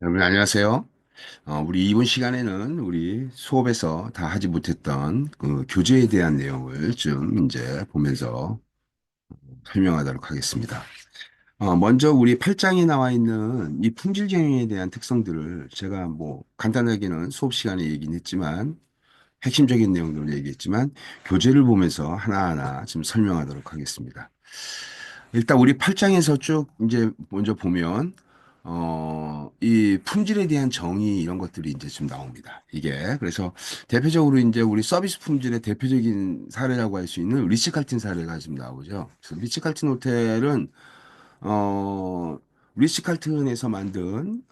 여러분 안녕하세요. 우리 이번 시간에는 우리 수업에서 다 하지 못했던 그 교재에 대한 내용을 좀 이제 보면서 설명하도록 하겠습니다. 먼저 우리 8장에 나와 있는 이 품질 경영에 대한 특성들을 제가 뭐 간단하게는 수업 시간에 얘기는 했지만 핵심적인 내용들을 얘기했지만 교재를 보면서 하나하나 좀 설명하도록 하겠습니다. 일단 우리 8장에서 쭉 이제 먼저 보면 이 품질에 대한 정의 이런 것들이 이제 좀 나옵니다. 이게 그래서 대표적으로 이제 우리 서비스 품질의 대표적인 사례라고 할 수 있는 리츠칼튼 사례가 지금 나오죠. 그래서 리츠칼튼 호텔은 어 리츠칼튼에서 만든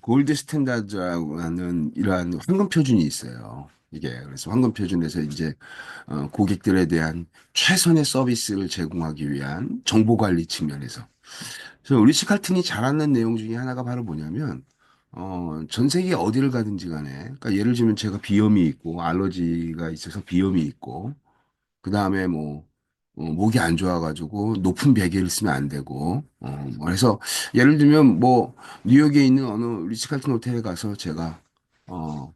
골드 스탠다드라고 하는 이러한 황금 표준이 있어요. 이게 그래서 황금 표준에서 이제 고객들에 대한 최선의 서비스를 제공하기 위한 정보 관리 측면에서. 그래서 리츠칼튼이 잘하는 내용 중에 하나가 바로 뭐냐면, 전 세계 어디를 가든지 간에, 그러니까 예를 들면 제가 비염이 있고, 알러지가 있어서 비염이 있고, 그 다음에 뭐, 목이 안 좋아가지고 높은 베개를 쓰면 안 되고, 그래서 예를 들면 뭐, 뉴욕에 있는 어느 리츠칼튼 호텔에 가서 제가, 어,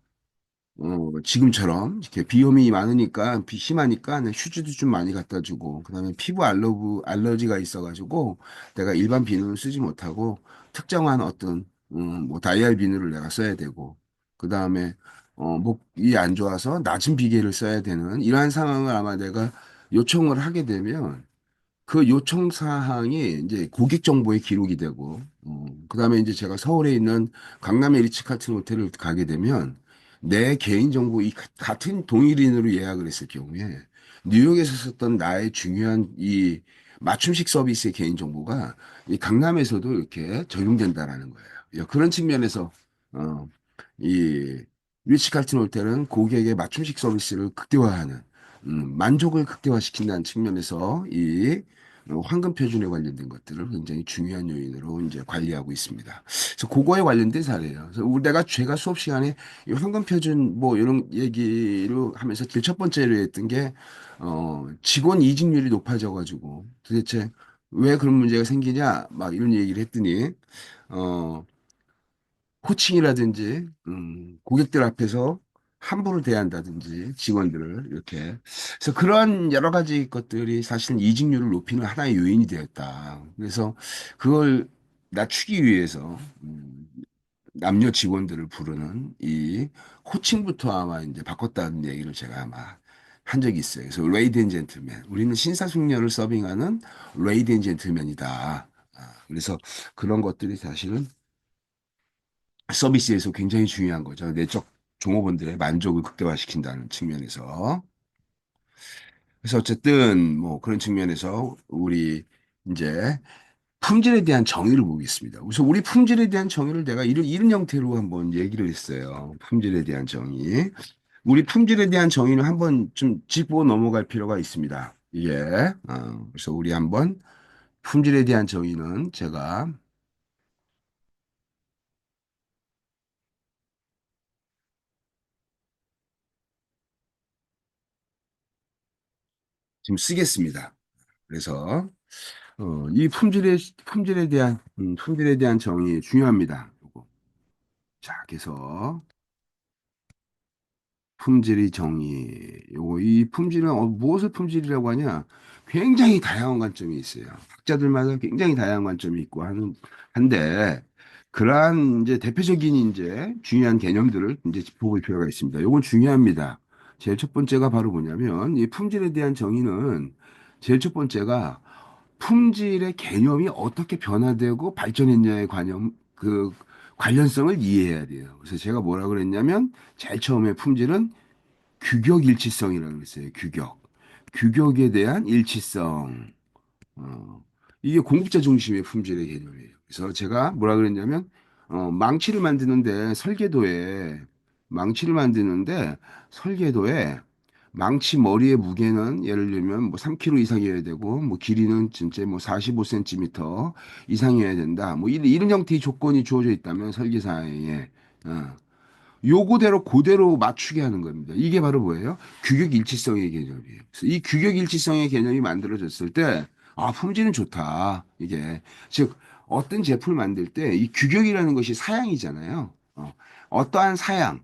지금처럼 이렇게 비염이 많으니까 비 심하니까 내 휴지도 좀 많이 갖다 주고 그다음에 피부 알러지가 있어가지고 내가 일반 비누를 쓰지 못하고 특정한 어떤 뭐 다이알 비누를 내가 써야 되고 그다음에 목이 안 좋아서 낮은 비계를 써야 되는 이러한 상황을 아마 내가 요청을 하게 되면 그 요청 사항이 이제 고객 정보에 기록이 되고, 그다음에 이제 제가 서울에 있는 강남의 리츠칼튼 호텔을 가게 되면 내 개인 정보 이 같은 동일인으로 예약을 했을 경우에 뉴욕에서 썼던 나의 중요한 이 맞춤식 서비스의 개인 정보가 이 강남에서도 이렇게 적용된다라는 거예요. 그런 측면에서 어, 이 리츠칼튼 호텔은 고객의 맞춤식 서비스를 극대화하는 만족을 극대화시킨다는 측면에서 이 황금 표준에 관련된 것들을 굉장히 중요한 요인으로 이제 관리하고 있습니다. 그래서 그거에 관련된 사례예요. 그래서 내가 제가 수업 시간에 이 황금 표준 뭐 이런 얘기를 하면서 제일 첫 번째로 했던 게 직원 이직률이 높아져 가지고 도대체 왜 그런 문제가 생기냐 막 이런 얘기를 했더니 어 호칭이라든지 고객들 앞에서 함부로 대한다든지 직원들을 이렇게 그래서 그러한 여러 가지 것들이 사실 이직률을 높이는 하나의 요인이 되었다. 그래서 그걸 낮추기 위해서 남녀 직원들을 부르는 이 호칭부터 아마 이제 바꿨다는 얘기를 제가 아마 한 적이 있어요. 그래서 레이디 앤 젠틀맨. 우리는 신사숙녀를 서빙하는 레이디 앤 젠틀맨이다. 그래서 그런 것들이 사실은 서비스에서 굉장히 중요한 거죠. 내적 종업원들의 만족을 극대화시킨다는 측면에서. 그래서 어쨌든 뭐 그런 측면에서 우리 이제 품질에 대한 정의를 보겠습니다. 그래서 우리 품질에 대한 정의를 내가 이런 형태로 한번 얘기를 했어요. 품질에 대한 정의. 우리 품질에 대한 정의는 한번 좀 짚고 넘어갈 필요가 있습니다. 이게, 그래서 우리 한번 품질에 대한 정의는 제가 지금 쓰겠습니다. 그래서 이 품질에 대한 정의 중요합니다. 요거. 자, 그래서 품질의 정의. 이 품질은 무엇을 품질이라고 하냐? 굉장히 다양한 관점이 있어요. 학자들마다 굉장히 다양한 관점이 있고 한데, 그러한 이제 대표적인 이제 중요한 개념들을 이제 짚어볼 필요가 있습니다. 요건 중요합니다. 제일 첫 번째가 바로 뭐냐면, 이 품질에 대한 정의는 제일 첫 번째가 품질의 개념이 어떻게 변화되고 발전했냐의 관련성을 이해해야 돼요. 그래서 제가 뭐라 그랬냐면, 제일 처음에 품질은 규격 일치성이라고 그랬어요. 규격. 규격에 대한 일치성. 어, 이게 공급자 중심의 품질의 개념이에요. 그래서 제가 뭐라 그랬냐면, 망치를 만드는데, 설계도에, 망치 머리의 무게는 예를 들면 뭐 3kg 이상이어야 되고, 뭐 길이는 진짜 뭐 45cm 이상이어야 된다. 뭐 이런 형태의 조건이 주어져 있다면 설계사에, 어, 요거대로 그대로 맞추게 하는 겁니다. 이게 바로 뭐예요? 규격 일치성의 개념이에요. 그래서 이 규격 일치성의 개념이 만들어졌을 때, 품질은 좋다. 이게. 즉, 어떤 제품을 만들 때 이 규격이라는 것이 사양이잖아요. 어떠한 사양,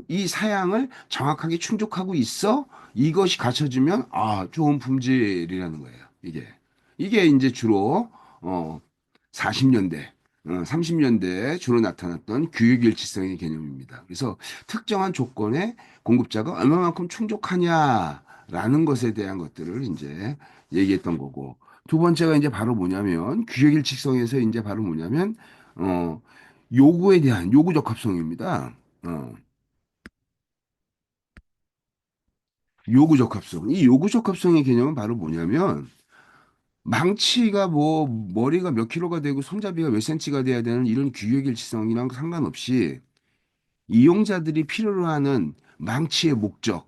이 사양을 정확하게 충족하고 있어 이것이 갖춰지면 좋은 품질이라는 거예요. 이게 이제 주로 어, 40년대, 30년대에 주로 나타났던 규격일치성의 개념입니다. 그래서 특정한 조건에 공급자가 얼마만큼 충족하냐라는 것에 대한 것들을 이제 얘기했던 거고, 두 번째가 이제 바로 뭐냐면 규격일치성에서 이제 바로 뭐냐면 어, 요구에 대한 요구 적합성입니다. 요구 적합성. 이 요구 적합성의 개념은 바로 뭐냐면 망치가 뭐 머리가 몇 킬로가 되고 손잡이가 몇 센치가 돼야 되는 이런 규격일치성이랑 상관없이 이용자들이 필요로 하는 망치의 목적,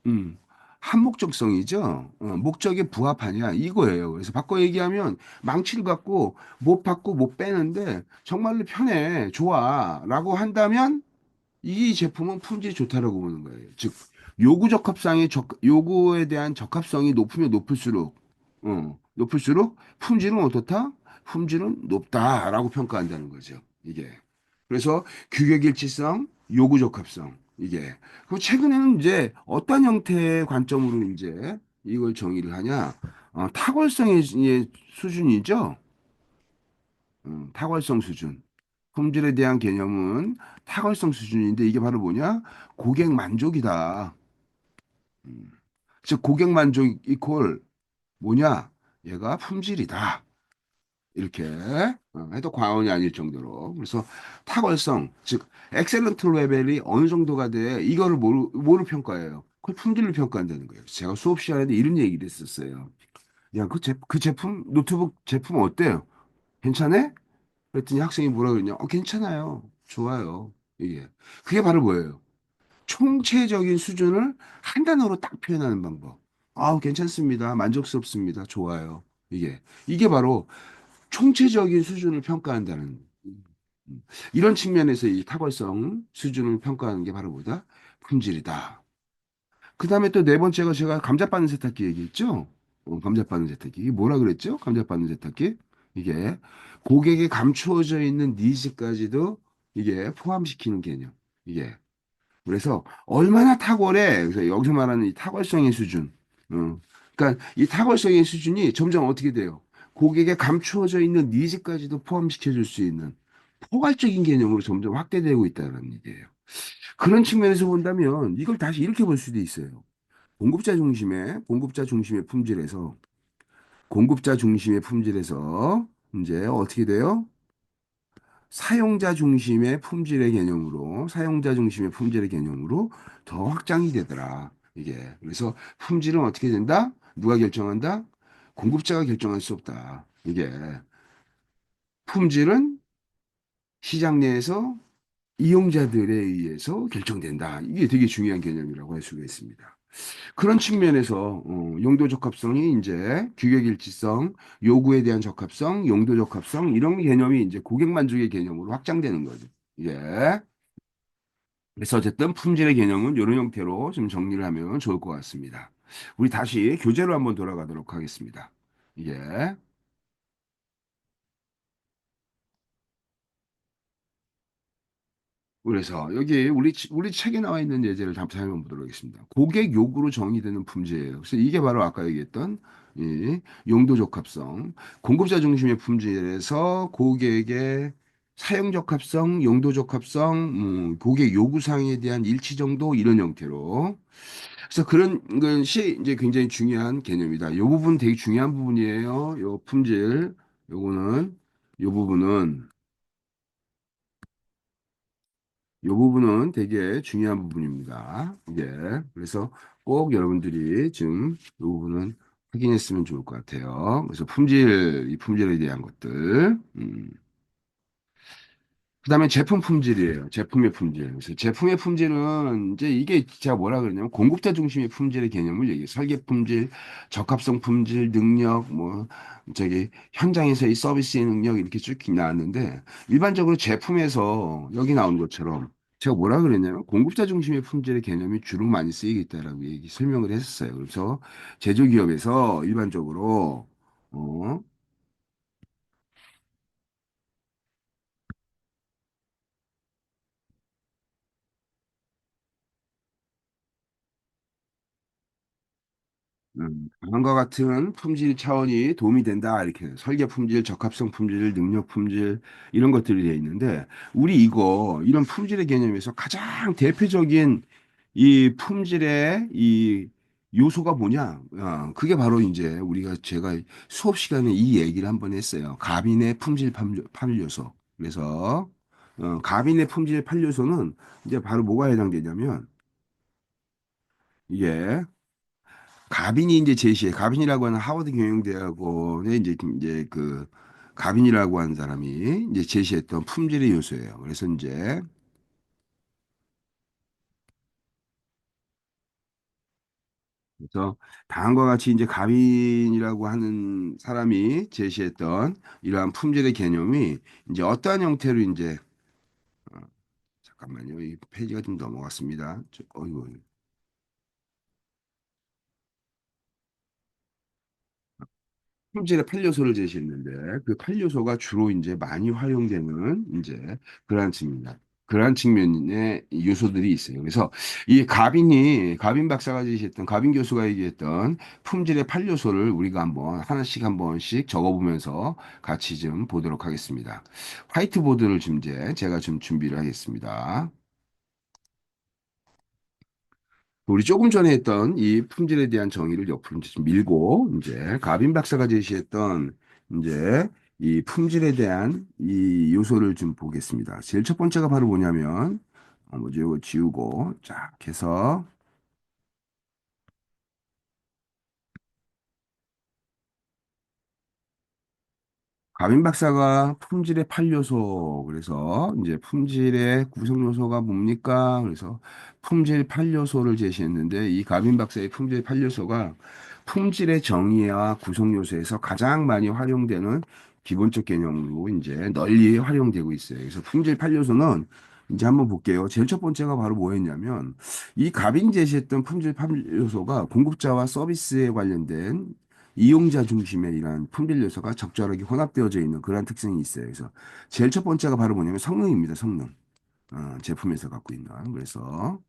음, 한목적성이죠. 목적에 부합하냐 이거예요. 그래서 바꿔 얘기하면 망치를 갖고 못 받고 못 빼는데 정말로 편해, 좋아라고 한다면 이 제품은 품질이 좋다라고 보는 거예요. 즉 요구에 대한 적합성이 높으면 높을수록 품질은 어떻다? 품질은 높다라고 평가한다는 거죠. 이게. 그래서 규격일치성, 요구 적합성 이게. 그리고 최근에는 이제 어떤 형태의 관점으로 이제 이걸 정의를 하냐? 탁월성의 수준이죠. 탁월성 수준. 품질에 대한 개념은 탁월성 수준인데 이게 바로 뭐냐? 고객 만족이다. 음, 즉 고객 만족 이퀄 뭐냐? 얘가 품질이다. 이렇게 해도 과언이 아닐 정도로. 그래서 탁월성, 즉 엑셀런트 레벨이 어느 정도가 돼 이거를 뭐를 평가해요? 그걸 품질을 평가한다는 거예요. 제가 수업 시간에 이런 얘기를 했었어요. 야, 그 제품 노트북 제품 어때요? 괜찮아? 그랬더니 학생이 뭐라 그러냐? 괜찮아요. 좋아요. 이게. 그게 바로 뭐예요? 총체적인 수준을 한 단어로 딱 표현하는 방법. 괜찮습니다. 만족스럽습니다. 좋아요. 이게 바로 총체적인 수준을 평가한다는, 이런 측면에서 이 탁월성 수준을 평가하는 게 바로 뭐다? 품질이다. 그 다음에 또 네 번째가 제가 감자바늘 세탁기 얘기했죠? 감자바늘 세탁기. 이게 뭐라 그랬죠? 감자바늘 세탁기. 이게 고객이 감추어져 있는 니즈까지도 이게 포함시키는 개념. 이게. 그래서 얼마나 탁월해. 그래서 여기서 말하는 이 탁월성의 수준. 그러니까 이 탁월성의 수준이 점점 어떻게 돼요? 고객의 감추어져 있는 니즈까지도 포함시켜 줄 수 있는 포괄적인 개념으로 점점 확대되고 있다는 얘기예요. 그런 측면에서 본다면 이걸 다시 이렇게 볼 수도 있어요. 공급자 중심의 품질에서 이제 어떻게 돼요? 사용자 중심의 품질의 개념으로 더 확장이 되더라. 이게. 그래서 품질은 어떻게 된다? 누가 결정한다? 공급자가 결정할 수 없다. 이게. 품질은 시장 내에서 이용자들에 의해서 결정된다. 이게 되게 중요한 개념이라고 할 수가 있습니다. 그런 측면에서 용도 적합성이 이제 규격 일치성, 요구에 대한 적합성, 용도 적합성 이런 개념이 이제 고객 만족의 개념으로 확장되는 거죠. 예. 그래서 어쨌든 품질의 개념은 이런 형태로 좀 정리를 하면 좋을 것 같습니다. 우리 다시 교재로 한번 돌아가도록 하겠습니다. 이게 그래서 여기 우리 책에 나와 있는 예제를 잠깐 사용해 보도록 하겠습니다. 고객 요구로 정의되는 품질이에요. 그래서 이게 바로 아까 얘기했던 이 용도 적합성, 공급자 중심의 품질에서 고객의 사용 적합성, 용도 적합성, 고객 요구 사항에 대한 일치 정도 이런 형태로. 그래서 그런 것이 이제 굉장히 중요한 개념이다. 이 부분 되게 중요한 부분이에요. 요 품질, 요거는 요 부분은 요 부분은 되게 중요한 부분입니다. 그래서 꼭 여러분들이 지금 이 부분은 확인했으면 좋을 것 같아요. 그래서 이 품질에 대한 것들. 그다음에 제품 품질이에요. 제품의 품질. 그래서 제품의 품질은 이제 이게 제가 뭐라 그러냐면 공급자 중심의 품질의 개념을 얘기해요. 설계 품질, 적합성 품질, 능력, 뭐 저기 현장에서의 서비스의 능력 이렇게 쭉 나왔는데 일반적으로 제품에서 여기 나온 것처럼 제가 뭐라 그랬냐면 공급자 중심의 품질의 개념이 주로 많이 쓰이겠다라고 설명을 했었어요. 그래서 제조기업에서 일반적으로 어, 다음과 같은 품질 차원이 도움이 된다. 이렇게 설계 품질, 적합성 품질, 능력 품질 이런 것들이 되어 있는데 우리 이런 품질의 개념에서 가장 대표적인 이 품질의 이 요소가 뭐냐? 그게 바로 이제 제가 수업 시간에 이 얘기를 한번 했어요. 가빈의 품질 8요소. 그래서 가빈의 품질 8요소는 이제 바로 뭐가 해당되냐면 이게 가빈이 이제 가빈이라고 하는 하버드 경영대학원의 이제 그 가빈이라고 하는 사람이 이제 제시했던 품질의 요소예요. 그래서 이제 그래서 다음과 같이 이제 가빈이라고 하는 사람이 제시했던 이러한 품질의 개념이 이제 어떠한 형태로 이제 어, 잠깐만요. 이 페이지가 좀 넘어갔습니다. 어이구. 품질의 8요소를 제시했는데 그 8요소가 주로 이제 많이 활용되는 이제 그러한 측면입니다. 그러한 측면의 요소들이 있어요. 그래서 이 가빈 박사가 제시했던, 가빈 교수가 얘기했던 품질의 8요소를 우리가 한 번씩 적어보면서 같이 좀 보도록 하겠습니다. 화이트보드를 좀 이제 제가 좀 준비를 하겠습니다. 우리 조금 전에 했던 이 품질에 대한 정의를 옆으로 이제 좀 밀고, 이제 가빈 박사가 제시했던 이제 이 품질에 대한 이 요소를 좀 보겠습니다. 제일 첫 번째가 바로 뭐냐면, 뭐지, 이거 지우고, 쫙 해서 가빈 박사가 품질의 8요소, 그래서 이제 품질의 구성 요소가 뭡니까? 그래서 품질 8요소를 제시했는데 이 가빈 박사의 품질 8요소가 품질의 정의와 구성 요소에서 가장 많이 활용되는 기본적 개념으로 이제 널리 활용되고 있어요. 그래서 품질 8요소는 이제 한번 볼게요. 제일 첫 번째가 바로 뭐였냐면 이 가빈 제시했던 품질 8요소가 공급자와 서비스에 관련된 이용자 중심의 이런 품질 요소가 적절하게 혼합되어져 있는 그런 특성이 있어요. 그래서 제일 첫 번째가 바로 뭐냐면 성능입니다. 성능. 제품에서 갖고 있는. 그래서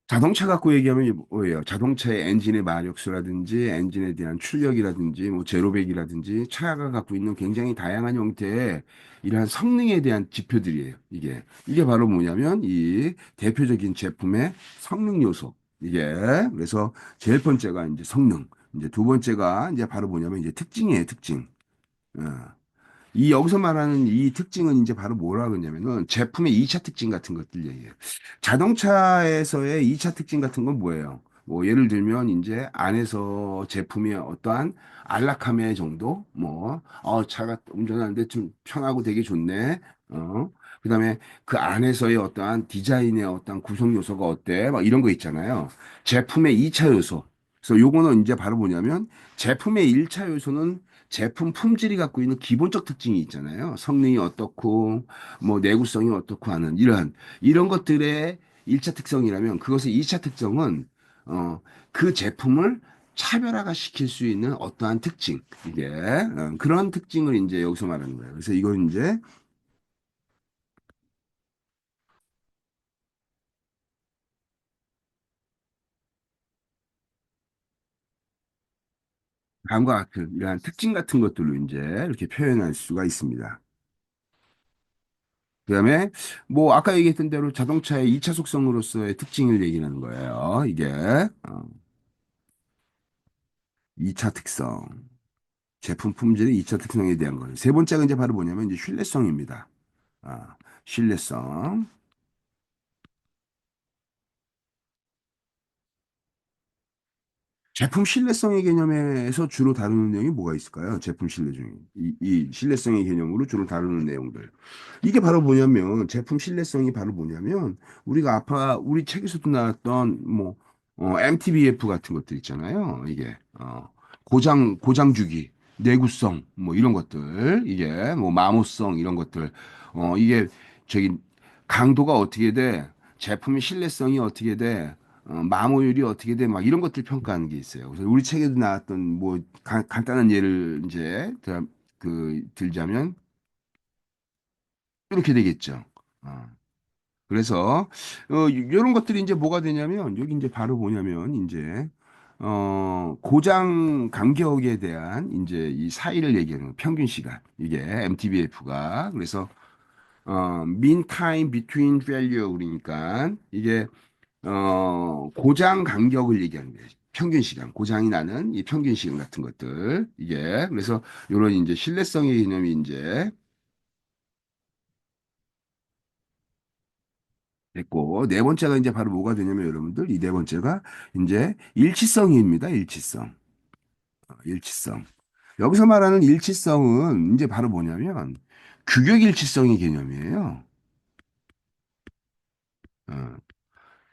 자동차 갖고 얘기하면 이게 뭐예요? 자동차의 엔진의 마력수라든지 엔진에 대한 출력이라든지 뭐 제로백이라든지 차가 갖고 있는 굉장히 다양한 형태의 이러한 성능에 대한 지표들이에요. 이게 바로 뭐냐면 이 대표적인 제품의 성능 요소. 이게 그래서 제일 번째가 이제 성능. 이제 두 번째가 이제 바로 뭐냐면 이제 특징이에요. 특징. 어. 이 여기서 말하는 이 특징은 이제 바로 뭐라 그러냐면은 제품의 2차 특징 같은 것들 얘기해요. 자동차에서의 2차 특징 같은 건 뭐예요? 뭐 예를 들면 이제 안에서 제품이 어떠한 안락함의 정도, 차가 운전하는데 좀 편하고 되게 좋네. 그다음에 그 안에서의 어떠한 디자인의 어떠한 구성 요소가 어때? 막 이런 거 있잖아요. 제품의 2차 요소. 그래서 요거는 이제 바로 뭐냐면 제품의 1차 요소는 제품 품질이 갖고 있는 기본적 특징이 있잖아요. 성능이 어떻고, 뭐 내구성이 어떻고 하는 이런 것들의 1차 특성이라면 그것의 2차 특성은 그 제품을 차별화가 시킬 수 있는 어떠한 특징. 그런 특징을 이제 여기서 말하는 거예요. 그래서 이건 이제 다음과 같은 이러한 특징 같은 것들로 이제 이렇게 표현할 수가 있습니다. 그다음에 뭐 아까 얘기했던 대로 자동차의 2차 속성으로서의 특징을 얘기하는 거예요. 2차 특성. 제품 품질의 2차 특성에 대한 거예요. 세 번째가 이제 바로 뭐냐면 이제 신뢰성입니다. 신뢰성. 제품 신뢰성의 개념에서 주로 다루는 내용이 뭐가 있을까요? 제품 신뢰 중에. 이 신뢰성의 개념으로 주로 다루는 내용들. 이게 바로 뭐냐면, 제품 신뢰성이 바로 뭐냐면, 우리 책에서도 나왔던, MTBF 같은 것들 있잖아요. 고장 주기, 내구성, 뭐 이런 것들, 뭐 마모성, 이런 것들. 이게 저기, 강도가 어떻게 돼? 제품의 신뢰성이 어떻게 돼? 마모율이 어떻게 돼? 막 이런 것들 평가하는 게 있어요. 그래서 우리 책에도 나왔던 뭐 간단한 예를 이제 들자면 이렇게 되겠죠. 어. 그래서 이런 것들이 이제 뭐가 되냐면 여기 이제 바로 뭐냐면 이제 고장 간격에 대한 이제 이 사이를 얘기하는 거예요. 평균 시간. 이게 MTBF가 그래서 mean time between failure 그러니까 이게 고장 간격을 얘기하는 거예요. 평균 시간, 고장이 나는 이 평균 시간 같은 것들 이게 그래서 이런 이제 신뢰성의 개념이 이제 됐고 네 번째가 이제 바로 뭐가 되냐면 여러분들 이 네 번째가 이제 일치성입니다. 일치성. 일치성. 여기서 말하는 일치성은 이제 바로 뭐냐면 규격 일치성의 개념이에요. 어,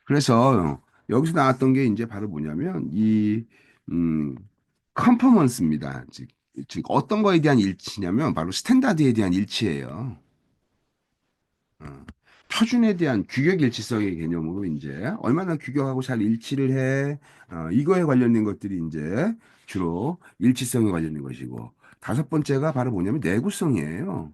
그래서 여기서 나왔던 게 이제 바로 뭐냐면 이 음, 컨퍼먼스입니다. 즉 어떤 거에 대한 일치냐면 바로 스탠다드에 대한 일치예요. 어, 표준에 대한 규격 일치성의 개념으로 이제 얼마나 규격하고 잘 일치를 해 이거에 관련된 것들이 이제 주로 일치성에 관련된 것이고 다섯 번째가 바로 뭐냐면 내구성이에요.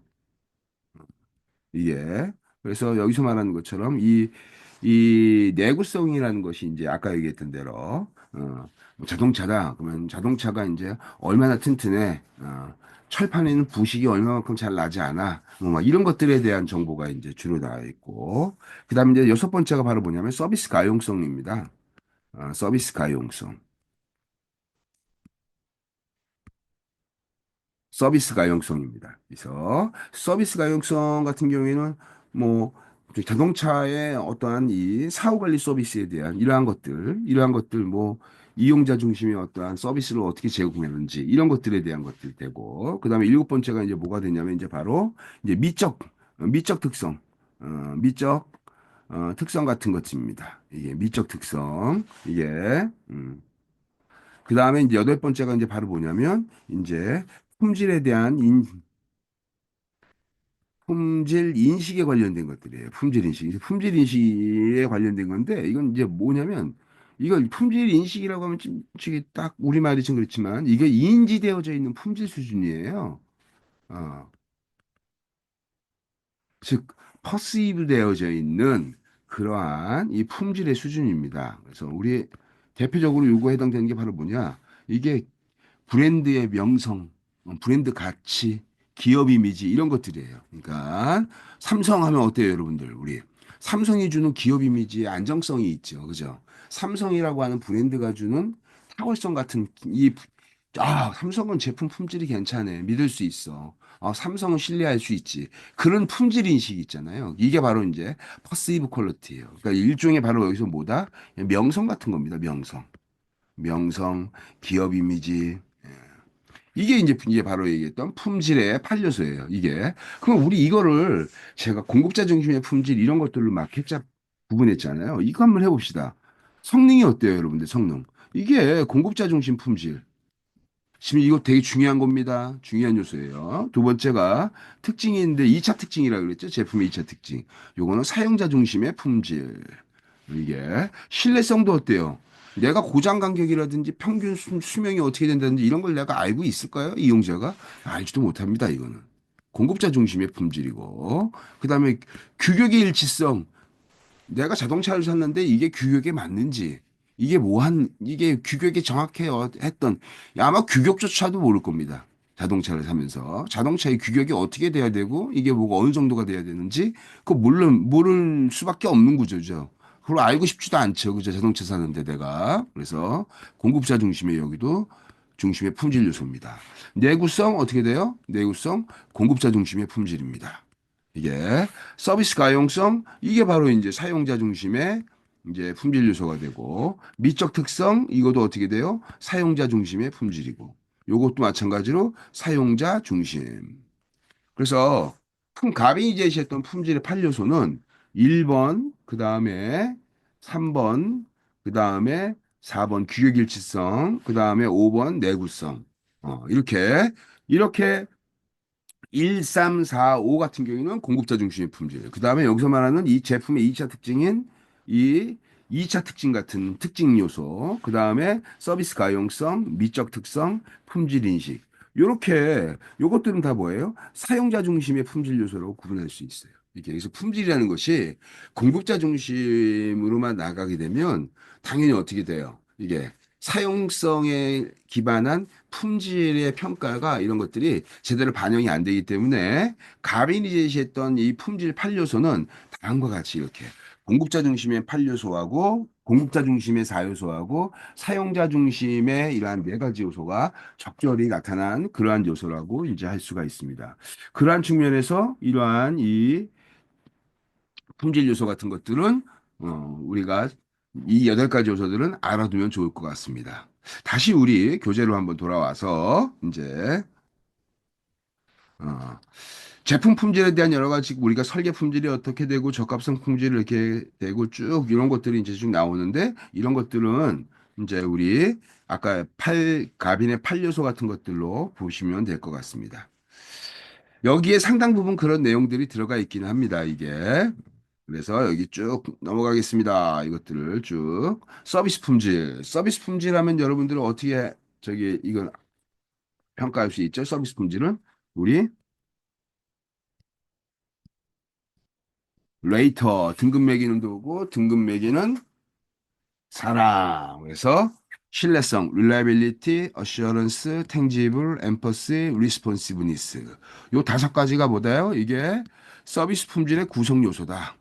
이게 그래서 여기서 말하는 것처럼 이 내구성이라는 것이 이제 아까 얘기했던 대로 뭐 자동차다 그러면 자동차가 이제 얼마나 튼튼해 철판에는 부식이 얼마만큼 잘 나지 않아 뭐막 이런 것들에 대한 정보가 이제 주로 나와 있고 그다음에 이제 여섯 번째가 바로 뭐냐면 서비스 가용성입니다. 서비스 가용성. 서비스 가용성입니다. 그래서 서비스 가용성 같은 경우에는 뭐 자동차의 어떠한 이 사후 관리 서비스에 대한 이러한 것들 뭐 이용자 중심의 어떠한 서비스를 어떻게 제공하는지 이런 것들에 대한 것들이 되고 그다음에 일곱 번째가 이제 뭐가 되냐면 이제 바로 이제 미적 특성, 미적 특성 같은 것입니다. 이게 미적 특성 이게 그다음에 이제 여덟 번째가 이제 바로 뭐냐면 이제 품질에 대한 품질 인식에 관련된 것들이에요. 품질 인식. 이제 품질 인식에 관련된 건데 이건 이제 뭐냐면 이걸 품질 인식이라고 하면 딱 우리말이 좀 그렇지만 이게 인지되어져 있는 품질 수준이에요. 어, 즉 퍼시브 되어져 있는 그러한 이 품질의 수준입니다. 그래서 우리 대표적으로 요거에 해당되는 게 바로 뭐냐? 이게 브랜드의 명성, 브랜드 가치, 기업 이미지 이런 것들이에요. 그러니까 삼성 하면 어때요, 여러분들? 우리 삼성이 주는 기업 이미지의 안정성이 있죠. 그죠? 삼성이라고 하는 브랜드가 주는 탁월성 같은 삼성은 제품 품질이 괜찮아. 믿을 수 있어. 삼성은 신뢰할 수 있지. 그런 품질 인식이 있잖아요. 이게 바로 이제 퍼시브 퀄리티예요. 그러니까 일종의 바로 여기서 뭐다? 명성 같은 겁니다. 명성. 명성, 기업 이미지, 이게 이제 바로 얘기했던 품질의 판요소예요. 이게. 그럼 우리 이거를 제가 공급자 중심의 품질 이런 것들로 막 했자 구분했잖아요. 이거 한번 해봅시다. 성능이 어때요, 여러분들? 성능. 이게 공급자 중심 품질. 지금 이거 되게 중요한 겁니다. 중요한 요소예요. 두 번째가 특징이 있는데 2차 특징이라고 그랬죠. 제품의 2차 특징. 요거는 사용자 중심의 품질. 이게 신뢰성도 어때요? 내가 고장 간격이라든지 평균 수명이 어떻게 된다든지 이런 걸 내가 알고 있을까요? 이용자가 알지도 못합니다. 이거는 공급자 중심의 품질이고 그다음에 규격의 일치성. 내가 자동차를 샀는데 이게 규격에 맞는지 이게 규격이 정확해 했던 아마 규격조차도 모를 겁니다. 자동차를 사면서 자동차의 규격이 어떻게 돼야 되고 이게 뭐가 어느 정도가 돼야 되는지 그거 모를 수밖에 없는 구조죠. 그걸 알고 싶지도 않죠. 그죠? 자동차 사는데 내가 그래서 공급자 중심의 여기도 중심의 품질 요소입니다. 내구성 어떻게 돼요? 내구성 공급자 중심의 품질입니다. 이게 서비스 가용성 이게 바로 이제 사용자 중심의 이제 품질 요소가 되고 미적 특성 이것도 어떻게 돼요? 사용자 중심의 품질이고 요것도 마찬가지로 사용자 중심. 그래서 큰 갑이 제시했던 품질의 8요소는 1번, 그다음에 3번, 그다음에 4번 규격일치성, 그다음에 5번 내구성. 이렇게 1, 3, 4, 5 같은 경우는 공급자 중심의 품질. 그 다음에 여기서 말하는 이 제품의 2차 특징인 이 2차 특징 같은 특징 요소. 그 다음에 서비스 가용성, 미적 특성, 품질 인식. 요것들은 다 뭐예요? 사용자 중심의 품질 요소라고 구분할 수 있어요. 이게 여기서 품질이라는 것이 공급자 중심으로만 나가게 되면 당연히 어떻게 돼요? 이게 사용성에 기반한 품질의 평가가 이런 것들이 제대로 반영이 안 되기 때문에 가빈이 제시했던 이 품질 8요소는 다음과 같이 이렇게 공급자 중심의 8요소하고 공급자 중심의 4요소하고 사용자 중심의 이러한 네 가지 요소가 적절히 나타난 그러한 요소라고 이제 할 수가 있습니다. 그러한 측면에서 이러한 이 품질 요소 같은 것들은 우리가 이 여덟 가지 요소들은 알아두면 좋을 것 같습니다. 다시 우리 교재로 한번 돌아와서 이제 어, 제품 품질에 대한 여러 가지 우리가 설계 품질이 어떻게 되고 적합성 품질이 이렇게 되고 쭉 이런 것들이 이제 쭉 나오는데 이런 것들은 이제 우리 아까 가빈의 8요소 같은 것들로 보시면 될 것 같습니다. 여기에 상당 부분 그런 내용들이 들어가 있기는 합니다, 이게. 그래서 여기 쭉 넘어가겠습니다. 이것들을 쭉. 서비스 품질. 서비스 품질 하면 여러분들은 어떻게 이건 평가할 수 있죠? 서비스 품질은 우리 레이터 등급 매기는 도구, 등급 매기는 사람. 그래서 신뢰성, reliability, assurance, tangible, empathy, responsiveness. 요 다섯 가지가 뭐다요? 이게 서비스 품질의 구성 요소다.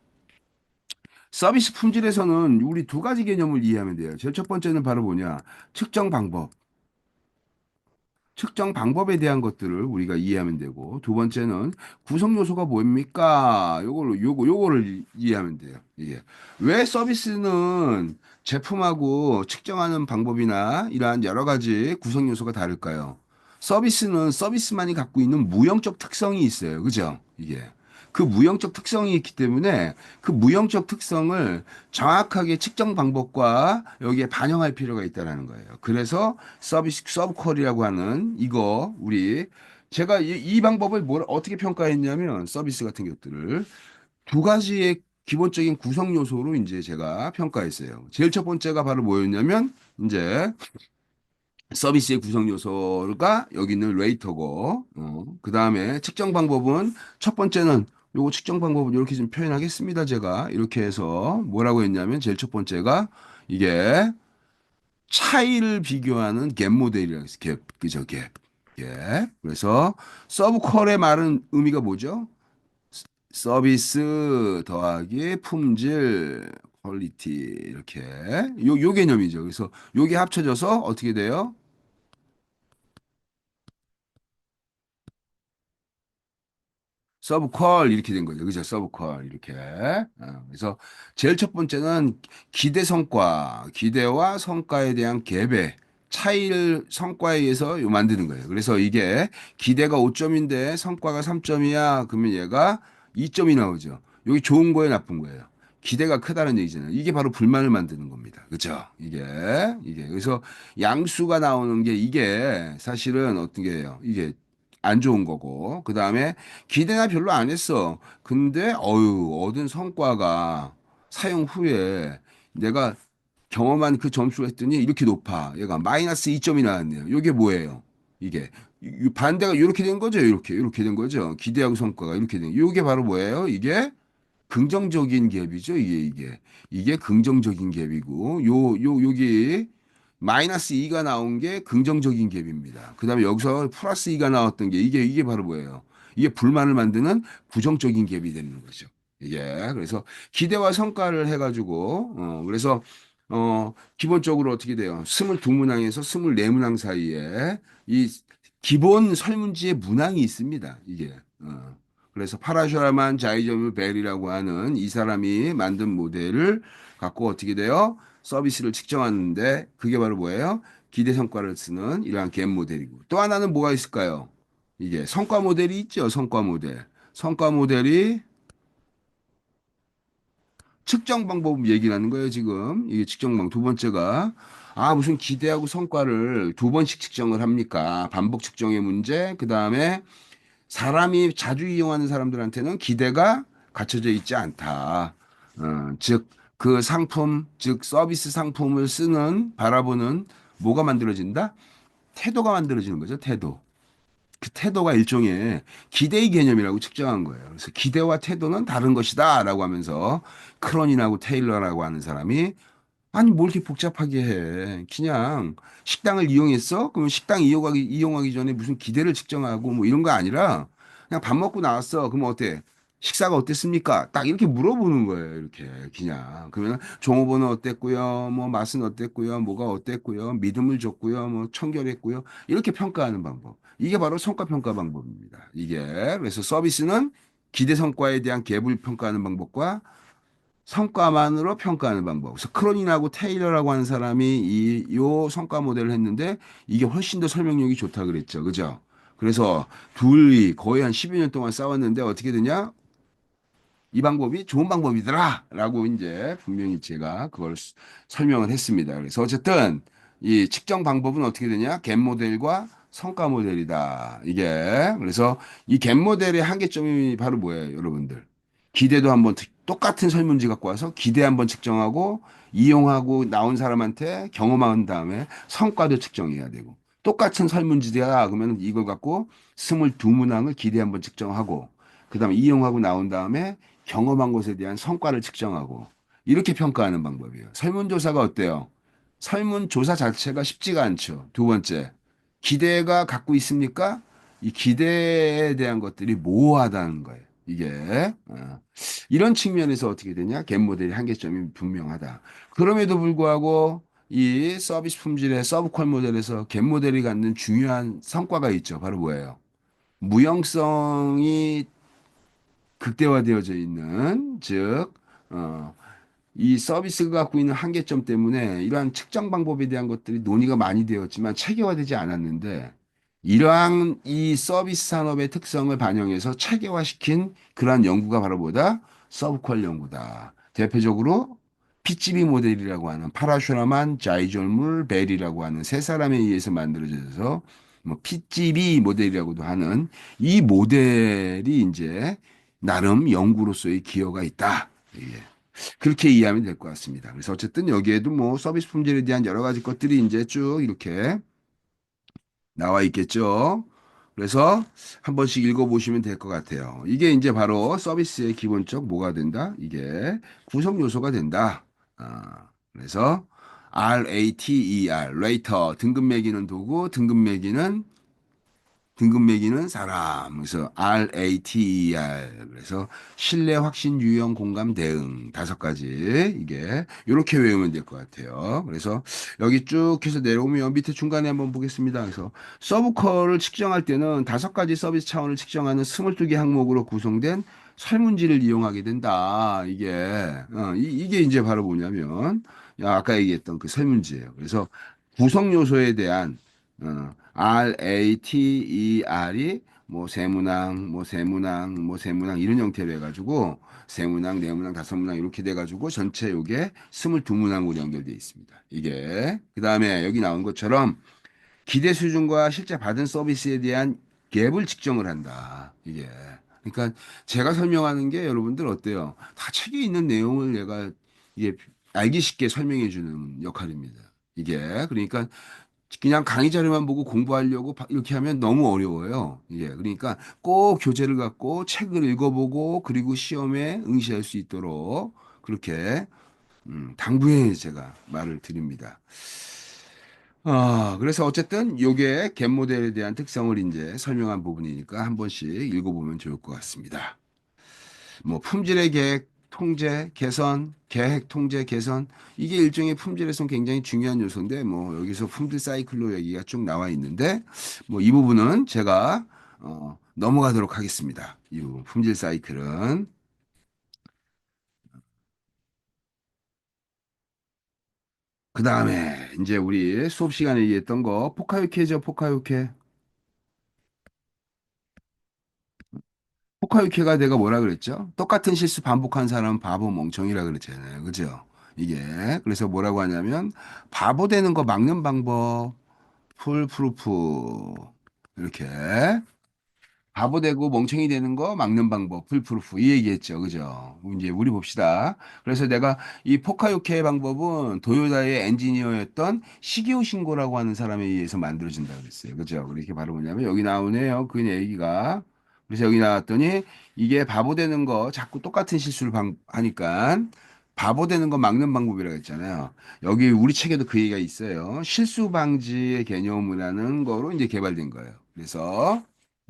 서비스 품질에서는 우리 두 가지 개념을 이해하면 돼요. 제일 첫 번째는 바로 뭐냐? 측정 방법. 측정 방법에 대한 것들을 우리가 이해하면 되고, 두 번째는 구성 요소가 뭡니까? 요거를 이해하면 돼요. 이게. 왜 서비스는 제품하고 측정하는 방법이나 이러한 여러 가지 구성 요소가 다를까요? 서비스는 서비스만이 갖고 있는 무형적 특성이 있어요. 그죠? 이게. 그 무형적 특성이 있기 때문에 그 무형적 특성을 정확하게 측정 방법과 여기에 반영할 필요가 있다는 거예요. 그래서 서비스 서브컬이라고 하는 이거 우리 제가 이 방법을 어떻게 평가했냐면 서비스 같은 것들을 두 가지의 기본적인 구성 요소로 이제 제가 평가했어요. 제일 첫 번째가 바로 뭐였냐면 이제 서비스의 구성 요소가 여기 있는 레이터고, 그 다음에 측정 방법은 첫 번째는 요거 측정 방법은 이렇게 좀 표현하겠습니다. 제가 이렇게 해서 뭐라고 했냐면 제일 첫 번째가 이게 차이를 비교하는 갭 모델이라고 했어요. 갭, 그죠? 갭. 갭. 그래서 서브컬의 말은 의미가 뭐죠? 서비스 더하기 품질, 퀄리티 이렇게 요 개념이죠. 그래서 요게 합쳐져서 어떻게 돼요? 서브콜 이렇게 된 거죠. 그죠? 서브콜 이렇게. 그래서 제일 첫 번째는 기대 성과, 기대와 성과에 대한 갭의 차이를 성과에 의해서 요 만드는 거예요. 그래서 이게 기대가 5점인데 성과가 3점이야. 그러면 얘가 2점이 나오죠. 여기 좋은 거예요, 나쁜 거예요. 기대가 크다는 얘기잖아요. 이게 바로 불만을 만드는 겁니다. 그죠? 이게. 그래서 양수가 나오는 게 이게 사실은 어떤 게예요? 이게 안 좋은 거고. 그 다음에 기대나 별로 안 했어. 근데 얻은 성과가 사용 후에 내가 경험한 그 점수가 했더니 이렇게 높아. 얘가 마이너스 2점이 나왔네요. 이게 뭐예요? 이게 반대가 이렇게 된 거죠. 이렇게 된 거죠. 기대하고 성과가 이렇게 된. 이게 바로 뭐예요? 이게 긍정적인 갭이죠. 이게 긍정적인 갭이고 여기 마이너스 2가 나온 게 긍정적인 갭입니다. 그다음에 여기서 플러스 2가 나왔던 게 이게 바로 뭐예요? 이게 불만을 만드는 부정적인 갭이 되는 거죠. 이게 그래서 기대와 성과를 해가지고 그래서 기본적으로 어떻게 돼요? 22문항에서 24문항 사이에 이 기본 설문지의 문항이 있습니다. 이게 그래서 파라슈라만 자이저뮤 벨이라고 하는 이 사람이 만든 모델을 갖고 어떻게 돼요? 서비스를 측정하는데 그게 바로 뭐예요? 기대 성과를 쓰는 이러한 갭 모델이고 또 하나는 뭐가 있을까요? 이게 성과 모델이 있죠. 성과 모델. 성과 모델이 측정 방법 얘기를 하는 거예요, 지금. 이게 측정 방법. 두 번째가 무슨 기대하고 성과를 두 번씩 측정을 합니까? 반복 측정의 문제. 그다음에 사람이 자주 이용하는 사람들한테는 기대가 갖춰져 있지 않다. 즉, 그 상품, 즉, 서비스 상품을 쓰는, 바라보는 뭐가 만들어진다? 태도가 만들어지는 거죠, 태도. 그 태도가 일종의 기대의 개념이라고 측정한 거예요. 그래서 기대와 태도는 다른 것이다라고 하면서 크로닌하고 테일러라고 하는 사람이 아니, 뭘 이렇게 복잡하게 해. 그냥 식당을 이용했어? 그러면 식당 이용하기 전에 무슨 기대를 측정하고 뭐 이런 거 아니라 그냥 밥 먹고 나왔어. 그러면 어때? 식사가 어땠습니까? 딱 이렇게 물어보는 거예요. 이렇게 그냥. 그러면 종업원은 어땠고요? 뭐 맛은 어땠고요? 뭐가 어땠고요? 믿음을 줬고요? 뭐 청결했고요? 이렇게 평가하는 방법. 이게 바로 성과 평가 방법입니다. 이게 그래서 서비스는 기대 성과에 대한 갭을 평가하는 방법과 성과만으로 평가하는 방법. 그래서 크로닌하고 테일러라고 하는 사람이 요 성과 모델을 했는데 이게 훨씬 더 설명력이 좋다 그랬죠. 그죠? 그래서 둘이 거의 한 12년 동안 싸웠는데 어떻게 되냐? 이 방법이 좋은 방법이더라. 라고 이제 분명히 제가 그걸 설명을 했습니다. 그래서 어쨌든 이 측정 방법은 어떻게 되냐? 갭 모델과 성과 모델이다. 이게. 그래서 이 갭 모델의 한계점이 바로 뭐예요, 여러분들? 기대도 한번 똑같은 설문지 갖고 와서 기대 한번 측정하고 이용하고 나온 사람한테 경험한 다음에 성과도 측정해야 되고 똑같은 설문지야 그러면 이걸 갖고 22문항을 기대 한번 측정하고 그다음에 이용하고 나온 다음에 경험한 것에 대한 성과를 측정하고 이렇게 평가하는 방법이에요. 설문조사가 어때요? 설문조사 자체가 쉽지가 않죠. 두 번째, 기대가 갖고 있습니까? 이 기대에 대한 것들이 모호하다는 거예요. 이게 이런 측면에서 어떻게 되냐? 갭 모델의 한계점이 분명하다. 그럼에도 불구하고 이 서비스 품질의 서브퀄 모델에서 갭 모델이 갖는 중요한 성과가 있죠. 바로 뭐예요? 무형성이 극대화되어져 있는 즉 이 서비스가 갖고 있는 한계점 때문에 이러한 측정 방법에 대한 것들이 논의가 많이 되었지만 체계화되지 않았는데 이러한 이 서비스 산업의 특성을 반영해서 체계화시킨 그러한 연구가 바로 뭐다? 서브퀄 연구다. 대표적으로 피치비 모델이라고 하는 파라슈라만, 자이졸물, 벨이라고 하는 세 사람에 의해서 만들어져서 뭐 피치비 모델이라고도 하는 이 모델이 이제 나름 연구로서의 기여가 있다. 예. 그렇게 이해하면 될 것 같습니다. 그래서 어쨌든 여기에도 뭐 서비스 품질에 대한 여러 가지 것들이 이제 쭉 이렇게 나와 있겠죠. 그래서 한 번씩 읽어보시면 될 것 같아요. 이게 이제 바로 서비스의 기본적 뭐가 된다? 이게 구성 요소가 된다. 그래서 RATER, 레이터, 등급 매기는 도구, 등급 매기는 사람. 그래서 RATER. 그래서 신뢰, 확신, 유형, 공감, 대응. 다섯 가지. 이게 이렇게 외우면 될 것 같아요. 그래서 여기 쭉 해서 내려오면 밑에 중간에 한번 보겠습니다. 그래서 서브컬을 측정할 때는 다섯 가지 서비스 차원을 측정하는 22개 항목으로 구성된 설문지를 이용하게 된다. 이게 이제 바로 뭐냐면 아까 얘기했던 그 설문지예요. 그래서 구성 요소에 대한 RATER이 뭐 세문항, 뭐 세문항, 뭐 세문항 이런 형태로 해가지고 세문항, 네문항, 다섯문항 이렇게 돼가지고 전체 요게 22문항으로 연결되어 있습니다. 이게 그 다음에 여기 나온 것처럼 기대 수준과 실제 받은 서비스에 대한 갭을 측정을 한다. 이게 그러니까 제가 설명하는 게 여러분들 어때요? 다 책에 있는 내용을 내가 이게 알기 쉽게 설명해 주는 역할입니다. 이게 그러니까 그냥 강의 자료만 보고 공부하려고 이렇게 하면 너무 어려워요. 예. 그러니까 꼭 교재를 갖고 책을 읽어보고 그리고 시험에 응시할 수 있도록 그렇게 당부해 제가 말을 드립니다. 그래서 어쨌든 요게 갭 모델에 대한 특성을 이제 설명한 부분이니까 한 번씩 읽어보면 좋을 것 같습니다. 뭐 품질의 계획, 통제, 개선, 계획, 통제, 개선 이게 일종의 품질에선 굉장히 중요한 요소인데 뭐 여기서 품질 사이클로 얘기가 쭉 나와 있는데 뭐 이 부분은 제가 넘어가도록 하겠습니다. 이 부분 품질 사이클은 그 다음에 이제 우리 수업 시간에 얘기했던 거 포카유케죠, 포카유케. 포카유케가 내가 뭐라 그랬죠? 똑같은 실수 반복한 사람은 바보 멍청이라 그랬잖아요. 그죠? 이게 그래서 뭐라고 하냐면 바보 되는 거 막는 방법 풀프루프 이렇게 바보 되고 멍청이 되는 거 막는 방법, 풀프루프 이 얘기했죠. 그죠? 이제 우리 봅시다. 그래서 내가 이 포카요케 방법은 도요다의 엔지니어였던 시기오 신고라고 하는 사람에 의해서 만들어진다 그랬어요. 그죠? 그렇게 바로 뭐냐면 여기 나오네요. 그 얘기가. 그래서 여기 나왔더니 이게 바보 되는 거 자꾸 똑같은 실수를 하니까 바보 되는 거 막는 방법이라고 했잖아요. 여기 우리 책에도 그 얘기가 있어요. 실수 방지의 개념이라는 거로 이제 개발된 거예요. 그래서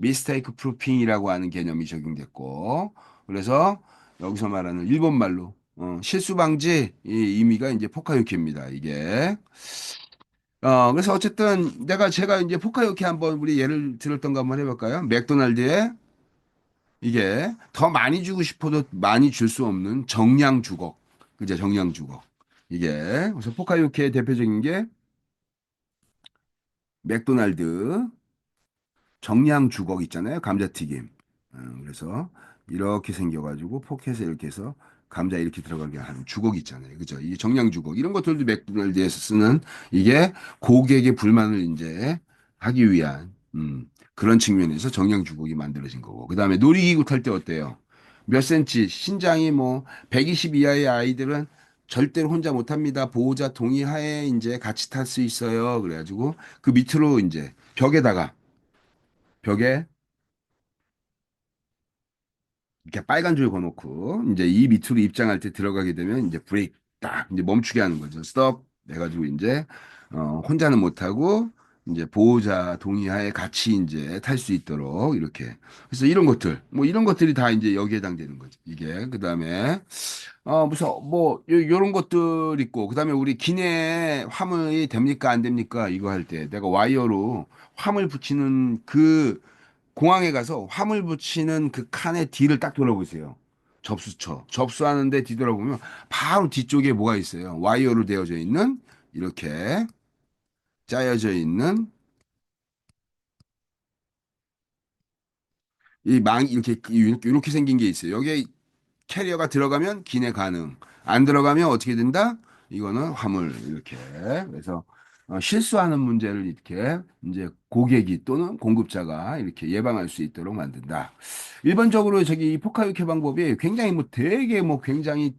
미스테이크 프루핑이라고 하는 개념이 적용됐고, 그래서 여기서 말하는 일본 말로 실수 방지 이 의미가 이제 포카유키입니다. 이게. 그래서 어쨌든 제가 이제 포카유키 한번 우리 예를 들었던 거 한번 해볼까요? 맥도날드에 이게 더 많이 주고 싶어도 많이 줄 수 없는 정량 주걱. 그죠? 정량 주걱. 이게 그래서 포카유키의 대표적인 게 맥도날드 정량 주걱 있잖아요. 감자튀김. 그래서 이렇게 생겨가지고 포켓에 이렇게 해서 감자 이렇게 들어가게 하는 주걱 있잖아요. 그죠? 이 정량 주걱. 이런 것들도 맥도날드에서 쓰는 이게 고객의 불만을 이제 하기 위한, 그런 측면에서 정량 주걱이 만들어진 거고. 그 다음에 놀이기구 탈 때 어때요? 몇 센치, 신장이 뭐 120 이하의 아이들은 절대로 혼자 못 합니다. 보호자 동의하에 이제 같이 탈 수 있어요. 그래가지고 그 밑으로 이제 벽에 이렇게 빨간 줄 그어놓고 이제 이 밑으로 입장할 때 들어가게 되면 이제 브레이크 딱 이제 멈추게 하는 거죠. 스톱 해가지고 이제 혼자는 못하고 이제 보호자 동의하에 같이 이제 탈 수 있도록 이렇게. 그래서 이런 것들 뭐 이런 것들이 다 이제 여기에 해당되는 거죠. 이게 그다음에 무슨 뭐 요런 것들 있고 그다음에 우리 기내 화물이 됩니까 안 됩니까 이거 할 때 내가 와이어로 화물 붙이는 그 공항에 가서 화물 붙이는 그 칸의 뒤를 딱 돌아보세요. 접수처. 접수하는데 뒤돌아보면 바로 뒤쪽에 뭐가 있어요. 와이어로 되어져 있는 이렇게 짜여져 있는 이 망 이렇게 생긴 게 있어요. 여기에 캐리어가 들어가면 기내 가능. 안 들어가면 어떻게 된다? 이거는 화물 이렇게. 그래서 실수하는 문제를 이렇게 이제 고객이 또는 공급자가 이렇게 예방할 수 있도록 만든다. 일반적으로 저기 이 포카유케 방법이 굉장히 뭐 되게 뭐 굉장히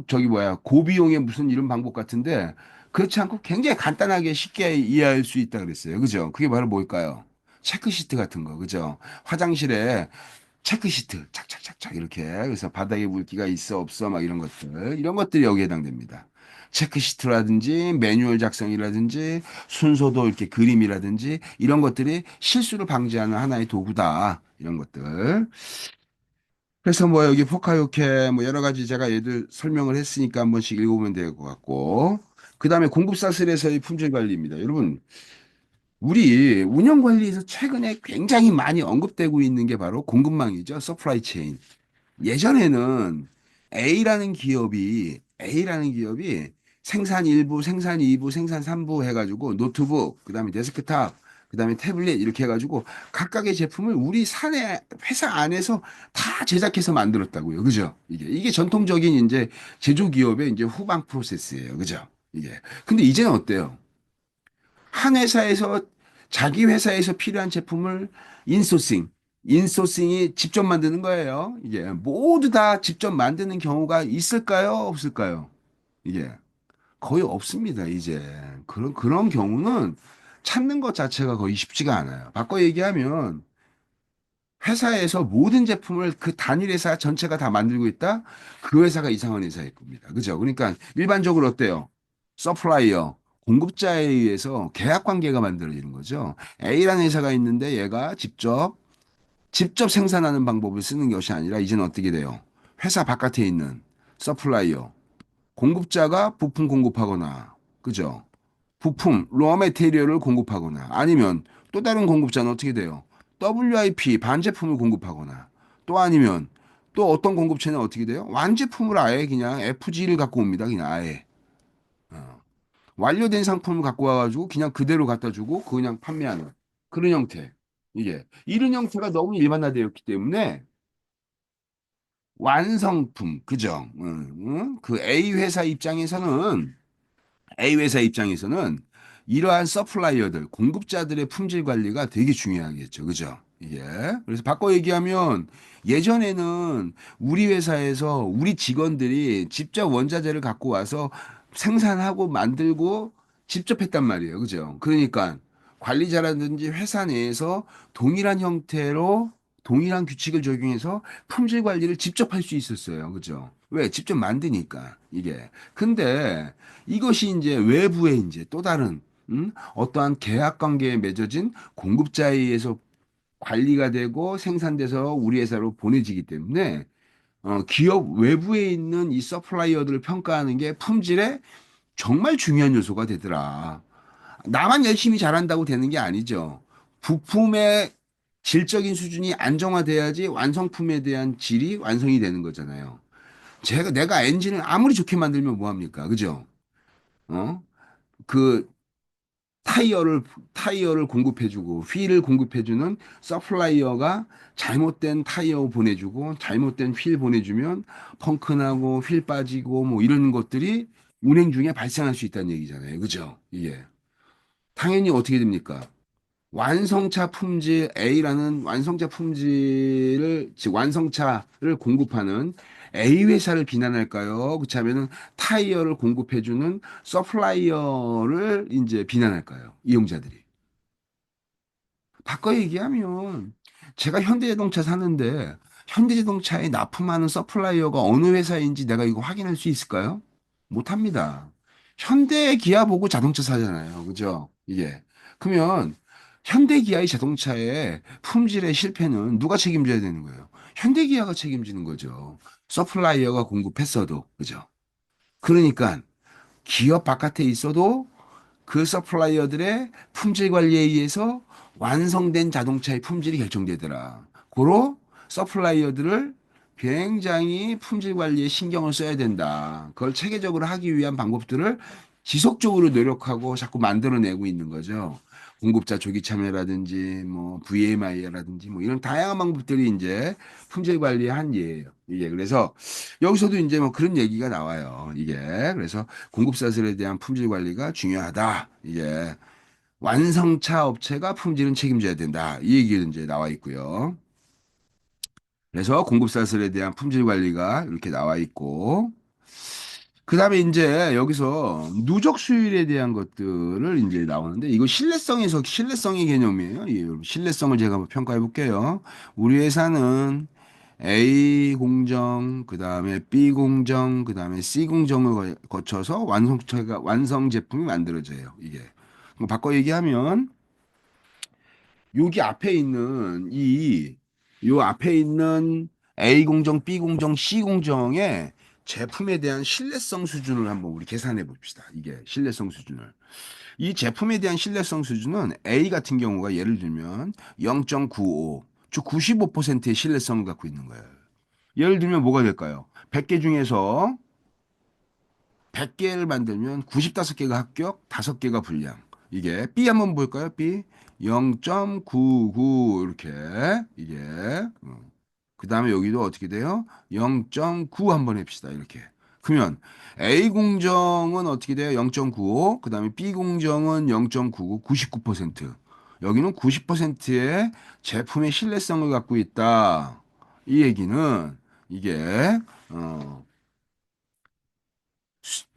저기 뭐야 고비용의 무슨 이런 방법 같은데 그렇지 않고 굉장히 간단하게 쉽게 이해할 수 있다 그랬어요. 그죠? 그게 바로 뭘까요? 체크시트 같은 거, 그죠? 화장실에 체크시트 착착착착 이렇게 그래서 바닥에 물기가 있어 없어 막 이런 것들이 여기에 해당됩니다. 체크시트라든지 매뉴얼 작성이라든지 순서도 이렇게 그림이라든지 이런 것들이 실수를 방지하는 하나의 도구다. 이런 것들. 그래서 뭐 여기 포카요케 뭐 여러 가지 제가 얘들 설명을 했으니까 한 번씩 읽어보면 될 것 같고 그다음에 공급사슬에서의 품질 관리입니다. 여러분 우리 운영 관리에서 최근에 굉장히 많이 언급되고 있는 게 바로 공급망이죠. 서플라이 체인. 예전에는 A라는 기업이 생산 1부, 생산 2부, 생산 3부 해가지고 노트북, 그다음에 데스크탑, 그다음에 태블릿 이렇게 해가지고 각각의 제품을 우리 사내 회사 안에서 다 제작해서 만들었다고요. 그죠? 이게 전통적인 이제 제조 기업의 이제 후방 프로세스예요. 그죠? 이게. 근데 이제는 어때요? 한 회사에서 자기 회사에서 필요한 제품을 인소싱, 인소싱이 직접 만드는 거예요. 이게 모두 다 직접 만드는 경우가 있을까요? 없을까요? 이게 거의 없습니다. 이제 그런 경우는 찾는 것 자체가 거의 쉽지가 않아요. 바꿔 얘기하면 회사에서 모든 제품을 그 단일 회사 전체가 다 만들고 있다? 그 회사가 이상한 회사일 겁니다. 그죠? 그러니까 일반적으로 어때요? 서플라이어, 공급자에 의해서 계약 관계가 만들어지는 거죠. A라는 회사가 있는데 얘가 직접 생산하는 방법을 쓰는 것이 아니라 이제는 어떻게 돼요? 회사 바깥에 있는 서플라이어, 공급자가 부품 공급하거나, 그죠? 부품, 러 메테리얼을 공급하거나 아니면 또 다른 공급자는 어떻게 돼요? WIP 반제품을 공급하거나 또 아니면 또 어떤 공급체는 어떻게 돼요? 완제품을 아예 그냥 FG를 갖고 옵니다. 그냥 아예. 어. 완료된 상품을 갖고 와가지고 그냥 그대로 갖다 주고 그냥 판매하는 그런 형태. 이런 형태가 너무 일반화되었기 때문에 완성품, 그죠? 그 A 회사 입장에서는 이러한 서플라이어들, 공급자들의 품질 관리가 되게 중요하겠죠. 그죠? 이게. 그래서 바꿔 얘기하면 예전에는 우리 회사에서 우리 직원들이 직접 원자재를 갖고 와서 생산하고 만들고 직접 했단 말이에요. 그죠? 그러니까 관리자라든지 회사 내에서 동일한 형태로 동일한 규칙을 적용해서 품질 관리를 직접 할 수 있었어요. 그죠? 왜? 직접 만드니까 이게. 근데 이것이 이제 외부에 이제 또 다른 어떠한 계약 관계에 맺어진 공급자에 의해서 관리가 되고 생산돼서 우리 회사로 보내지기 때문에 기업 외부에 있는 이 서플라이어들을 평가하는 게 품질에 정말 중요한 요소가 되더라. 나만 열심히 잘한다고 되는 게 아니죠. 부품의 질적인 수준이 안정화돼야지 완성품에 대한 질이 완성이 되는 거잖아요. 내가 엔진을 아무리 좋게 만들면 뭐합니까? 그죠? 어? 그 타이어를 타이어를 공급해주고 휠을 공급해주는 서플라이어가 잘못된 타이어 보내주고 잘못된 휠 보내주면 펑크 나고 휠 빠지고 뭐 이런 것들이 운행 중에 발생할 수 있다는 얘기잖아요. 그죠? 이게 당연히 어떻게 됩니까? 완성차 품질 A라는 완성차 품질을 즉 완성차를 공급하는 A 회사를 비난할까요? 그렇다면은 타이어를 공급해주는 서플라이어를 이제 비난할까요? 이용자들이. 바꿔 얘기하면 제가 현대자동차 사는데 현대자동차에 납품하는 서플라이어가 어느 회사인지 내가 이거 확인할 수 있을까요? 못합니다. 현대 기아 보고 자동차 사잖아요. 그죠? 이게. 그러면 현대 기아의 자동차의 품질의 실패는 누가 책임져야 되는 거예요? 현대 기아가 책임지는 거죠. 서플라이어가 공급했어도. 그죠? 그러니까 기업 바깥에 있어도 그 서플라이어들의 품질 관리에 의해서 완성된 자동차의 품질이 결정되더라. 고로 서플라이어들을 굉장히 품질 관리에 신경을 써야 된다. 그걸 체계적으로 하기 위한 방법들을 지속적으로 노력하고 자꾸 만들어내고 있는 거죠. 공급자 조기 참여라든지 뭐 VMI라든지 뭐 이런 다양한 방법들이 이제 품질 관리의 한 예예요. 이게 그래서 여기서도 이제 뭐 그런 얘기가 나와요. 이게 그래서 공급사들에 대한 품질 관리가 중요하다. 이게 완성차 업체가 품질은 책임져야 된다. 이 얘기는 이제 나와 있고요. 그래서 공급사들에 대한 품질 관리가 이렇게 나와 있고, 그 다음에 이제 여기서 누적 수율에 대한 것들을 이제 나오는데, 이거 신뢰성의 개념이에요. 이 신뢰성을 제가 한번 평가해 볼게요. 우리 회사는 A 공정, 그 다음에 B 공정, 그 다음에 C 공정을 거쳐서 완성 제품이 만들어져요. 이게. 바꿔 얘기하면, 여기 앞에 있는 요 앞에 있는 A 공정, B 공정, C 공정의 제품에 대한 신뢰성 수준을 한번 우리 계산해 봅시다. 이게 신뢰성 수준을. 이 제품에 대한 신뢰성 수준은 A 같은 경우가 예를 들면 0.95, 즉 95%의 신뢰성을 갖고 있는 거예요. 예를 들면 뭐가 될까요? 100개 중에서 100개를 만들면 95개가 합격, 5개가 불량. 이게 B 한번 볼까요? B 0.99 이렇게 이게 그 다음에 여기도 어떻게 돼요? 0.9 한번 해봅시다. 이렇게. 그러면 A 공정은 어떻게 돼요? 0.95. 그 다음에 B 공정은 0.99, 99%. 여기는 90%의 제품의 신뢰성을 갖고 있다. 이 얘기는 이게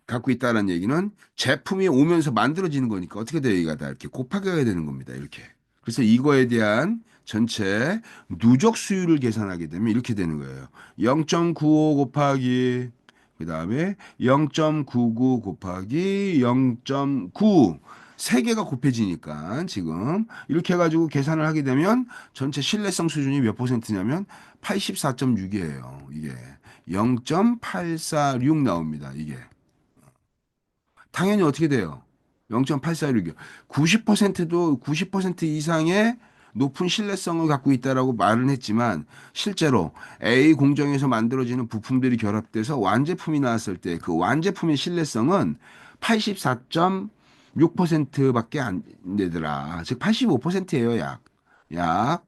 갖고 있다는 얘기는 제품이 오면서 만들어지는 거니까 어떻게 돼요? 이가 다 이렇게 곱하기가 되는 겁니다. 이렇게. 그래서 이거에 대한 전체 누적 수율을 계산하게 되면 이렇게 되는 거예요. 0.95 곱하기 그 다음에 0.99 곱하기 0.9 세 개가 곱해지니까 지금 이렇게 해가지고 계산을 하게 되면 전체 신뢰성 수준이 몇 퍼센트냐면 84.6이에요. 이게 0.846 나옵니다. 이게. 당연히 어떻게 돼요? 0.846이요. 90%도 90% 이상의 높은 신뢰성을 갖고 있다라고 말은 했지만 실제로 A 공정에서 만들어지는 부품들이 결합돼서 완제품이 나왔을 때 그 완제품의 신뢰성은 84.6%밖에 안 되더라. 즉 85%예요, 약. 약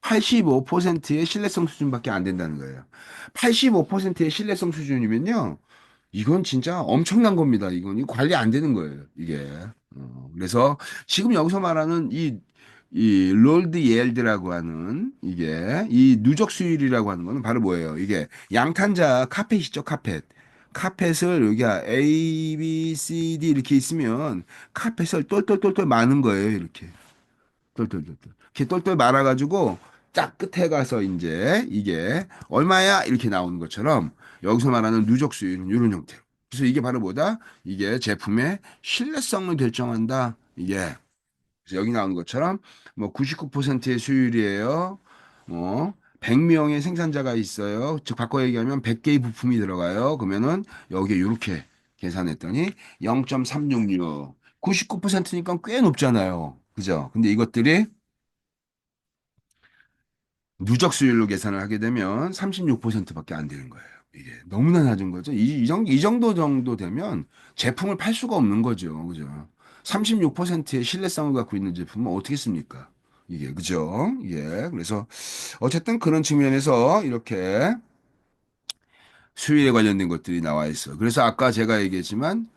85%의 신뢰성 수준밖에 안 된다는 거예요. 85%의 신뢰성 수준이면요. 이건 진짜 엄청난 겁니다. 이건 관리 안 되는 거예요. 이게. 그래서 지금 여기서 말하는 이 롤드 예일드라고 하는 이게 이 누적 수율이라고 하는 거는 바로 뭐예요? 이게 양탄자 카펫이죠, 카펫. 카펫을 여기가 A, B, C, D 이렇게 있으면 카펫을 똘똘똘똘 마는 거예요, 이렇게. 똘똘똘똘. 이렇게 똘똘 말아가지고 딱 끝에 가서 이제 이게 얼마야? 이렇게 나오는 것처럼 여기서 말하는 누적 수율은 이런 형태로. 그래서 이게 바로 뭐다? 이게 제품의 신뢰성을 결정한다. 이게 그래서 여기 나오는 것처럼 뭐 99%의 수율이에요. 뭐 100명의 생산자가 있어요. 즉 바꿔 얘기하면 100개의 부품이 들어가요. 그러면은 여기에 이렇게 계산했더니 0.366. 99%니까 꽤 높잖아요. 그죠? 근데 이것들이 누적 수율로 계산을 하게 되면 36%밖에 안 되는 거예요. 이게 너무나 낮은 거죠. 이 정도 되면 제품을 팔 수가 없는 거죠. 그죠? 36%의 신뢰성을 갖고 있는 제품은 어떻게 씁니까? 이게, 그죠? 예. 그래서 어쨌든 그런 측면에서 이렇게 수율에 관련된 것들이 나와 있어. 그래서 아까 제가 얘기했지만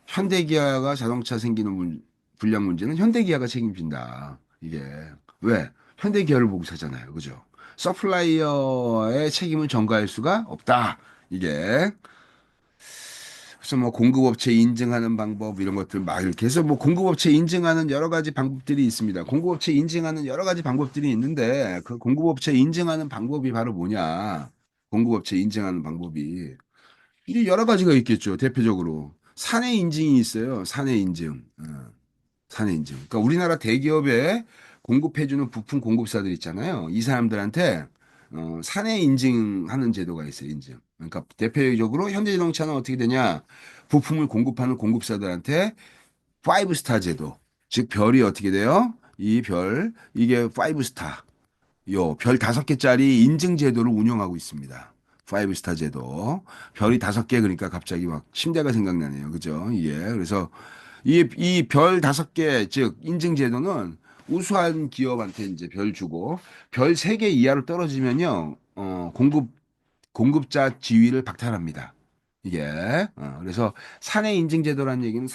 현대기아가 자동차 생기는 불량 문제는 현대기아가 책임진다. 이게 왜? 현대기아를 보고 사잖아요. 그죠? 서플라이어의 책임을 전가할 수가 없다. 이게 그래서 뭐 공급업체 인증하는 방법 이런 것들 막 이렇게 해서 뭐 공급업체 인증하는 여러 가지 방법들이 있습니다. 공급업체 인증하는 여러 가지 방법들이 있는데 그 공급업체 인증하는 방법이 바로 뭐냐? 공급업체 인증하는 방법이 이게 여러 가지가 있겠죠. 대표적으로 사내 인증이 있어요. 사내 인증. 사내 인증. 그러니까 우리나라 대기업에 공급해주는 부품 공급사들 있잖아요. 이 사람들한테 사내 인증하는 제도가 있어요. 인증. 그러니까 대표적으로 현대자동차는 어떻게 되냐? 부품을 공급하는 공급사들한테 5스타 제도. 즉 별이 어떻게 돼요? 이 별, 이게 5스타. 요 별 5개짜리 인증 제도를 운영하고 있습니다. 5스타 제도. 별이 5개 그러니까 갑자기 막 침대가 생각나네요. 그죠? 예. 그래서 이 별 5개, 즉 인증 제도는 우수한 기업한테 이제 별 주고 별 3개 이하로 떨어지면요. 공급자 지위를 박탈합니다. 이게 그래서 사내 인증 제도라는 얘기는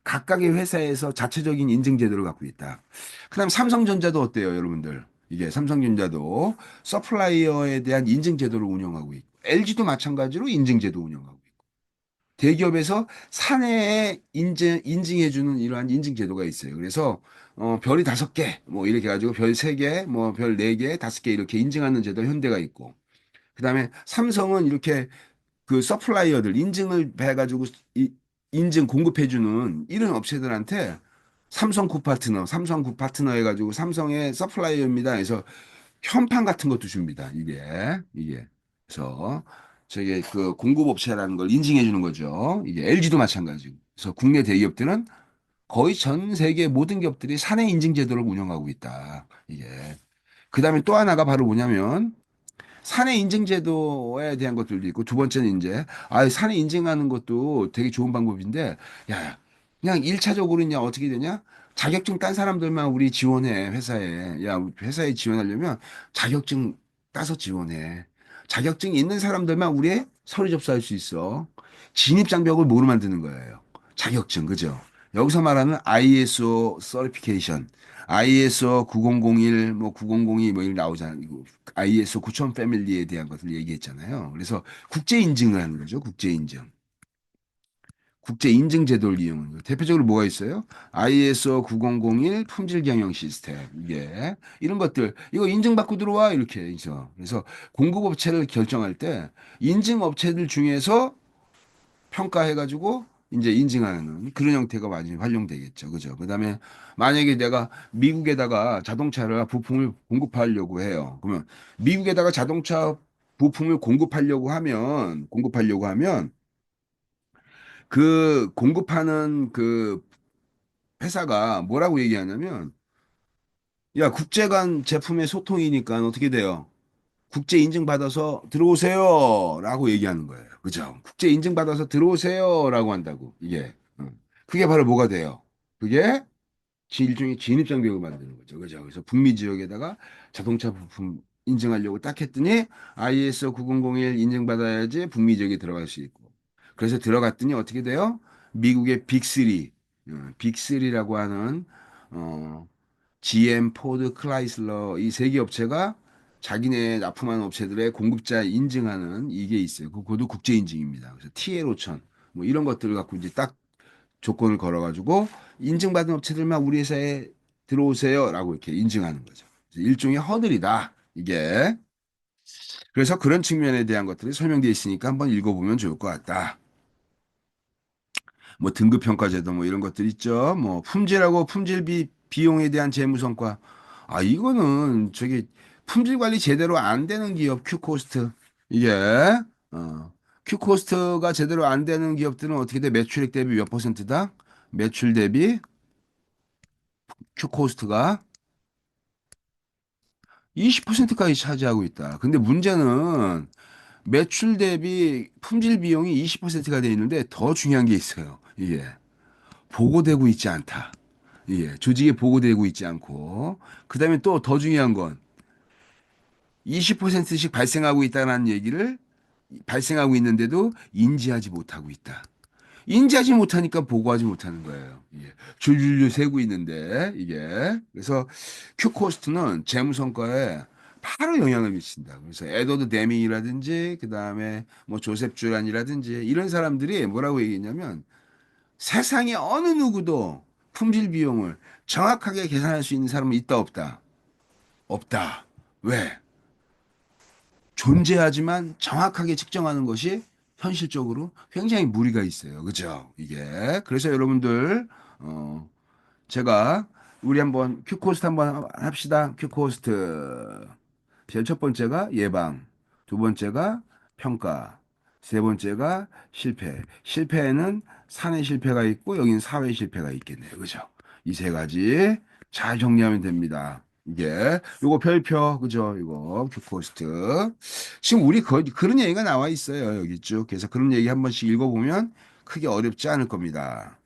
각각의 회사에서 자체적인 인증 제도를 갖고 있다. 그다음 삼성전자도 어때요, 여러분들? 이게 삼성전자도 서플라이어에 대한 인증 제도를 운영하고 있고 LG도 마찬가지로 인증 제도 운영하고 있고 대기업에서 사내에 인증해주는 이러한 인증 제도가 있어요. 그래서 별이 5개, 뭐 이렇게 가지고 별 3개, 뭐 별 4개, 5개 이렇게 인증하는 제도 현대가 있고 그다음에 삼성은 이렇게 그 서플라이어들 인증을 해가지고 인증 공급해주는 이런 업체들한테 삼성구 파트너 해가지고 삼성의 서플라이어입니다. 그래서 현판 같은 것도 줍니다. 이게 그래서 저게 그 공급업체라는 걸 인증해 주는 거죠. 이게 LG도 마찬가지고. 그래서 국내 대기업들은 거의 전 세계 모든 기업들이 사내 인증 제도를 운영하고 있다. 이게 그다음에 또 하나가 바로 뭐냐면 사내 인증 제도에 대한 것들도 있고 두 번째는 이제 사내 인증하는 것도 되게 좋은 방법인데 야 그냥 일차적으로 그냥 어떻게 되냐 자격증 딴 사람들만 우리 지원해 회사에 야 회사에 지원하려면 자격증 따서 지원해 자격증 있는 사람들만 우리 서류 접수할 수 있어 진입 장벽을 뭐로 만드는 거예요 자격증 그죠 여기서 말하는 ISO 서티피케이션 ISO 9001, 뭐 9002, 뭐 이런 나오잖아요. ISO 9000 패밀리에 대한 것을 얘기했잖아요. 그래서 국제 인증을 하는 거죠. 국제 인증. 국제 인증 제도를 이용하는 거예요. 대표적으로 뭐가 있어요? ISO 9001 품질 경영 시스템. 이게 이런 것들 이거 인증받고 들어와 이렇게 해서 그래서 공급 업체를 결정할 때 인증 업체들 중에서 평가해가지고 이제 인증하는 그런 형태가 많이 활용되겠죠. 그죠? 그다음에 만약에 내가 미국에다가 자동차를 부품을 공급하려고 해요. 그러면 미국에다가 자동차 부품을 공급하려고 하면 그 공급하는 그 회사가 뭐라고 얘기하냐면 야, 국제 간 제품의 소통이니까 어떻게 돼요? 국제 인증 받아서 들어오세요. 라고 얘기하는 거예요. 그죠? 국제 인증 받아서 들어오세요. 라고 한다고. 이게. 그게 바로 뭐가 돼요? 그게 일종의 진입장벽을 만드는 거죠. 그죠? 그래서 북미 지역에다가 자동차 부품 인증하려고 딱 했더니 ISO 9001 인증받아야지 북미 지역에 들어갈 수 있고. 그래서 들어갔더니 어떻게 돼요? 미국의 빅3. 빅3라고 하는 어, GM, 포드, 클라이슬러 이 세 개 업체가 자기네 납품하는 업체들의 공급자 인증하는 이게 있어요. 그것도 국제 인증입니다. 그래서 TL 5천 뭐 이런 것들을 갖고 이제 딱 조건을 걸어가지고 인증받은 업체들만 우리 회사에 들어오세요라고 이렇게 인증하는 거죠. 그래서 일종의 허들이다. 이게 그래서 그런 측면에 대한 것들이 설명되어 있으니까 한번 읽어보면 좋을 것 같다. 뭐 등급평가제도 뭐 이런 것들 있죠. 뭐 품질하고 품질비 비용에 대한 재무성과. 아, 이거는 저기 품질 관리 제대로 안 되는 기업 Q코스트. 이게, Q코스트가 제대로 안 되는 기업들은 어떻게 돼? 매출액 대비 몇 퍼센트다? 매출 대비 Q코스트가 20%까지 차지하고 있다. 근데 문제는 매출 대비 품질 비용이 20%가 돼 있는데 더 중요한 게 있어요. 이게 보고되고 있지 않다. 예, 조직에 보고되고 있지 않고, 그 다음에 또 더 중요한 건 20%씩 발생하고 있다는 얘기를 발생하고 있는데도 인지하지 못하고 있다. 인지하지 못하니까 보고하지 못하는 거예요. 예, 줄줄줄 세고 있는데, 이게. 그래서 Q코스트는 재무성과에 바로 영향을 미친다. 그래서 에드워드 데밍이라든지, 그 다음에 뭐 조셉 주란이라든지, 이런 사람들이 뭐라고 얘기했냐면, 세상에 어느 누구도 품질 비용을 정확하게 계산할 수 있는 사람은 있다 없다. 없다. 왜? 존재하지만 정확하게 측정하는 것이 현실적으로 굉장히 무리가 있어요. 그죠? 이게. 그래서 여러분들, 어, 제가 우리 한번 큐코스트 한번 합시다. 큐코스트. 제일 첫 번째가 예방, 두 번째가 평가, 세 번째가 실패. 실패에는 사내 실패가 있고 여기는 사회 실패가 있겠네요. 그죠? 이 세 가지 잘 정리하면 됩니다. 이게 요거 별표 그죠? 이거 큐코스트. 지금 우리 그런 얘기가 나와 있어요. 여기 쭉. 그래서 그런 얘기 한 번씩 읽어보면 크게 어렵지 않을 겁니다.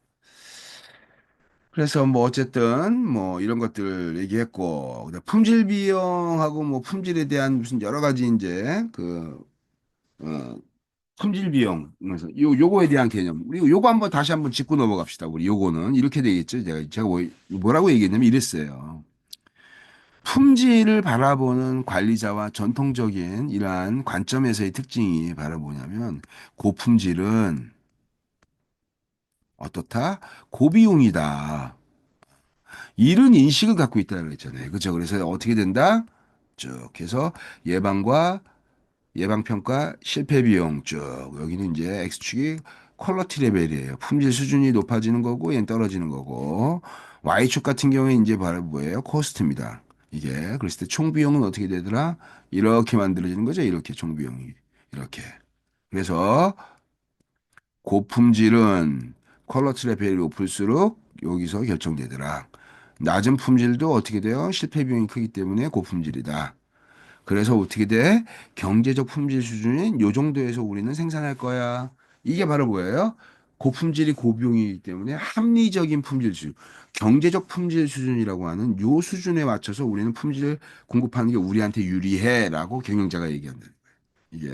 그래서 뭐 어쨌든 뭐 이런 것들 얘기했고 그다음 품질 비용하고 뭐 품질에 대한 무슨 여러 가지 이제 어, 품질 비용 그래서 요거에 대한 개념 우리 요거 한번 다시 한번 짚고 넘어갑시다. 우리 요거는 이렇게 되겠죠. 제가 뭐라고 얘기했냐면 이랬어요. 품질을 바라보는 관리자와 전통적인 이러한 관점에서의 특징이 바로 뭐냐면 고품질은 어떻다? 고비용이다. 이런 인식을 갖고 있다고 했잖아요. 그렇죠? 그래서 어떻게 된다? 쭉 해서 예방과 예방평가 실패 비용 쭉 여기는 이제 X축이 퀄러티 레벨이에요. 품질 수준이 높아지는 거고 얘는 떨어지는 거고 Y축 같은 경우에 이제 바로 뭐예요? 코스트입니다. 이게 그랬을 때 총 비용은 어떻게 되더라? 이렇게 만들어지는 거죠. 이렇게 총 비용이 이렇게. 그래서 고품질은 퀄러티 레벨이 높을수록 여기서 결정되더라. 낮은 품질도 어떻게 돼요? 실패 비용이 크기 때문에 고품질이다. 그래서 어떻게 돼? 경제적 품질 수준인 요 정도에서 우리는 생산할 거야. 이게 바로 뭐예요? 고품질이 고비용이기 때문에 합리적인 품질 수준, 경제적 품질 수준이라고 하는 요 수준에 맞춰서 우리는 품질을 공급하는 게 우리한테 유리해라고 경영자가 얘기한다. 이게.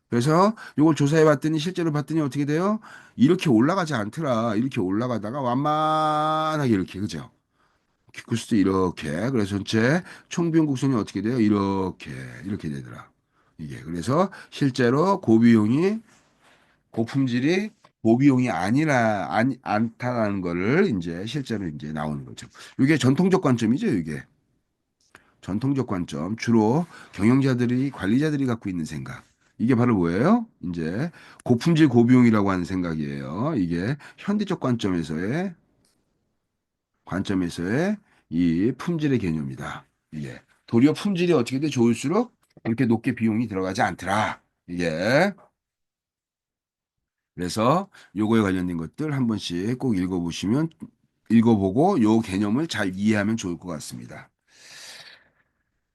그래서 이걸 조사해 봤더니 실제로 봤더니 어떻게 돼요? 이렇게 올라가지 않더라. 이렇게 올라가다가 완만하게 이렇게 그죠? 기쿠스도 이렇게 그래서 전체 총비용 곡선이 어떻게 돼요? 이렇게 되더라. 이게 그래서 실제로 고비용이 고품질이 고비용이 아니라 않다라는 거를 이제 실제로 이제 나오는 거죠. 이게 전통적 관점이죠. 이게 전통적 관점 주로 경영자들이 관리자들이 갖고 있는 생각. 이게 바로 뭐예요? 이제 고품질 고비용이라고 하는 생각이에요. 이게 현대적 관점에서의 이 품질의 개념이다. 이게 도리어 품질이 어떻게 돼 좋을수록 그렇게 높게 비용이 들어가지 않더라. 이게 그래서 요거에 관련된 것들 한 번씩 꼭 읽어보고 요 개념을 잘 이해하면 좋을 것 같습니다.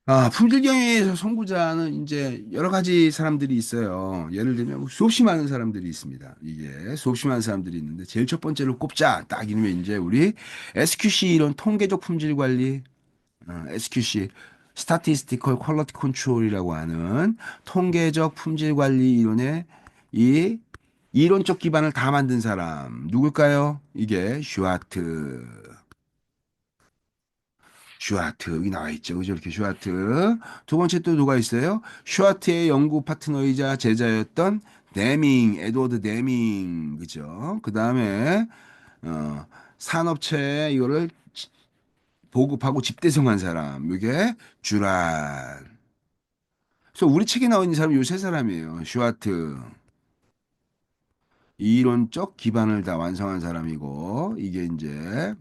아, 품질 경영에서 선구자는 이제 여러 가지 사람들이 있어요. 예를 들면 수없이 많은 사람들이 있습니다. 이게 수없이 많은 사람들이 있는데 제일 첫 번째로 꼽자 딱 이러면 이제 우리 SQC 이런 통계적 품질 관리 SQC, Statistical Quality Control이라고 하는 통계적 품질 관리 이론의 이 이론적 기반을 다 만든 사람 누굴까요? 이게 슈아트. 슈아트 여기 나와 있죠. 그죠? 이렇게 슈아트. 두 번째 또 누가 있어요? 슈아트의 연구 파트너이자 제자였던 데밍, 에드워드 데밍. 그죠? 그다음에 어, 산업체에 이거를 보급하고 집대성한 사람. 이게 듀란. 그래서 우리 책에 나와 있는 사람 요 세 사람이에요. 슈아트. 이론적 기반을 다 완성한 사람이고 이게 이제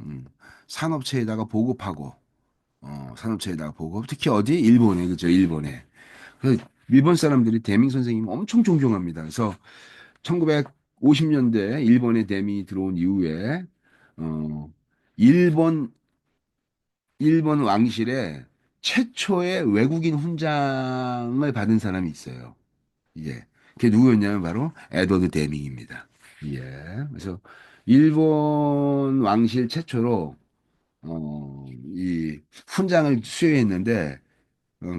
산업체에다가 보급하고 산업체에다가 보급 특히 어디 일본에 그죠 일본에 그 일본 사람들이 대밍 선생님 엄청 존경합니다. 그래서 1950년대 일본에 대밍이 들어온 이후에 어 일본 일본 왕실에 최초의 외국인 훈장을 받은 사람이 있어요. 이게 그게 누구였냐면 바로 에드워드 데밍입니다. 예. 그래서 일본 왕실 최초로 이 훈장을 수여했는데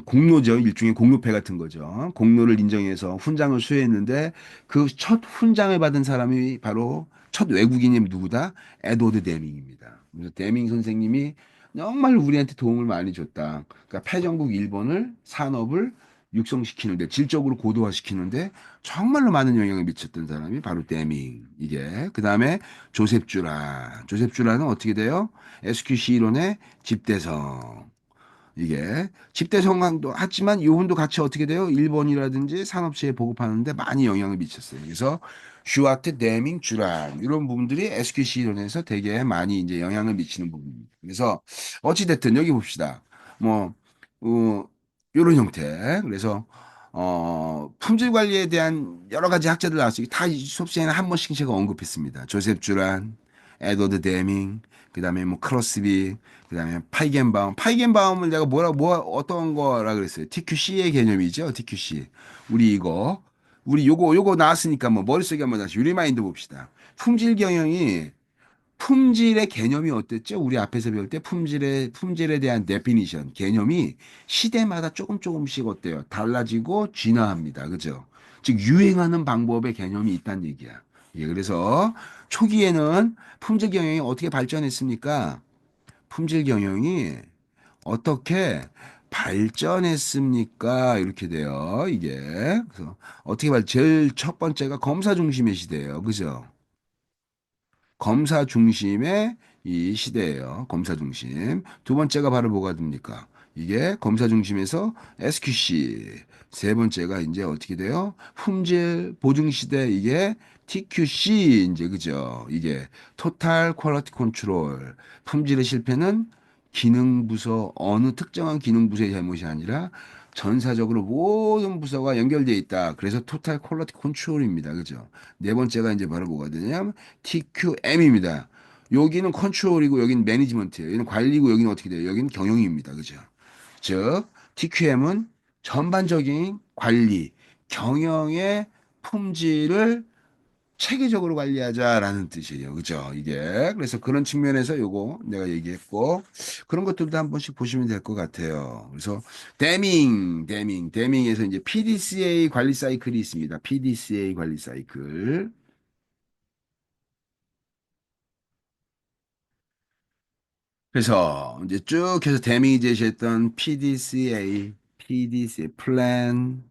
공로죠. 일종의 공로패 같은 거죠. 공로를 인정해서 훈장을 수여했는데 그 첫 훈장을 받은 사람이 바로 첫 외국인이 누구다? 에드워드 데밍입니다. 그래서 데밍 선생님이 정말 우리한테 도움을 많이 줬다. 그러니까 패전국 일본을 산업을 육성시키는데 질적으로 고도화시키는데 정말로 많은 영향을 미쳤던 사람이 바로 데밍. 이게 그다음에 조셉 주란. 조셉 주란은 어떻게 돼요? SQC 이론의 집대성. 이게 집대 성황도 하지만 요분도 같이 어떻게 돼요? 일본이라든지 산업체에 보급하는데 많이 영향을 미쳤어요. 그래서 슈와트, 데밍, 주란 이런 부분들이 SQC 이론에서 되게 많이 이제 영향을 미치는 부분입니다. 그래서 어찌 됐든 여기 봅시다. 뭐 요런 형태. 그래서 품질 관리에 대한 여러 가지 학자들 나왔어요. 다 수업 시간에 한 번씩 제가 언급했습니다. 조셉 주란, 에드워드 데밍, 그다음에 뭐 크로스비, 그다음에 파이겐바움. 파이겐바움을 내가 뭐 어떤 거라 그랬어요? TQC의 개념이죠. TQC. 우리 이거 우리 요거 나왔으니까 뭐 머릿속에 한번 다시 리마인드 봅시다. 품질 경영이 품질의 개념이 어땠죠? 우리 앞에서 배울 때 품질에 대한 데피니션 개념이 시대마다 조금씩 어때요? 달라지고 진화합니다. 그죠? 즉 유행하는 방법의 개념이 있다는 얘기야. 예, 그래서 초기에는 품질 경영이 어떻게 발전했습니까? 품질 경영이 어떻게 발전했습니까? 이렇게 돼요. 이게. 그래서 어떻게 발 제일 첫 번째가 검사 중심의 시대예요. 그죠? 검사 중심의 이 시대예요. 검사 중심. 두 번째가 바로 뭐가 됩니까? 이게 검사 중심에서 SQC. 세 번째가 이제 어떻게 돼요? 품질 보증 시대 이게 TQC 이제 그죠? 이게 토탈 퀄리티 컨트롤. 품질의 실패는 기능 부서 어느 특정한 기능 부서의 잘못이 아니라 전사적으로 모든 부서가 연결되어 있다. 그래서 토탈 퀄리티 컨트롤입니다. 그죠? 네 번째가 이제 바로 뭐가 되냐면 TQM입니다. 여기는 컨트롤이고 여기는 매니지먼트예요. 여기는 관리고 여기는 어떻게 돼요? 여기는 경영입니다. 그죠? 즉 TQM은 전반적인 관리, 경영의 품질을 체계적으로 관리하자라는 뜻이에요. 그죠? 이게. 그래서 그런 측면에서 요거 내가 얘기했고, 그런 것들도 한 번씩 보시면 될 것 같아요. 그래서, 데밍에서 이제 PDCA 관리 사이클이 있습니다. PDCA 관리 사이클. 그래서 이제 쭉 해서 데밍이 제시했던 PDCA, 플랜,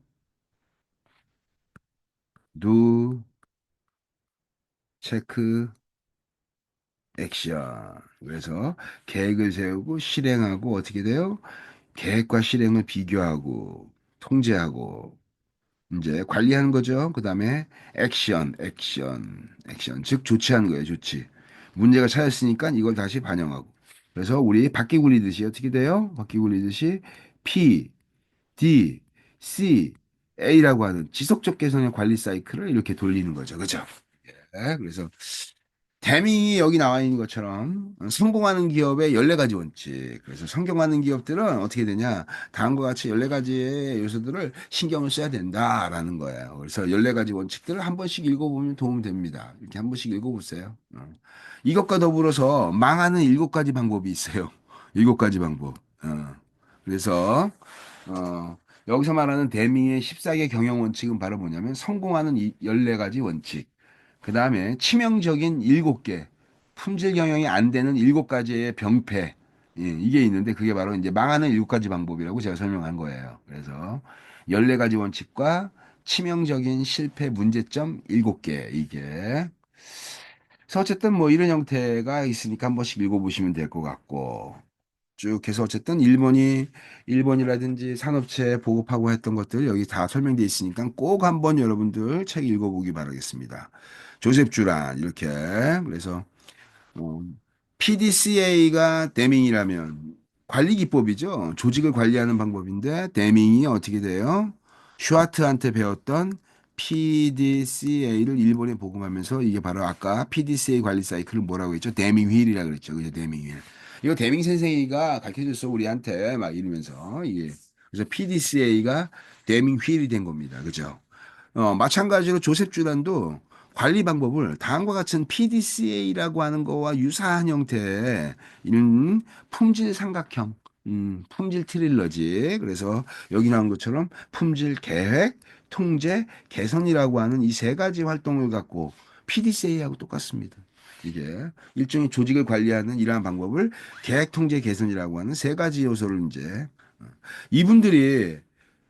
도, 체크, 액션. 그래서 계획을 세우고 실행하고 어떻게 돼요? 계획과 실행을 비교하고 통제하고 이제 관리하는 거죠. 그다음에 액션. 즉 조치하는 거예요. 조치. 문제가 찾았으니까 이걸 다시 반영하고. 그래서 우리 바퀴 굴리듯이 어떻게 돼요? 바퀴 굴리듯이 P, D, C, A라고 하는 지속적 개선의 관리 사이클을 이렇게 돌리는 거죠. 그죠? 예, 그래서 대미 여기 나와 있는 것처럼 성공하는 기업의 14가지 원칙. 그래서 성공하는 기업들은 어떻게 되냐? 다음과 같이 14가지의 요소들을 신경을 써야 된다라는 거예요. 그래서 14가지 원칙들을 한 번씩 읽어보면 도움이 됩니다. 이렇게 한 번씩 읽어보세요. 이것과 더불어서 망하는 7가지 방법이 있어요. 7가지 방법. 그래서 어, 여기서 말하는 대미의 14개 경영 원칙은 바로 뭐냐면 성공하는 이 14가지 원칙. 그 다음에 치명적인 7개, 품질 경영이 안 되는 7가지의 병폐. 예, 이게 있는데 그게 바로 이제 망하는 7가지 방법이라고 제가 설명한 거예요. 그래서 14가지 원칙과 치명적인 실패 문제점 7개 이게. 그래서 어쨌든 뭐 이런 형태가 있으니까 한 번씩 읽어보시면 될 것 같고. 쭉 해서 어쨌든 일본이라든지 산업체 보급하고 했던 것들 여기 다 설명되어 있으니까 꼭 한번 여러분들 책 읽어보기 바라겠습니다. 조셉 주란 이렇게 그래서 어, PDCA가 데밍이라면 관리 기법이죠. 조직을 관리하는 방법인데 데밍이 어떻게 돼요? 슈와트한테 배웠던 PDCA를 일본에 복음하면서 이게 바로 아까 PDCA 관리 사이클을 뭐라고 했죠? 데밍 휠이라 그랬죠. 그죠? 데밍 휠. 이거 데밍 선생이가 가르쳐 줬어 우리한테 막 이러면서 이게 그래서 PDCA가 데밍 휠이 된 겁니다. 그죠? 마찬가지로 조셉 주란도 관리 방법을 다음과 같은 PDCA라고 하는 거와 유사한 형태의 이런 품질 삼각형, 품질 트릴러지. 그래서 여기 나온 것처럼 품질 계획, 통제, 개선이라고 하는 이 3가지 활동을 갖고 PDCA하고 똑같습니다. 이게 일종의 조직을 관리하는 이러한 방법을 계획, 통제, 개선이라고 하는 3가지 요소를 이제 이분들이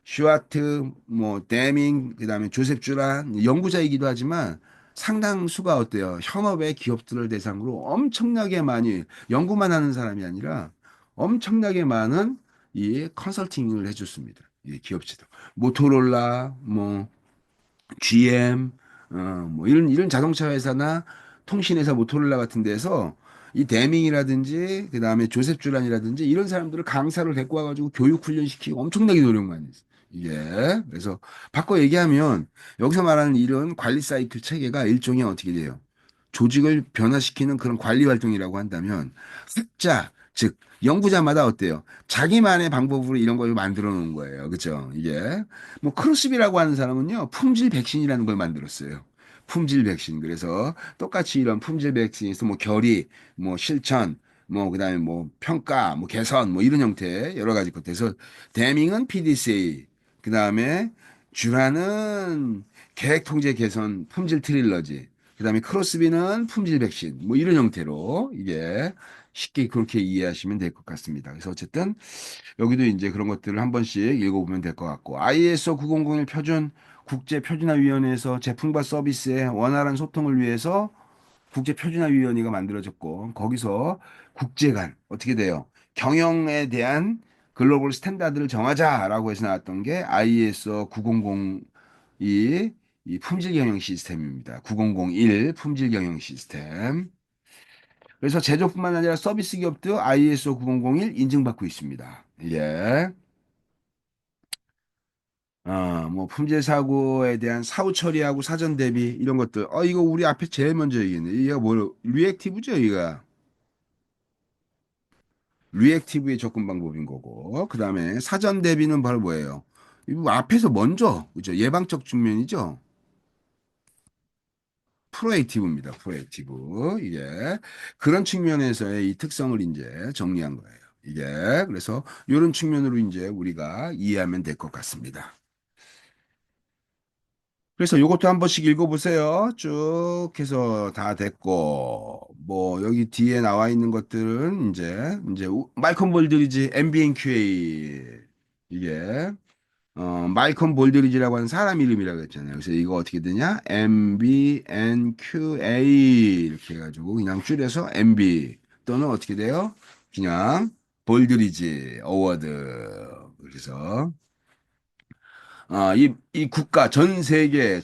슈와트, 뭐 데밍, 그다음에 조셉 주란 연구자이기도 하지만 상당수가 어때요? 현업의 기업들을 대상으로 엄청나게 많이 연구만 하는 사람이 아니라 엄청나게 많은 이 컨설팅을 해줬습니다. 이 기업체들, 모토로라, 뭐 GM, 뭐 이런 자동차 회사나 통신회사 모토로라 같은 데서 이 데밍이라든지 그다음에 조셉 주란이라든지 이런 사람들을 강사를 데리고 와가지고 교육 훈련 시키고 엄청나게 노력 많이 했어요. 이게 그래서 바꿔 얘기하면 여기서 말하는 이런 관리 사이클 체계가 일종의 어떻게 돼요? 조직을 변화시키는 그런 관리 활동이라고 한다면 학자, 즉 연구자마다 어때요? 자기만의 방법으로 이런 걸 만들어 놓은 거예요. 그죠? 이게 뭐 크로스비라고 하는 사람은요, 품질 백신이라는 걸 만들었어요. 품질 백신. 그래서 똑같이 이런 품질 백신에서 뭐 결의, 뭐 실천, 뭐 그다음에 뭐 평가, 뭐 개선, 뭐 이런 형태 여러 가지 것들에서 데밍은 PDCA, 그다음에 주라는 계획 통제 개선 품질 트릴러지, 그다음에 크로스비는 품질 백신, 뭐 이런 형태로 이게 쉽게 그렇게 이해하시면 될 것 같습니다. 그래서 어쨌든 여기도 이제 그런 것들을 한 번씩 읽어보면 될 것 같고 ISO 9001 표준 국제표준화위원회에서 제품과 서비스의 원활한 소통을 위해서 국제표준화위원회가 만들어졌고 거기서 국제 간 어떻게 돼요? 경영에 대한 글로벌 스탠다드를 정하자라고 해서 나왔던 게 ISO 9002 이 품질 경영 시스템입니다. 9001 품질 경영 시스템. 그래서 제조뿐만 아니라 서비스 기업도 ISO 9001 인증받고 있습니다. 예. 뭐 품질 사고에 대한 사후 처리하고 사전 대비 이런 것들. 이거 우리 앞에 제일 먼저 얘기했네. 이가 뭐 리액티브죠, 이가. 리액티브의 접근 방법인 거고. 그다음에 사전 대비는 바로 뭐예요? 이거 앞에서 먼저, 그죠? 예방적 측면이죠. 프로액티브입니다. 프로액티브. 이게 그런 측면에서의 이 특성을 이제 정리한 거예요. 이게 그래서 이런 측면으로 이제 우리가 이해하면 될 것 같습니다. 그래서 요것도 한 번씩 읽어보세요. 쭉 해서 다 됐고, 뭐, 여기 뒤에 나와 있는 것들은 이제, 말콤 볼드리지 MBNQA. 이게, 말콤 볼드리지라고 하는 사람 이름이라고 했잖아요. 그래서 이거 어떻게 되냐? MBNQA. 이렇게 해가지고 그냥 줄여서 MB. 또는 어떻게 돼요? 그냥 볼드리지 어워드. 그래서, 이 국가 전 세계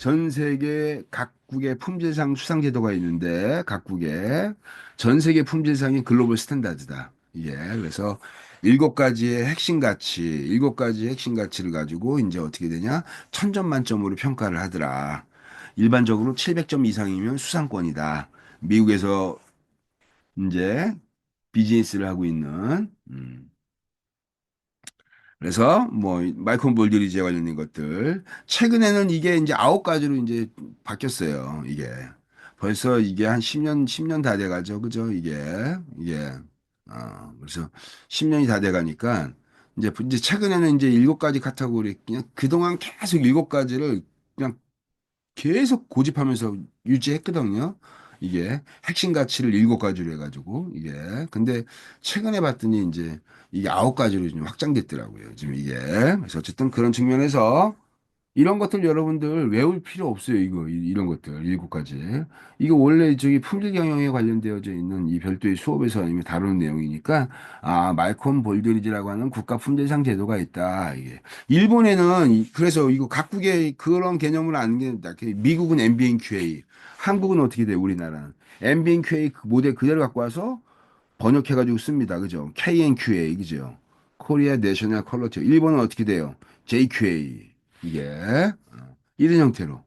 각국의 품질상 수상 제도가 있는데 각국의 전 세계 품질상이 글로벌 스탠다드다. 이게 그래서 7가지의 핵심 가치, 7가지 핵심 가치를 가지고 이제 어떻게 되냐? 1000점 만점으로 평가를 하더라. 일반적으로 700점 이상이면 수상권이다. 미국에서 이제 비즈니스를 하고 있는 그래서 뭐 마이크론 볼드리지에 관련된 것들 최근에는 이게 이제 9가지로 이제 바뀌었어요. 이게 벌써 이게 한 10년 다 돼가죠. 그죠? 이게 그래서 10년이 다 돼가니까 이제 최근에는 이제 7가지 카테고리 그냥 그동안 계속 7가지를 그냥 계속 고집하면서 유지했거든요. 이게 핵심 가치를 7가지로 해가지고 이게 근데 최근에 봤더니 이제 이게 9가지로 좀 확장됐더라고요. 지금 이게 그래서 어쨌든 그런 측면에서 이런 것들 여러분들 외울 필요 없어요. 이거 이런 것들 7가지. 이거 원래 저기 품질 경영에 관련되어져 있는 이 별도의 수업에서 이미 다루는 내용이니까 아 말콤 볼드리지라고 하는 국가 품질상 제도가 있다. 이게 일본에는 그래서 이거 각국의 그런 개념을 아는 게 미국은 MBNQA, 한국은 어떻게 돼요? 우리나라는 MBNQA 그 모델 그대로 갖고 와서 번역해가지고 씁니다. 그죠? KNQA 그죠? 코리아 내셔널 퀄리티. 일본은 어떻게 돼요? JQA 이게 이런 형태로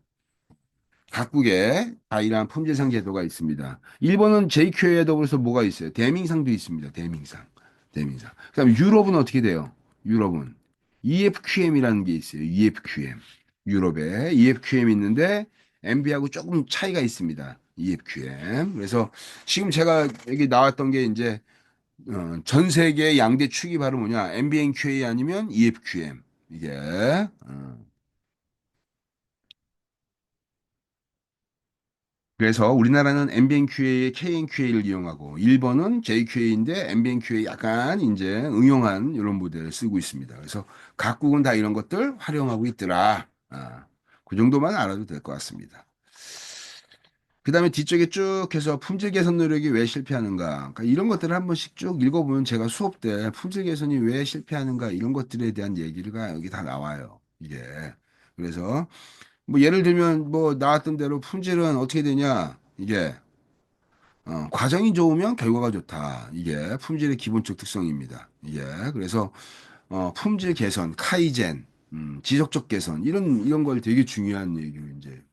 각국에 다 이러한 품질상 제도가 있습니다. 일본은 JQA에 더불어서 뭐가 있어요? 대밍상도 있습니다. 대밍상. 대밍상. 그다음 유럽은 어떻게 돼요? 유럽은 EFQM이라는 게 있어요. EFQM. 유럽에 EFQM 있는데 MB하고 조금 차이가 있습니다. EFQM. 그래서 지금 제가 여기 나왔던 게 이제 전 세계 양대 축이 바로 뭐냐? MBNQA 아니면 EFQM. 이게 그래서 우리나라는 MBNQA의 KNQA를 이용하고 일본은 JQA인데 MBNQA 약간 이제 응용한 이런 모델을 쓰고 있습니다. 그래서 각국은 다 이런 것들 활용하고 있더라. 그 정도만 알아도 될 것 같습니다. 그 다음에 뒤쪽에 쭉 해서 품질 개선 노력이 왜 실패하는가. 그러니까 이런 것들을 한 번씩 쭉 읽어보면 제가 수업 때 품질 개선이 왜 실패하는가 이런 것들에 대한 얘기가 여기 다 나와요. 이게. 그래서 뭐 예를 들면 뭐 나왔던 대로 품질은 어떻게 되냐. 이게 과정이 좋으면 결과가 좋다. 이게 품질의 기본적 특성입니다. 이게 그래서 품질 개선, 카이젠, 지속적 개선 이런 걸 되게 중요한 얘기로 이제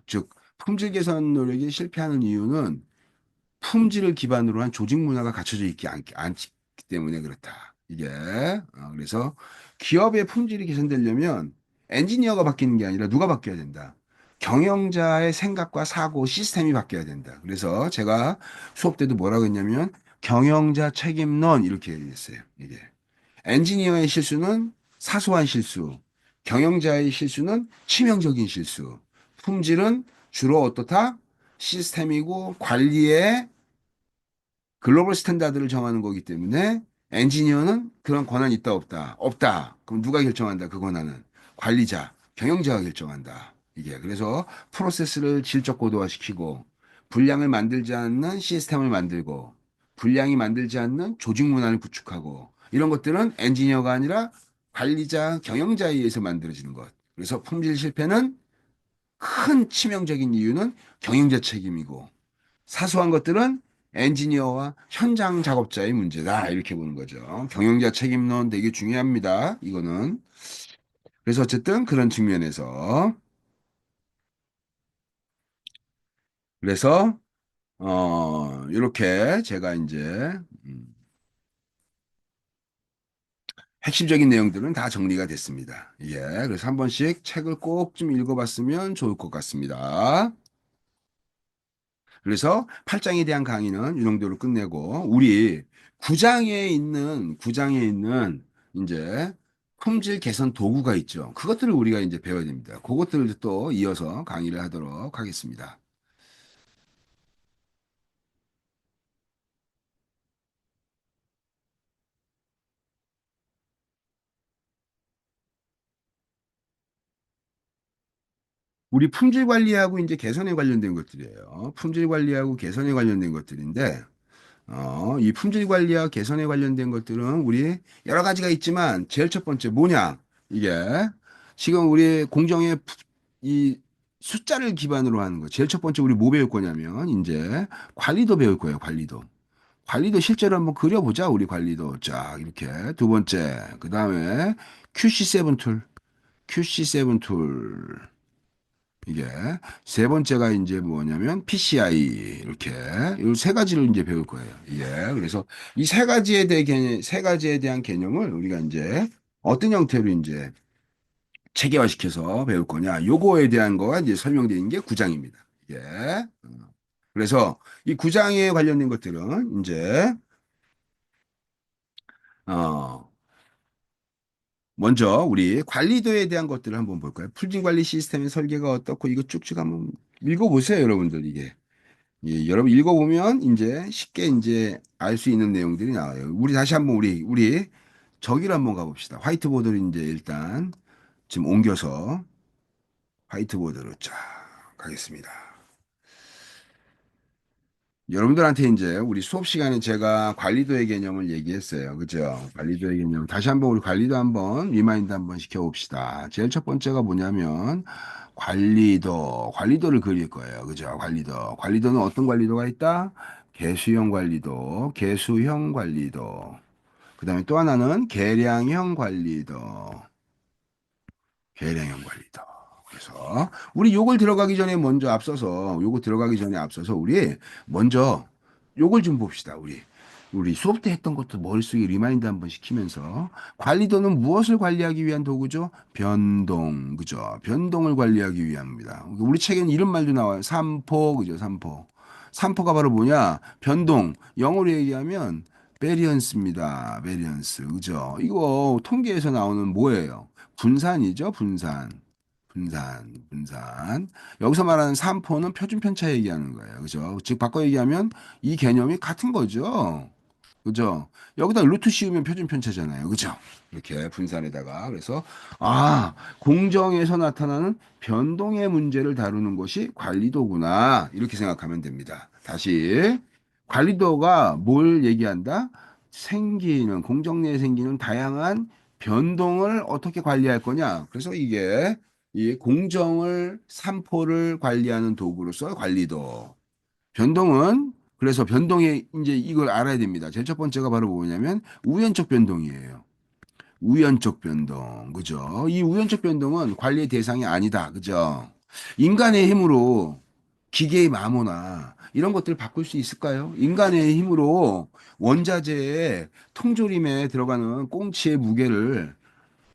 즉 품질 개선 노력이 실패하는 이유는 품질을 기반으로 한 조직 문화가 갖춰져 있지 않기 때문에 그렇다. 이게 그래서 기업의 품질이 개선되려면 엔지니어가 바뀌는 게 아니라 누가 바뀌어야 된다. 경영자의 생각과 사고 시스템이 바뀌어야 된다. 그래서 제가 수업 때도 뭐라고 했냐면 경영자 책임론 이렇게 얘기했어요. 이게 엔지니어의 실수는 사소한 실수, 경영자의 실수는 치명적인 실수, 품질은 주로 어떻다? 시스템이고 관리의 글로벌 스탠다드를 정하는 거기 때문에 엔지니어는 그런 권한이 있다 없다? 없다. 그럼 누가 결정한다? 그 권한은 관리자, 경영자가 결정한다. 이게 그래서 프로세스를 질적 고도화시키고 불량을 만들지 않는 시스템을 만들고 불량이 만들지 않는 조직 문화를 구축하고 이런 것들은 엔지니어가 아니라 관리자, 경영자에 의해서 만들어지는 것. 그래서 품질 실패는 큰 치명적인 이유는 경영자 책임이고 사소한 것들은 엔지니어와 현장 작업자의 문제다. 이렇게 보는 거죠. 경영자 책임론 되게 중요합니다. 이거는. 그래서 어쨌든 그런 측면에서. 그래서, 이렇게 제가 이제, 핵심적인 내용들은 다 정리가 됐습니다. 예. 그래서 한 번씩 책을 꼭 좀 읽어봤으면 좋을 것 같습니다. 그래서 8장에 대한 강의는 이 정도로 끝내고 우리 9장에 있는 이제 품질 개선 도구가 있죠. 그것들을 우리가 이제 배워야 됩니다. 그것들을 또 이어서 강의를 하도록 하겠습니다. 우리 품질 관리하고 이제 개선에 관련된 것들이에요. 품질 관리하고 개선에 관련된 것들인데 이 품질 관리와 개선에 관련된 것들은 우리 여러 가지가 있지만 제일 첫 번째 뭐냐? 이게 지금 우리 공정의 이 숫자를 기반으로 하는 거. 제일 첫 번째 우리 뭐 배울 거냐면 이제 관리도 배울 거예요. 관리도. 관리도 실제로 한번 그려보자. 우리 관리도 쫙 이렇게. 두 번째 그다음에 QC7 툴. QC7 툴. 이게 세 번째가 이제 뭐냐면 PCI 이렇게 이 세 가지를 이제 배울 거예요. 예. 그래서 이 세 가지에 대해 개념, 세 가지에 대한 개념을 우리가 이제 어떤 형태로 이제 체계화시켜서 배울 거냐. 요거에 대한 거가 이제 설명되는 게 9장입니다. 예. 그래서 이 9장에 관련된 것들은 이제 어 먼저 우리 관리도에 대한 것들을 한번 볼까요? 풀진 관리 시스템의 설계가 어떻고 이거 쭉쭉 한번 읽어보세요, 여러분들 이게. 예, 여러분 읽어보면 이제 쉽게 이제 알 수 있는 내용들이 나와요. 우리 다시 한번 우리 저기를 한번 가봅시다. 화이트보드를 이제 일단 지금 옮겨서 화이트보드로 쫙 가겠습니다. 여러분들한테 이제 우리 수업 시간에 제가 관리도의 개념을 얘기했어요. 그죠? 관리도의 개념. 다시 한번 우리 관리도 한번 리마인드 한번 시켜봅시다. 제일 첫 번째가 뭐냐면 관리도를 그릴 거예요. 그죠? 관리도는 어떤 관리도가 있다? 개수형 관리도, 개수형 관리도. 그 다음에 또 하나는 계량형 관리도. 그래서 우리 요걸 들어가기 전에 먼저 앞서서 요거 들어가기 전에 앞서서 우리 먼저 요걸 좀 봅시다. 우리 수업 때 했던 것도 머릿속에 리마인드 한번 시키면서 관리도는 무엇을 관리하기 위한 도구죠? 변동. 그죠? 변동을 관리하기 위함입니다. 우리 책에는 이런 말도 나와요. 삼포. 그죠? 삼포. 삼포가 바로 뭐냐? 변동. 영어로 얘기하면 베리언스입니다. 베리언스. 그죠? 이거 통계에서 나오는 뭐예요? 분산이죠, 분산. 분산. 여기서 말하는 삼포는 표준 편차 얘기하는 거예요. 그죠? 즉, 바꿔 얘기하면 이 개념이 같은 거죠. 그죠? 여기다 루트 씌우면 표준 편차잖아요. 그죠? 이렇게 분산에다가. 그래서, 공정에서 나타나는 변동의 문제를 다루는 것이 관리도구나. 이렇게 생각하면 됩니다. 다시. 관리도가 뭘 얘기한다? 공정 내에 생기는 다양한 변동을 어떻게 관리할 거냐. 그래서 이게 이 공정을 산포를 관리하는 도구로서 관리도. 변동은 그래서 변동에 이제 이걸 알아야 됩니다. 제일 첫 번째가 바로 뭐냐면 우연적 변동이에요. 우연적 변동. 그죠? 이 우연적 변동은 관리의 대상이 아니다. 그죠? 인간의 힘으로 기계의 마모나 이런 것들을 바꿀 수 있을까요? 인간의 힘으로 원자재의 통조림에 들어가는 꽁치의 무게를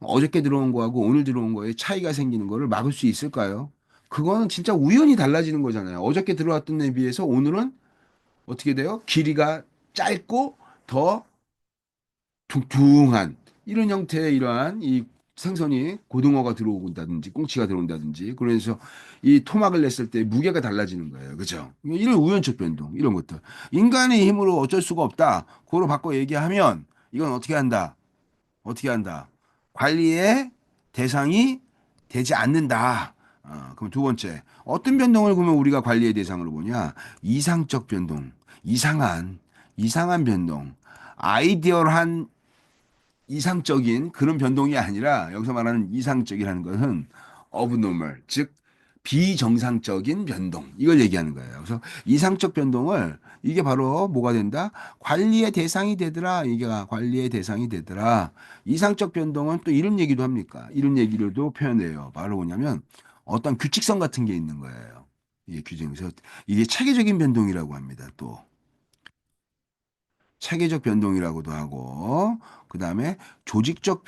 어저께 들어온 거하고 오늘 들어온 거에 차이가 생기는 거를 막을 수 있을까요? 그거는 진짜 우연히 달라지는 거잖아요. 어저께 들어왔던 데 비해서 오늘은 어떻게 돼요? 길이가 짧고 더 둥둥한 이런 형태의 이러한 이 생선이 고등어가 들어온다든지 꽁치가 들어온다든지 그래서 이 토막을 냈을 때 무게가 달라지는 거예요. 그죠? 이런 우연적 변동 이런 것들. 인간의 힘으로 어쩔 수가 없다. 그거로 바꿔 얘기하면 이건 어떻게 한다? 어떻게 한다? 관리의 대상이 되지 않는다. 그럼 두 번째, 어떤 변동을 그러면 우리가 관리의 대상으로 보냐? 이상적 변동, 이상한 변동, 아이디얼한 이상적인 그런 변동이 아니라 여기서 말하는 이상적이라는 것은 abnormal, 즉 비정상적인 변동 이걸 얘기하는 거예요. 그래서 이상적 변동을 이게 바로 뭐가 된다? 관리의 대상이 되더라. 이게 관리의 대상이 되더라. 이상적 변동은 또 이런 얘기도 합니까? 이런 얘기로도 표현해요. 바로 뭐냐면 어떤 규칙성 같은 게 있는 거예요. 이게 규칙에서 이게 체계적인 변동이라고 합니다. 또 체계적 변동이라고도 하고, 그 다음에 조직적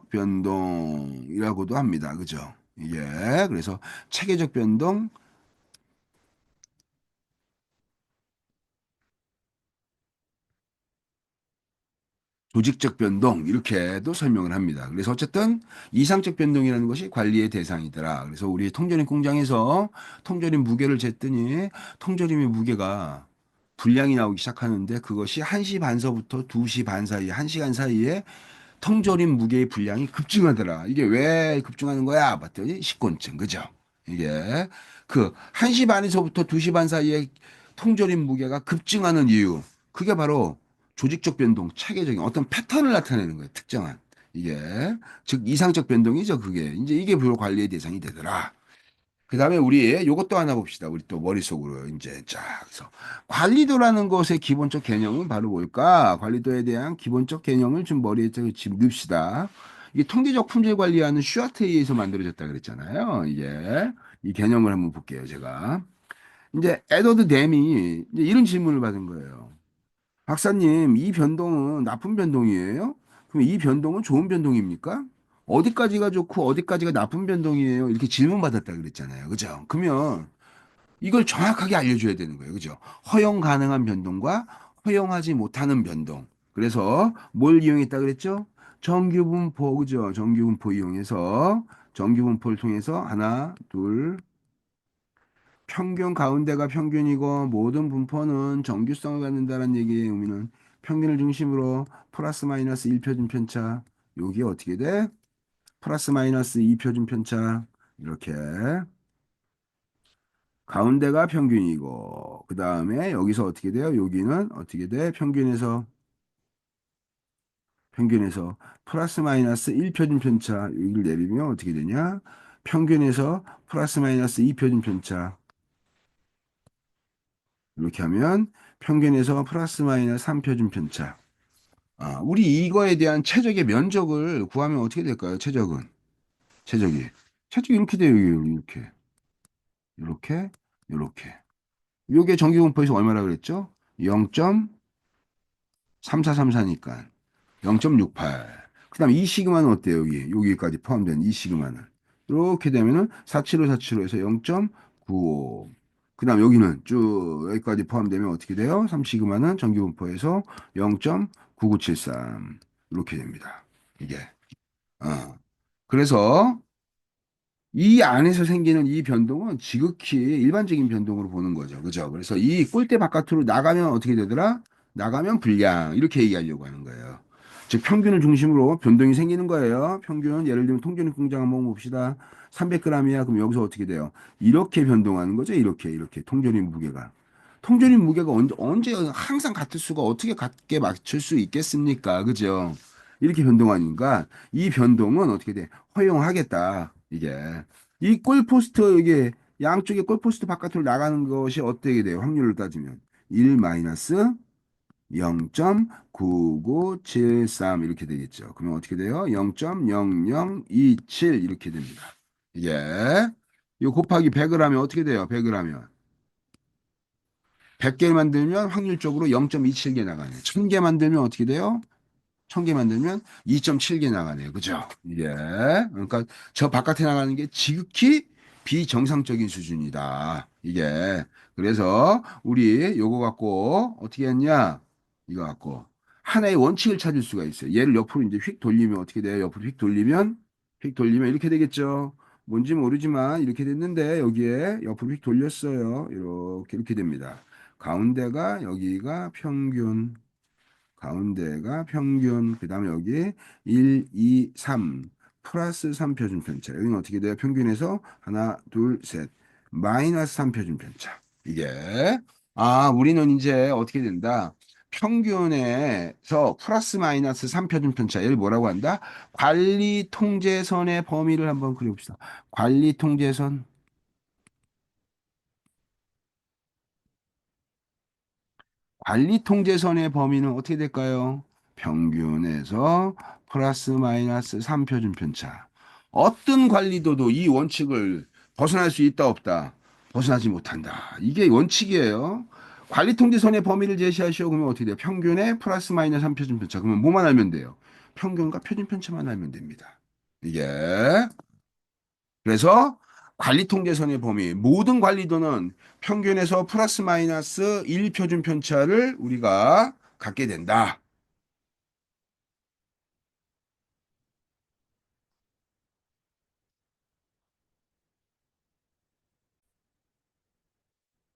변동이라고도 합니다. 그죠? 이게, 그래서 체계적 변동, 조직적 변동, 이렇게도 설명을 합니다. 그래서 어쨌든 이상적 변동이라는 것이 관리의 대상이더라. 그래서 우리 통조림 공장에서 통조림 무게를 쟀더니 통조림의 무게가 분량이 나오기 시작하는데 그것이 1시 반서부터 2시 반 사이에, 1시간 사이에 통조림 무게의 분량이 급증하더라. 이게 왜 급증하는 거야? 봤더니 식곤증, 그죠? 이게 그 1시 반에서부터 2시 반 사이에 통조림 무게가 급증하는 이유. 그게 바로 조직적 변동, 체계적인 어떤 패턴을 나타내는 거예요. 특정한. 이게 즉 이상적 변동이죠. 그게 이제 이게 바로 관리의 대상이 되더라. 그다음에 우리 요것도 하나 봅시다. 우리 또 머릿속으로 이제 쫙 해서 관리도라는 것의 기본적 개념은 바로 뭘까? 관리도에 대한 기본적 개념을 좀 머리에 지금 넣읍시다. 이게 통계적 품질 관리하는 슈아트에 의해서 만들어졌다 그랬잖아요. 이게 이 개념을 한번 볼게요, 제가. 이제 에드워드 댐이 이제 이런 질문을 받은 거예요. 박사님, 이 변동은 나쁜 변동이에요? 그럼 이 변동은 좋은 변동입니까? 어디까지가 좋고 어디까지가 나쁜 변동이에요? 이렇게 질문받았다 그랬잖아요. 그죠? 그러면 이걸 정확하게 알려줘야 되는 거예요. 그죠? 허용 가능한 변동과 허용하지 못하는 변동. 그래서 뭘 이용했다 그랬죠? 정규분포, 그죠? 정규분포 이용해서 정규분포를 통해서 하나, 둘, 평균 가운데가 평균이고 모든 분포는 정규성을 갖는다는 얘기의 의미는 평균을 중심으로 플러스 마이너스 1표준 편차. 여기 어떻게 돼? 플러스 마이너스 2표준 편차. 이렇게 가운데가 평균이고 그 다음에 여기서 어떻게 돼요? 여기는 어떻게 돼? 평균에서 플러스 마이너스 1표준 편차 여기를 내리면 어떻게 되냐? 평균에서 플러스 마이너스 2표준 편차 이렇게 하면 평균에서 플러스 마이너스 3표준 편차. 우리 이거에 대한 최적의 면적을 구하면 어떻게 될까요? 최적이. 최적이 이렇게 돼요. 이렇게. 이렇게. 이렇게. 요게 정기분포에서 얼마라 그랬죠? 0.3434니까 0.68. 그다음 이 시그마는 어때요? 여기까지 포함된 이 시그마는 이렇게 되면은 475 475에서 0.95. 그다음 여기는 쭉 여기까지 포함되면 어떻게 돼요? 3 시그마는 정기분포에서 0.9973 이렇게 됩니다. 이게. 어. 그래서 이 안에서 생기는 이 변동은 지극히 일반적인 변동으로 보는 거죠. 그죠? 그래서 이 꼴대 바깥으로 나가면 어떻게 되더라? 나가면 불량. 이렇게 얘기하려고 하는 거예요. 즉, 평균을 중심으로 변동이 생기는 거예요. 평균, 예를 들면 통전입 공장 한번 봅시다. 300g이야. 그럼 여기서 어떻게 돼요? 이렇게 변동하는 거죠. 이렇게. 통전입 무게가. 통전입 무게가 언제 항상 같을 수가 어떻게 같게 맞출 수 있겠습니까? 그죠? 이렇게 변동하니까 이 변동은 어떻게 돼? 허용하겠다. 이게. 이 골포스트 이게 양쪽에 골포스트 바깥으로 나가는 것이 어떻게 돼요? 확률을 따지면 1 마이너스 0.9973 이렇게 되겠죠. 그러면 어떻게 돼요? 0.0027 이렇게 됩니다. 이게 이 곱하기 100을 하면 어떻게 돼요? 100을 하면 100개 만들면 확률적으로 0.27개 나가네. 1000개 만들면 어떻게 돼요? 1000개 만들면 2.7개 나가네요. 그죠? 이게. 그러니까 저 바깥에 나가는 게 지극히 비정상적인 수준이다. 이게. 그래서 우리 요거 갖고 어떻게 했냐? 이거 갖고 하나의 원칙을 찾을 수가 있어요. 얘를 옆으로 이제 휙 돌리면 어떻게 돼요? 옆으로 휙 돌리면 이렇게 되겠죠. 뭔지 모르지만 이렇게 됐는데 여기에 옆으로 휙 돌렸어요. 이렇게 됩니다. 가운데가 여기가 평균. 가운데가 평균, 그 다음에 여기 1, 2, 3, 플러스 3표준 편차. 여기는 어떻게 돼요? 평균에서 하나, 둘, 셋, 마이너스 3표준 편차. 이게, 우리는 이제 어떻게 된다? 평균에서 플러스 마이너스 3표준 편차. 얘를 뭐라고 한다? 관리 통제선의 범위를 한번 그려봅시다. 관리 통제선. 관리 통제선의 범위는 어떻게 될까요? 평균에서 플러스 마이너스 3표준 편차. 어떤 관리도도 이 원칙을 벗어날 수 있다 없다? 벗어나지 못한다. 이게 원칙이에요. 관리 통제선의 범위를 제시하시오. 그러면 어떻게 돼요? 평균에 플러스 마이너스 3표준 편차. 그러면 뭐만 알면 돼요? 평균과 표준 편차만 알면 됩니다. 이게 그래서 관리 통계선의 범위, 모든 관리도는 평균에서 플러스 마이너스 1표준 편차를 우리가 갖게 된다.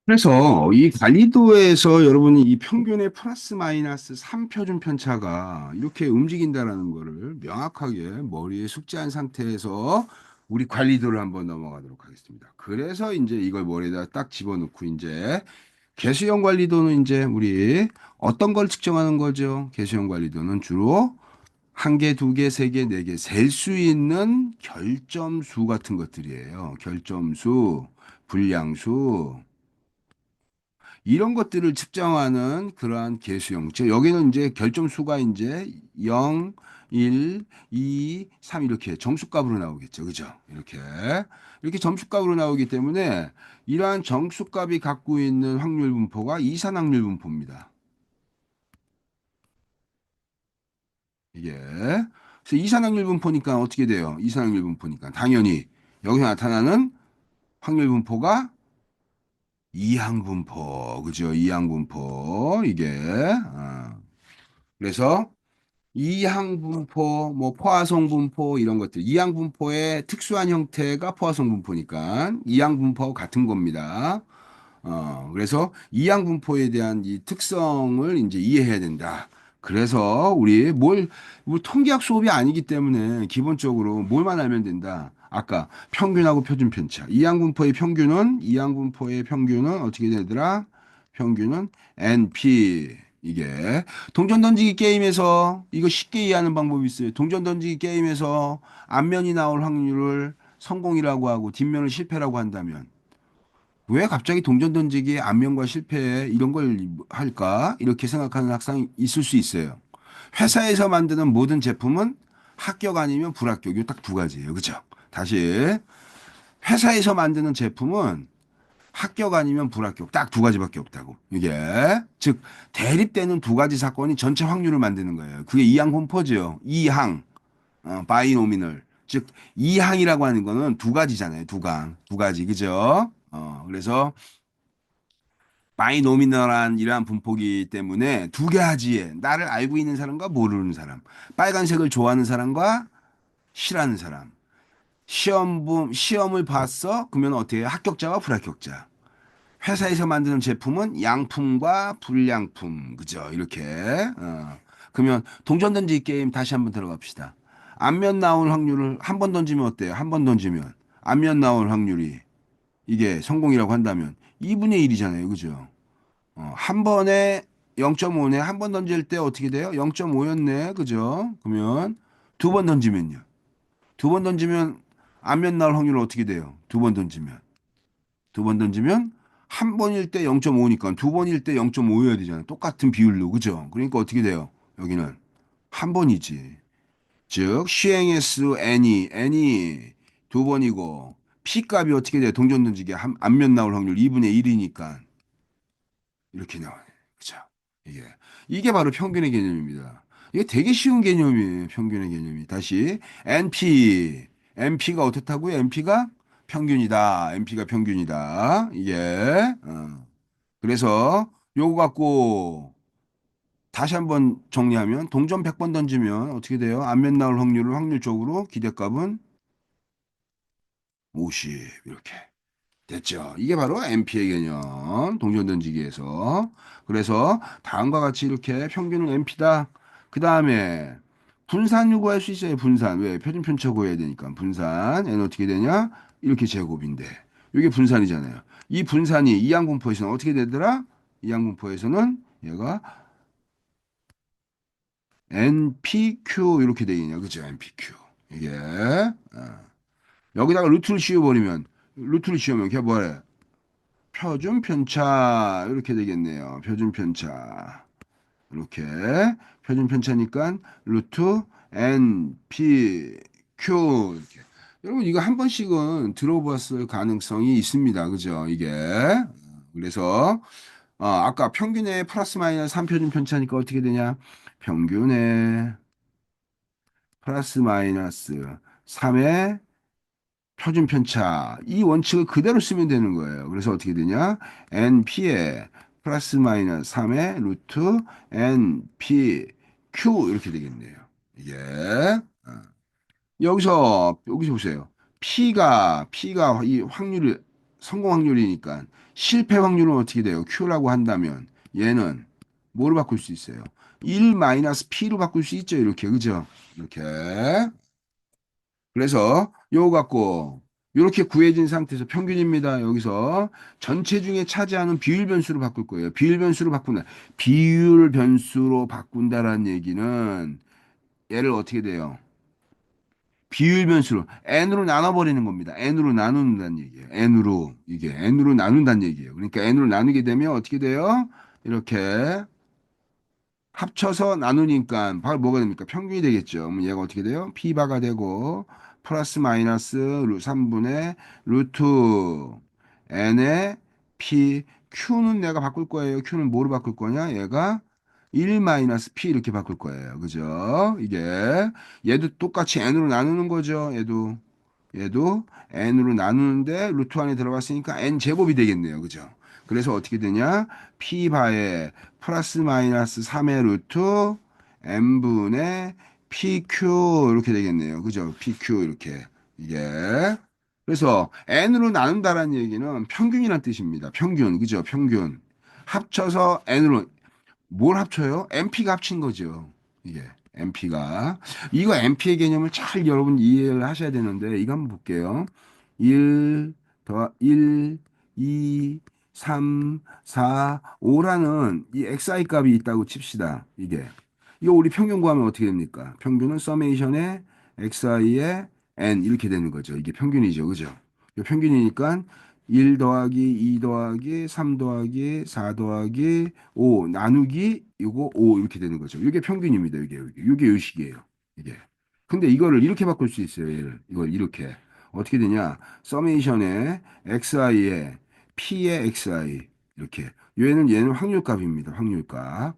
그래서 이 관리도에서 여러분이 이 평균의 플러스 마이너스 3표준 편차가 이렇게 움직인다라는 거를 명확하게 머리에 숙지한 상태에서 우리 관리도를 한번 넘어가도록 하겠습니다. 그래서 이제 이걸 머리에다 딱 집어넣고 이제 개수형 관리도는 이제 우리 어떤 걸 측정하는 거죠? 개수형 관리도는 주로 한 개, 두 개, 세 개, 네 개 셀 수 있는 결점수 같은 것들이에요. 결점수, 불량수 이런 것들을 측정하는 그러한 개수형. 즉 여기는 이제 결점수가 이제 0, 1, 2, 3 이렇게 정수값으로 나오겠죠. 그죠? 이렇게 점수값으로 나오기 때문에 이러한 정수값이 갖고 있는 확률 분포가 이산확률 분포입니다. 이게. 그래서 이산확률 분포니까 어떻게 돼요? 이산확률 분포니까 당연히 여기서 나타나는 확률 분포가 이항분포. 그죠? 이항분포. 이게. 그래서 이항 분포, 뭐 포화성 분포 이런 것들. 이항 분포의 특수한 형태가 포화성 분포니까 이항 분포하고 같은 겁니다. 그래서 이항 분포에 대한 이 특성을 이제 이해해야 된다. 그래서 우리 뭐 통계학 수업이 아니기 때문에 기본적으로 뭘만 알면 된다. 아까 평균하고 표준 편차. 이항 분포의 평균은 어떻게 되더라? 평균은 NP. 이게 동전 던지기 게임에서 이거 쉽게 이해하는 방법이 있어요. 동전 던지기 게임에서 앞면이 나올 확률을 성공이라고 하고 뒷면을 실패라고 한다면 왜 갑자기 동전 던지기에 안면과 실패 이런 걸 할까? 이렇게 생각하는 학생이 있을 수 있어요. 회사에서 만드는 모든 제품은 합격 아니면 불합격. 이 딱 두 가지예요. 그죠? 다시 회사에서 만드는 제품은 합격 아니면 불합격. 딱 두 가지밖에 없다고. 이게 즉 대립되는 두 가지 사건이 전체 확률을 만드는 거예요. 그게 이항 콤포즈요. 이항 바이노미널. 즉 이항이라고 하는 거는 두 가지잖아요. 두 가지. 그죠? 그래서 바이노미널한 이러한 분포기 때문에 두 가지에 나를 알고 있는 사람과 모르는 사람, 빨간색을 좋아하는 사람과 싫어하는 사람, 시험을 봤어? 그러면 어떻게 해? 합격자와 불합격자. 회사에서 만드는 제품은 양품과 불량품, 그죠? 이렇게. 그러면 동전 던지기 게임 다시 한번 들어갑시다. 앞면 나올 확률을 한 번 던지면 어때요? 한 번 던지면 앞면 나올 확률이 이게 성공이라고 한다면 2분의 1이잖아요, 그죠? 한 번에 0.5네. 한 번 던질 때 어떻게 돼요? 0.5였네. 그죠? 그러면 두 번 던지면요. 두 번 던지면 안면 나올 확률은 어떻게 돼요? 두 번 던지면. 두 번 던지면 한 번일 때 0.5니까 두 번일 때 0.5여야 되잖아요. 똑같은 비율로. 그죠? 그러니까 어떻게 돼요? 여기는 한 번이지. 즉 시행의 수 n이 두 번이고 p 값이 어떻게 돼요? 동전 던지기 앞면 나올 확률 2분의 1이니까 이렇게 나와요. 그죠? 이게 이게 바로 평균의 개념입니다. 이게 되게 쉬운 개념이에요. 평균의 개념이. 다시 NP가 어떻다고요? NP가 평균이다. NP가 평균이다. 이게 그래서 요거 갖고 다시 한번 정리하면 동전 100번 던지면 어떻게 돼요? 안면 나올 확률은 확률적으로 기대값은 50 이렇게. 됐죠. 이게 바로 MP의 개념, 동전 던지기에서. 그래서 다음과 같이 이렇게 평균은 MP다. 그 다음에 분산 요구할 수 있어요. 분산. 왜? 표준 편차 구해야 되니까. 분산. 얘는 어떻게 되냐? 이렇게 제곱인데. 이게 분산이잖아요. 이 분산이 이항분포에서는 어떻게 되더라? 이항분포에서는 얘가 NPQ 이렇게 되겠냐. 그죠? NPQ. 이게. 여기다가 루트를 씌우면 걔 뭐래? 표준 편차 이렇게 되겠네요. 표준 편차 이렇게 표준 편차니까 루트 n p q 이렇게. 여러분 이거 한 번씩은 들어봤을 가능성이 있습니다. 그죠? 이게 그래서 아까 평균의 플러스 마이너스 3표준 편차니까 어떻게 되냐? 평균의 플러스 마이너스 3의 표준 편차 이 원칙을 그대로 쓰면 되는 거예요. 그래서 어떻게 되냐? NP에 플러스 마이너스 3의 루트 NPQ 이렇게 되겠네요. 이게 여기서 보세요. P가 이 확률이 성공 확률이니까 실패 확률은 어떻게 돼요? Q라고 한다면 얘는 뭐로 바꿀 수 있어요? 1 마이너스 P로 바꿀 수 있죠. 이렇게 그죠? 이렇게 그래서 요거 갖고 이렇게 구해진 상태에서 평균입니다. 여기서 전체 중에 차지하는 비율 변수로 바꿀 거예요. 비율 변수로 바꾼다라는 얘기는 얘를 어떻게 돼요? 비율 변수로 n으로 나눠버리는 겁니다. n으로 나눈다는 얘기예요. n으로 나눈다는 얘기예요. 그러니까 n으로 나누게 되면 어떻게 돼요? 이렇게 합쳐서 나누니까 바로 뭐가 됩니까? 평균이 되겠죠. 그럼 얘가 어떻게 돼요? P바가 되고 플러스 마이너스 3분의 루트 n의 P Q는 내가 바꿀 거예요. Q는 뭐로 바꿀 거냐? 얘가 1 마이너스 P 이렇게 바꿀 거예요. 그죠? 이게 얘도 똑같이 n으로 나누는 거죠. 얘도 n으로 나누는데 루트 안에 들어갔으니까 n 제곱이 되겠네요. 그죠? 그래서 어떻게 되냐? p 바에 플러스 마이너스 3의 루트 n분의 pq 이렇게 되겠네요. 그죠? pq 이렇게 이게 그래서 n으로 나눈다라는 얘기는 평균이란 뜻입니다. 평균 그죠? 평균 합쳐서 n으로 뭘 합쳐요? MP가 합친 거죠. 이게 MP가 이거 MP의 개념을 잘 여러분 이해를 하셔야 되는데 이거 한번 볼게요. 1 더 1, 2, 3, 4, 5라는 이 xi 값이 있다고 칩시다. 이거 우리 평균 구하면 어떻게 됩니까? 평균은 서메이션의 xi의 n 이렇게 되는 거죠. 이게 평균이죠. 그죠? 이거 평균이니까 1 더하기 2 더하기 3 더하기 4 더하기 5 나누기 이거 5 이렇게 되는 거죠. 이게 평균입니다. 이게 요식이에요. 이게. 근데 이거를 이렇게 바꿀 수 있어요. 얘를. 이걸 이렇게. 어떻게 되냐? 서메이션의 xi의 p의 xi 이렇게. 얘는 확률값입니다. 확률값.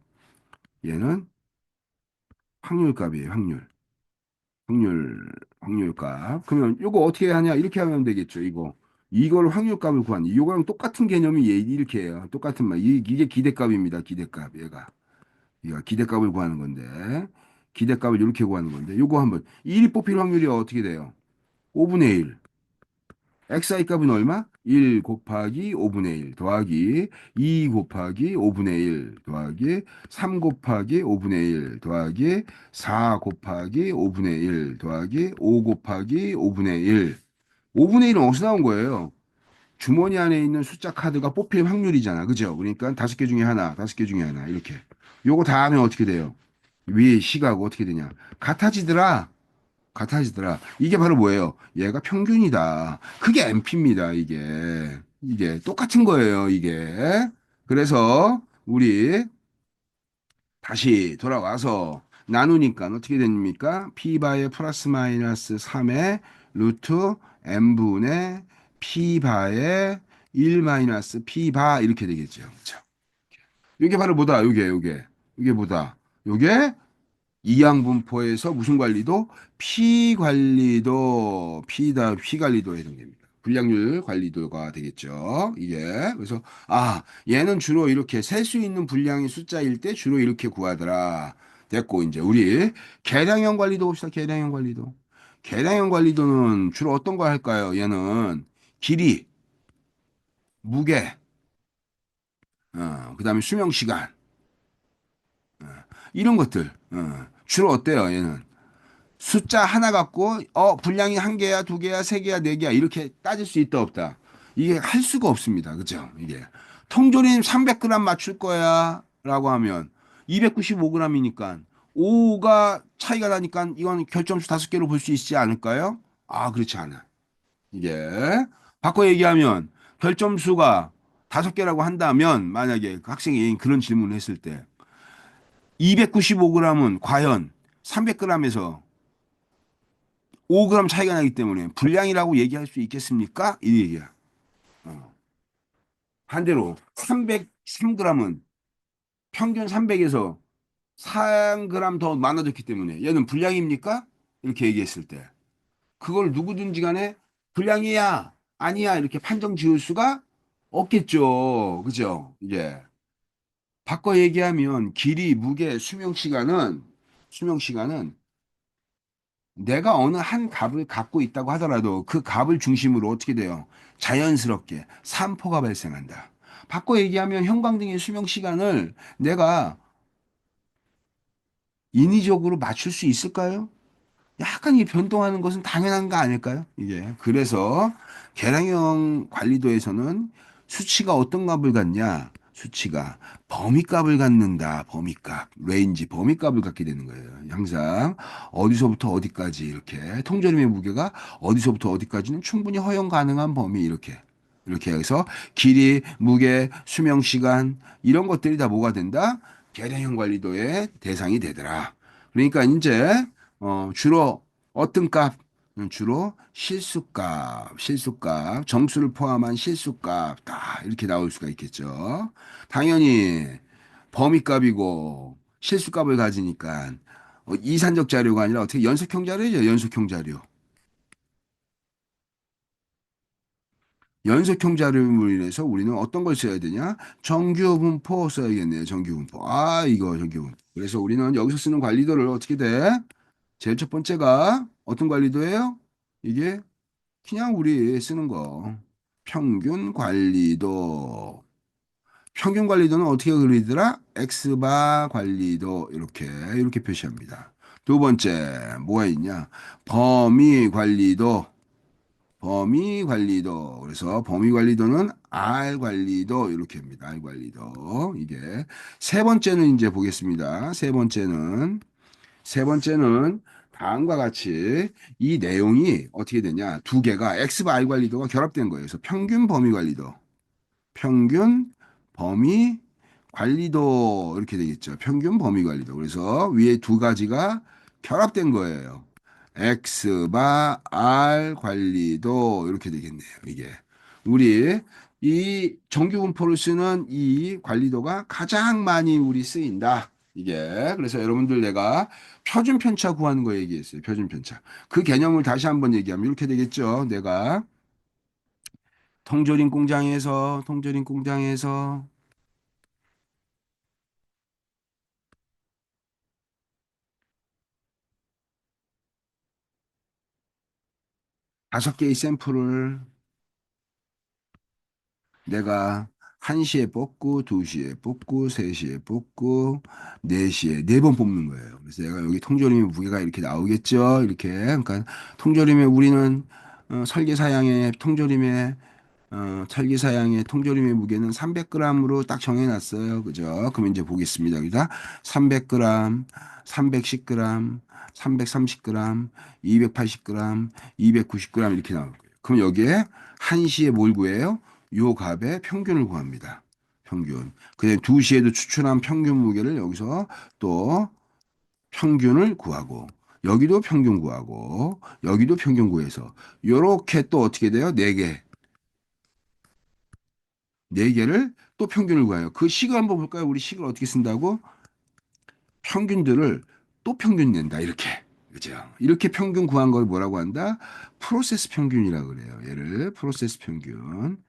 얘는 확률값이에요. 확률, 확률값. 그러면 요거 어떻게 하냐? 이렇게 하면 되겠죠. 이걸 확률값을 구하는. 이거랑 똑같은 개념이 이렇게 해요. 똑같은 말. 이게 기대값입니다. 기대값. 얘가 기대값을 구하는 건데. 기대값을 이렇게 구하는 건데. 요거 한번. 1이 뽑힐 확률이 어떻게 돼요? 5분의 1. xi 값은 얼마? 1 곱하기 5분의 1 더하기 2 곱하기 5분의 1 더하기 3 곱하기 5분의 1 더하기 4 곱하기 5분의 1 더하기 5 곱하기 5분의 1. 5분의 1은 어디서 나온 거예요? 주머니 안에 있는 숫자 카드가 뽑힐 확률이잖아. 그죠? 그러니까 다섯 개 중에 하나, 다섯 개 중에 하나. 이렇게. 요거 다 하면 어떻게 돼요? 위에 시가하고 어떻게 되냐? 같아지더라. 같아지더라. 이게 바로 뭐예요? 얘가 평균이다. 그게 MP입니다. 이게 똑같은 거예요. 이게. 그래서 우리 다시 돌아와서 나누니까 어떻게 됩니까? P바의 플러스 마이너스 3의 루트 N분의 P바의 1 마이너스 P바 이렇게 되겠죠. 그렇죠? 이게 바로 뭐다? 이게 뭐다? 이게 이항분포에서 무슨 관리도? 피 관리도, 피 관리도 해당됩니다. 불량률 관리도가 되겠죠. 그래서, 얘는 주로 이렇게 셀 수 있는 분량의 숫자일 때 주로 이렇게 구하더라. 됐고, 이제 우리 계량형 관리도 봅시다. 계량형 관리도. 계량형 관리도는 주로 어떤 거 할까요? 얘는 길이, 무게, 그 다음에 수명 시간, 이런 것들. 주로 어때요? 얘는. 숫자 하나 갖고 분량이 한 개야, 두 개야, 세 개야, 네 개야 이렇게 따질 수 있다 없다. 이게 할 수가 없습니다. 그죠? 이게 통조림 300g 맞출 거야라고 하면 295g이니까 5가 차이가 나니까 이건 결점수 다섯 개로 볼 수 있지 않을까요? 그렇지 않아. 이게 바꿔 얘기하면 결점수가 다섯 개라고 한다면 만약에 그 학생이 그런 질문을 했을 때 295g은 과연 300g에서 5g 차이가 나기 때문에 불량이라고 얘기할 수 있겠습니까? 이 얘기야. 어. 반대로 303g은 평균 300에서 3g 더 많아졌기 때문에 얘는 불량입니까? 이렇게 얘기했을 때 그걸 누구든지 간에 불량이야 아니야 이렇게 판정 지을 수가 없겠죠. 그죠? 바꿔 얘기하면 길이, 무게, 수명 시간은 내가 어느 한 값을 갖고 있다고 하더라도 그 값을 중심으로 어떻게 돼요? 자연스럽게 산포가 발생한다. 바꿔 얘기하면 형광등의 수명 시간을 내가 인위적으로 맞출 수 있을까요? 약간 이 변동하는 것은 당연한 거 아닐까요? 그래서 계량형 관리도에서는 수치가 어떤 값을 갖냐? 수치가 범위값을 갖는다. 범위값, 레인지, 범위값을 갖게 되는 거예요. 항상 어디서부터 어디까지 이렇게 통조림의 무게가 어디서부터 어디까지는 충분히 허용 가능한 범위 이렇게 해서 길이, 무게, 수명 시간 이런 것들이 다 뭐가 된다? 계량형 관리도의 대상이 되더라. 그러니까 이제 주로 어떤 값? 주로 실수값, 정수를 포함한 실수값, 다 이렇게 나올 수가 있겠죠. 당연히 범위값이고 실수값을 가지니까 이산적 자료가 아니라 어떻게 연속형 자료죠, 연속형 자료. 연속 형자름으로 인해서 우리는 어떤 걸 써야 되냐? 정규분포 써야겠네요. 정규분포. 아, 이거 정규분포. 그래서 우리는 여기서 쓰는 관리도를 어떻게 돼? 제일 첫 번째가 어떤 관리도예요? 이게 그냥 우리 쓰는 거. 평균 관리도. 평균 관리도는 어떻게 그리더라? X바 관리도 이렇게 표시합니다. 두 번째 뭐가 있냐? 범위 관리도. 범위 관리도. 그래서 범위 관리도는 R 관리도 이렇게 합니다. R 관리도. 이게 세 번째는 이제 보겠습니다. 세 번째는 다음과 같이 이 내용이 어떻게 되냐? 두 개가 X바 R 관리도가 결합된 거예요. 그래서 평균 범위 관리도. 평균 범위 관리도 이렇게 되겠죠. 평균 범위 관리도. 그래서 위에 두 가지가 결합된 거예요. X바 R 관리도 이렇게 되겠네요. 이게 우리 이 정규분포를 쓰는 이 관리도가 가장 많이 우리 쓰인다. 이게 그래서 여러분들 내가 표준 편차 구하는 거 얘기했어요. 표준 편차. 그 개념을 다시 한번 얘기하면 이렇게 되겠죠. 내가 통조림 공장에서 5개의 샘플을 내가 1시에 뽑고 2시에 뽑고 3시에 뽑고 4시에 4번 뽑는 거예요. 그래서 내가 여기 통조림의 무게가 이렇게 나오겠죠. 이렇게. 그러니까 통조림에 우리는 설계사양의 통조림의 찰기사양의 통조림의 무게는 300g으로 딱 정해놨어요. 그죠? 그럼 이제 보겠습니다. 여기다 300g, 310g, 330g, 280g, 290g 이렇게 나올 거예요. 그럼 여기에 1시에 뭘 구해요? 요 값의 평균을 구합니다. 평균. 그다음에 2시에도 추출한 평균 무게를 여기서 또 평균을 구하고 여기도 평균 구하고 여기도 평균 구해서 요렇게 또 어떻게 돼요? 4개. 네 개를 또 평균을 구해요. 그 식을 한번 볼까요? 우리 식을 어떻게 쓴다고? 평균들을 또 평균 낸다. 이렇게. 그죠? 이렇게 평균 구한 걸 뭐라고 한다? 프로세스 평균이라고 그래요. 얘를 프로세스 평균.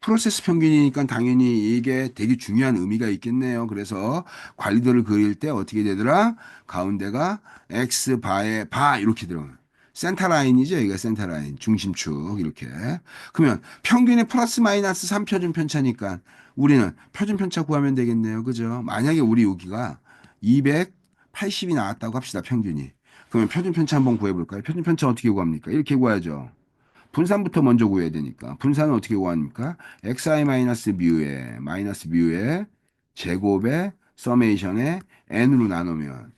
프로세스 평균이니까 당연히 이게 되게 중요한 의미가 있겠네요. 그래서 관리도를 그릴 때 어떻게 되더라? 가운데가 X 바에 바 이렇게 들어가요. 센터 라인이죠. 이게 센터 라인, 중심축 이렇게. 그러면 평균의 플러스 마이너스 3표준 편차니까 우리는 표준 편차 구하면 되겠네요. 그죠? 만약에 우리 여기가 280이 나왔다고 합시다. 평균이. 그러면 표준 편차 한번 구해 볼까요? 표준 편차 어떻게 구합니까? 이렇게 구하죠. 분산부터 먼저 구해야 되니까. 분산은 어떻게 구합니까? xi 마이너스 뮤의 제곱의 서메이션에 n으로 나누면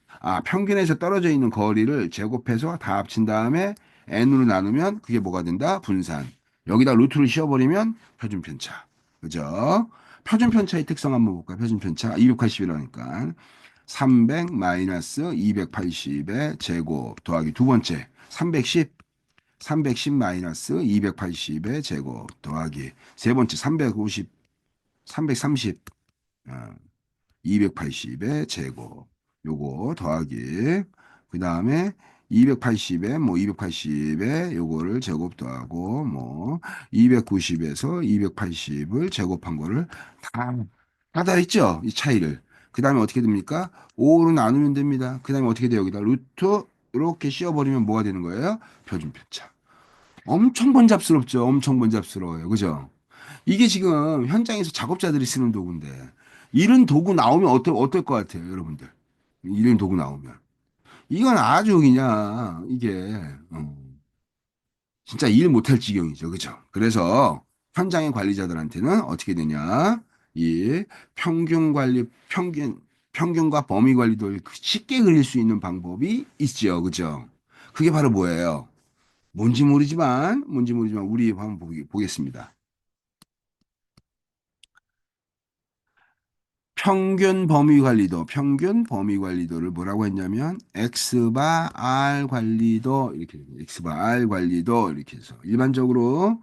평균에서 떨어져 있는 거리를 제곱해서 다 합친 다음에 n으로 나누면 그게 뭐가 된다? 분산. 여기다 루트를 씌워버리면 표준편차. 그죠? 표준편차의 특성 한번 볼까요? 표준편차 280이라니까 300 마이너스 280의 제곱 더하기 두 번째 310 마이너스 280의 제곱 더하기 세 번째 350, 330, 280의 제곱 요거 더하기 그 다음에 280에 뭐 280에 요거를 제곱 더하고 뭐 290에서 280을 제곱한 거를 다 받아있죠 이 차이를 그 다음에 어떻게 됩니까 5로 나누면 됩니다 그 다음에 어떻게 돼요 여기다 루트 이렇게 씌워버리면 뭐가 되는 거예요 표준편차 엄청 번잡스럽죠. 엄청 번잡스러워요. 그죠? 이게 지금 현장에서 작업자들이 쓰는 도구인데, 이런 도구 나오면 어떨 것 같아요, 여러분들? 이런 도구 나오면. 이건 아주 그냥, 이게, 진짜 일 못할 지경이죠. 그죠? 그래서 현장의 관리자들한테는 어떻게 되냐? 이 평균과 범위 관리도 쉽게 그릴 수 있는 방법이 있죠. 그죠? 그게 바로 뭐예요? 뭔지 모르지만 우리 한번 보겠습니다. 평균 범위 관리도를 뭐라고 했냐면 X바 R 관리도 이렇게 됩니다. X바 R 관리도 이렇게 해서 일반적으로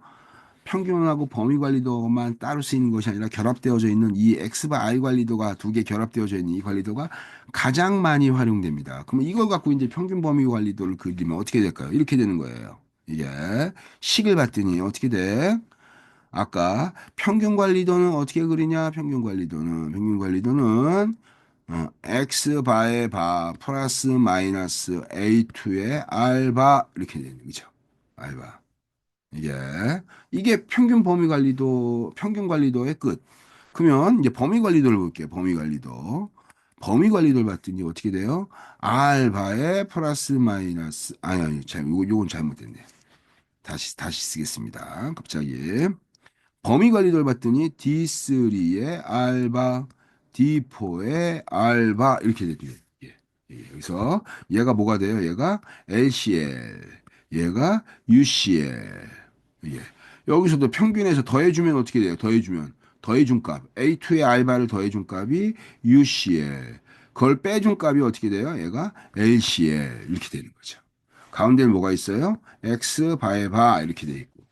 평균하고 범위 관리도만 따로 쓰이는 것이 아니라 결합되어져 있는 이 X바 R 관리도가 두 개 결합되어져 있는 이 관리도가 가장 많이 활용됩니다. 그럼 이걸 갖고 이제 평균 범위 관리도를 그리면 어떻게 될까요? 이렇게 되는 거예요. 이게 식을 봤더니 어떻게 돼? 아까 평균 관리도는 어떻게 그리냐? 평균 관리도는 x 바의 바 플러스 마이너스 a2의 알바 이렇게 되는 거죠. 알바. 이게 평균 범위 관리도 평균 관리도의 끝. 그러면 이제 범위 관리도를 볼게요. 범위 관리도. 범위 관리도를 봤더니 어떻게 돼요? 알바의 플러스 마이너스 아니 요건 잘못됐네. 다시 쓰겠습니다. 갑자기 범위 관리도를 봤더니 D3의 알바, D4의 알바 이렇게 됐네요. 예. 여기서 얘가 뭐가 돼요? 얘가 LCL, 얘가 UCL. 예. 여기서도 평균에서 더해주면 어떻게 돼요? 더해준 값 A2의 알바를 더해준 값이 UCL. 그걸 빼준 값이 어떻게 돼요? 얘가 LCL 이렇게 되는 거죠. 가운데는 뭐가 있어요? X 바에 바 이렇게 돼 있고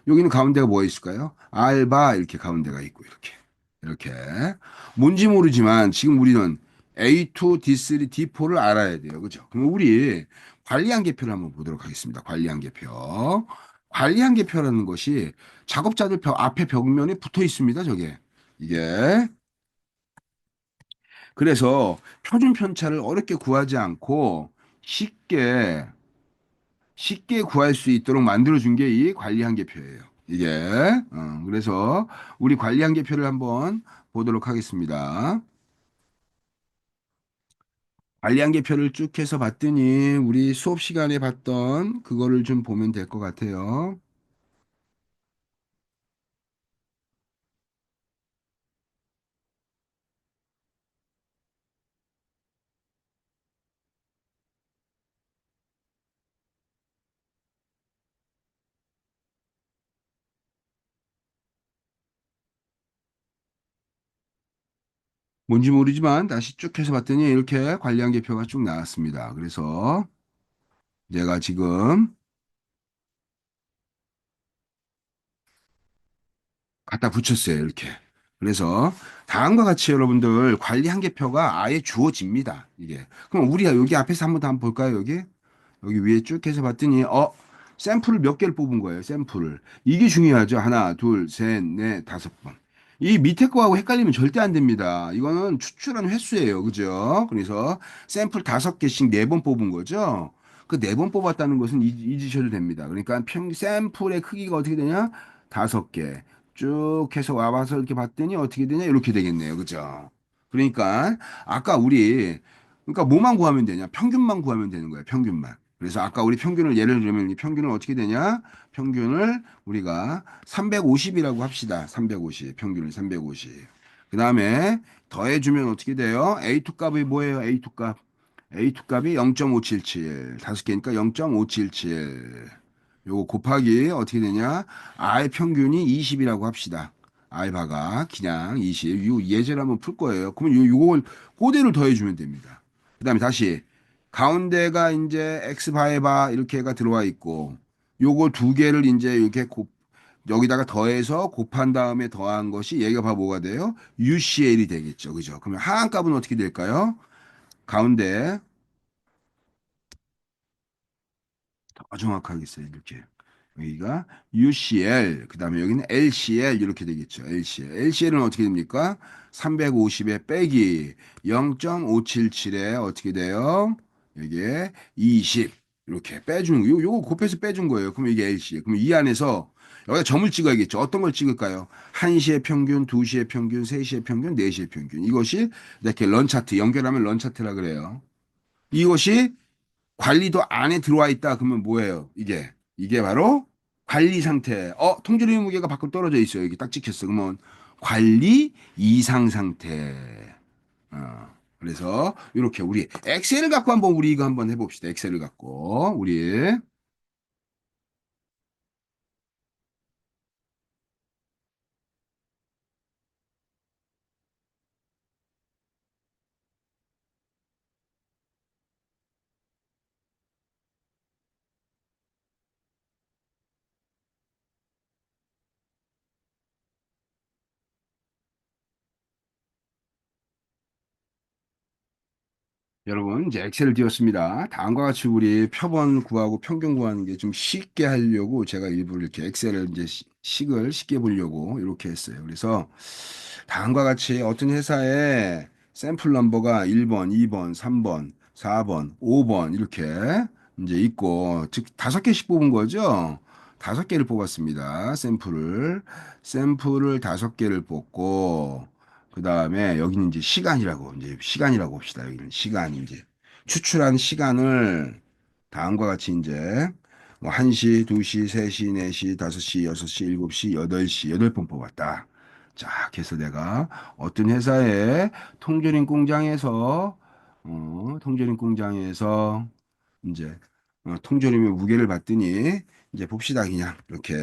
여기는 가운데가 뭐가 있을까요? 알바 이렇게 가운데가 있고 이렇게 뭔지 모르지만 지금 우리는 A2, D3, D4를 알아야 돼요. 그죠? 그럼 우리 관리한계표를 한번 보도록 하겠습니다. 관리한계표. 관리한계표라는 것이 작업자들 앞에 벽면에 붙어 있습니다. 저게. 이게. 그래서 표준 편차를 어렵게 구하지 않고 쉽게 쉽게 구할 수 있도록 만들어준 게 이 관리한계표예요. 이게. 그래서 우리 관리한계표를 한번 보도록 하겠습니다. 관리한계표를 쭉 해서 봤더니 우리 수업 시간에 봤던 그거를 좀 보면 될 것 같아요. 뭔지 모르지만 다시 쭉 해서 봤더니 이렇게 관리한계표가 쭉 나왔습니다. 그래서 내가 지금 갖다 붙였어요. 이렇게. 그래서 다음과 같이 여러분들 관리한계표가 아예 주어집니다. 이게. 그럼 우리가 여기 앞에서 한번 볼까요? 여기 위에 쭉 해서 봤더니 샘플을 몇 개를 뽑은 거예요. 샘플을. 이게 중요하죠. 하나, 둘, 셋, 넷, 다섯 번. 이 밑에 거하고 헷갈리면 절대 안 됩니다. 이거는 추출한 횟수예요. 그죠? 그래서 샘플 다섯 개씩 네 번 뽑은 거죠. 그 네 번 뽑았다는 것은 잊으셔도 됩니다. 그러니까 샘플의 크기가 어떻게 되냐? 다섯 개. 쭉 해서 와봐서 이렇게 봤더니 어떻게 되냐? 이렇게 되겠네요. 그죠? 그러니까 아까 우리 그러니까 뭐만 구하면 되냐? 평균만 구하면 되는 거예요. 평균만. 그래서 아까 우리 평균을 예를 들면 이 평균은 어떻게 되냐? 평균을 우리가 350이라고 합시다. 350. 평균을 350. 그다음에 더해주면 어떻게 돼요? A2 값이 뭐예요? A2 값. A2 값이 0.577. 다섯 개니까 0.577. 요거 곱하기 어떻게 되냐? I 평균이 20이라고 합시다. 알바가 그냥 20. 요 예제를 한번 풀 거예요. 그러면 요걸 그대로 더해주면 됩니다. 그다음에 다시 가운데가 이제 x 바에 바 이렇게가 들어와 있고 요거 두 개를 이제 이렇게 여기다가 더해서 곱한 다음에 더한 것이 얘가 봐 뭐가 돼요? UCL이 되겠죠. 그죠? 그러면 하한 값은 어떻게 될까요? 가운데 더 정확하게 써야 이렇게. 여기가 UCL, 그 다음에 여기는 LCL 이렇게 되겠죠. LCL. LCL은 어떻게 됩니까? 350에 빼기 0.577에 어떻게 돼요? 이게 20. 이렇게 빼주는 거. 요거 곱해서 빼준 거예요. 그럼 이게 LCL. 그럼 이 안에서 여기다 점을 찍어야겠죠. 어떤 걸 찍을까요? 1시의 평균, 2시의 평균, 3시의 평균, 4시의 평균. 이것이 이렇게 런 차트, 연결하면 런 차트라 그래요. 이것이 관리도 안에 들어와 있다. 그러면 뭐예요? 이게 바로 관리 상태. 통조림 무게가 밖으로 떨어져 있어요. 여기 딱 찍혔어. 그러면 관리 이상 상태. 그래서 이렇게 우리 엑셀을 갖고 한번 우리 이거 한번 해봅시다. 엑셀을 갖고 우리 여러분 이제 엑셀을 띄웠습니다. 다음과 같이 우리 표본 구하고 평균 구하는 게 좀 쉽게 하려고 제가 일부러 이렇게 엑셀을 이제 식을 쉽게 보려고 이렇게 했어요. 그래서 다음과 같이 어떤 회사에 샘플 넘버가 1번, 2번, 3번, 4번, 5번 이렇게 이제 있고, 즉 5개씩 뽑은 거죠. 5개를 뽑았습니다. 샘플을 5개를 뽑고, 그 다음에 여기는 이제 시간이라고 봅시다. 여기는 시간, 이제 추출한 시간을 다음과 같이 이제 뭐 1시, 2시, 3시, 4시, 5시, 6시, 7시, 8시, 8번 뽑았다. 자, 그래서 내가 어떤 회사에 통조림 공장에서 이제 통조림의 무게를 봤더니 이제 봅시다. 그냥 이렇게.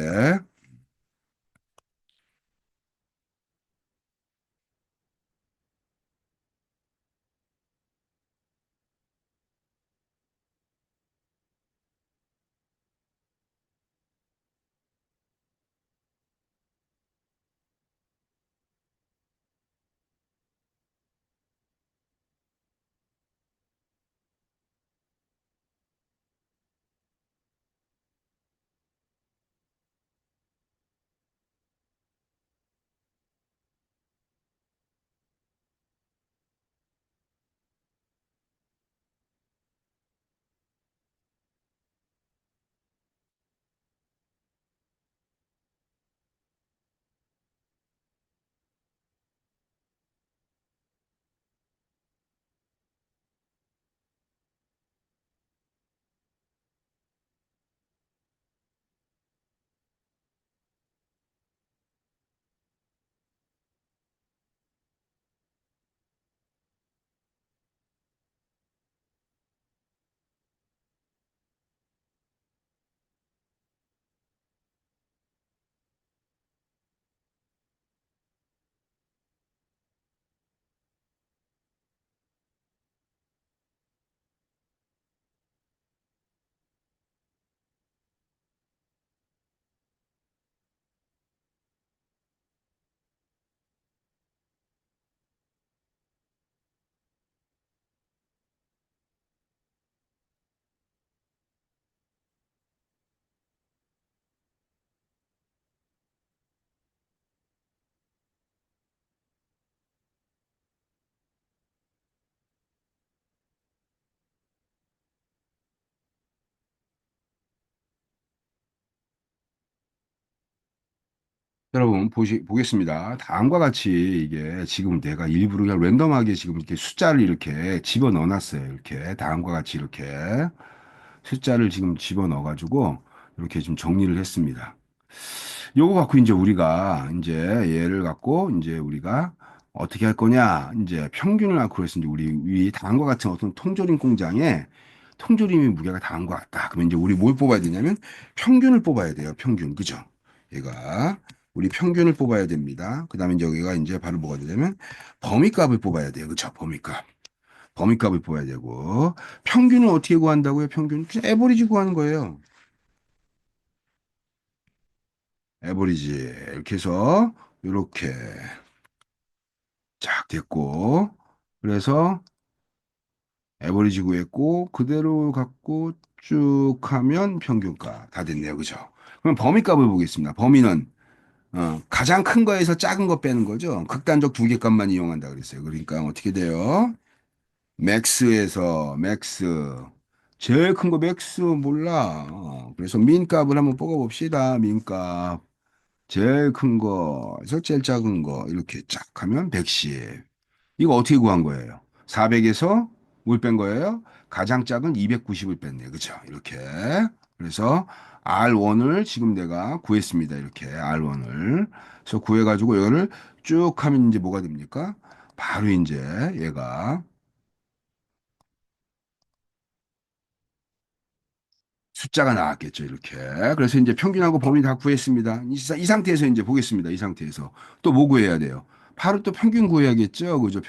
여러분 보겠습니다. 다음과 같이 이게 지금 내가 일부러 그냥 랜덤하게 지금 이렇게 숫자를 이렇게 집어 넣어놨어요. 이렇게 다음과 같이 이렇게 숫자를 지금 집어 넣어가지고 이렇게 좀 정리를 했습니다. 요거 갖고 이제 우리가 이제 얘를 갖고 이제 우리가 어떻게 할 거냐 이제 평균을 갖고 그래서 이제 우리 이 다음과 같은 어떤 통조림 공장에 통조림의 무게가 다음과 같다. 그러면 이제 우리 뭘 뽑아야 되냐면 평균을 뽑아야 돼요. 평균 그죠? 얘가 우리 평균을 뽑아야 됩니다. 그다음에 이제 여기가 이제 바로 뭐가 되냐면 범위값을 뽑아야 돼요. 그죠? 범위값을 뽑아야 되고 평균을 어떻게 구한다고요? 평균 그냥 에버리지 구하는 거예요. 에버리지 이렇게 해서 이렇게 쫙 됐고 그래서 에버리지 구했고 그대로 갖고 쭉 하면 평균가 다 됐네요. 그죠? 그럼 범위값을 보겠습니다. 범위는 가장 큰 거에서 작은 거 빼는 거죠. 극단적 두 개 값만 이용한다 그랬어요. 그러니까 어떻게 돼요? 맥스 제일 큰 거 맥스 몰라. 그래서 민 값을 한번 뽑아봅시다. 민 값. 제일 큰 거에서 제일 작은 거 이렇게 쫙 하면 110. 이거 어떻게 구한 거예요? 400에서 뭘 뺀 거예요? 가장 작은 290을 뺐네요. 그렇죠? 이렇게. 그래서 R1을 지금 내가 구했습니다. 이렇게 R1을. 그래서 구해가지고 이거를 쭉 하면 이제 뭐가 됩니까? 바로 이제 얘가 숫자가 나왔겠죠. 이렇게. 그래서 이제 평균하고 범위 다 구했습니다. 이 상태에서 이제 보겠습니다. 이 상태에서. 또 뭐 구해야 돼요? 바로 또 평균 구해야겠죠. 그죠?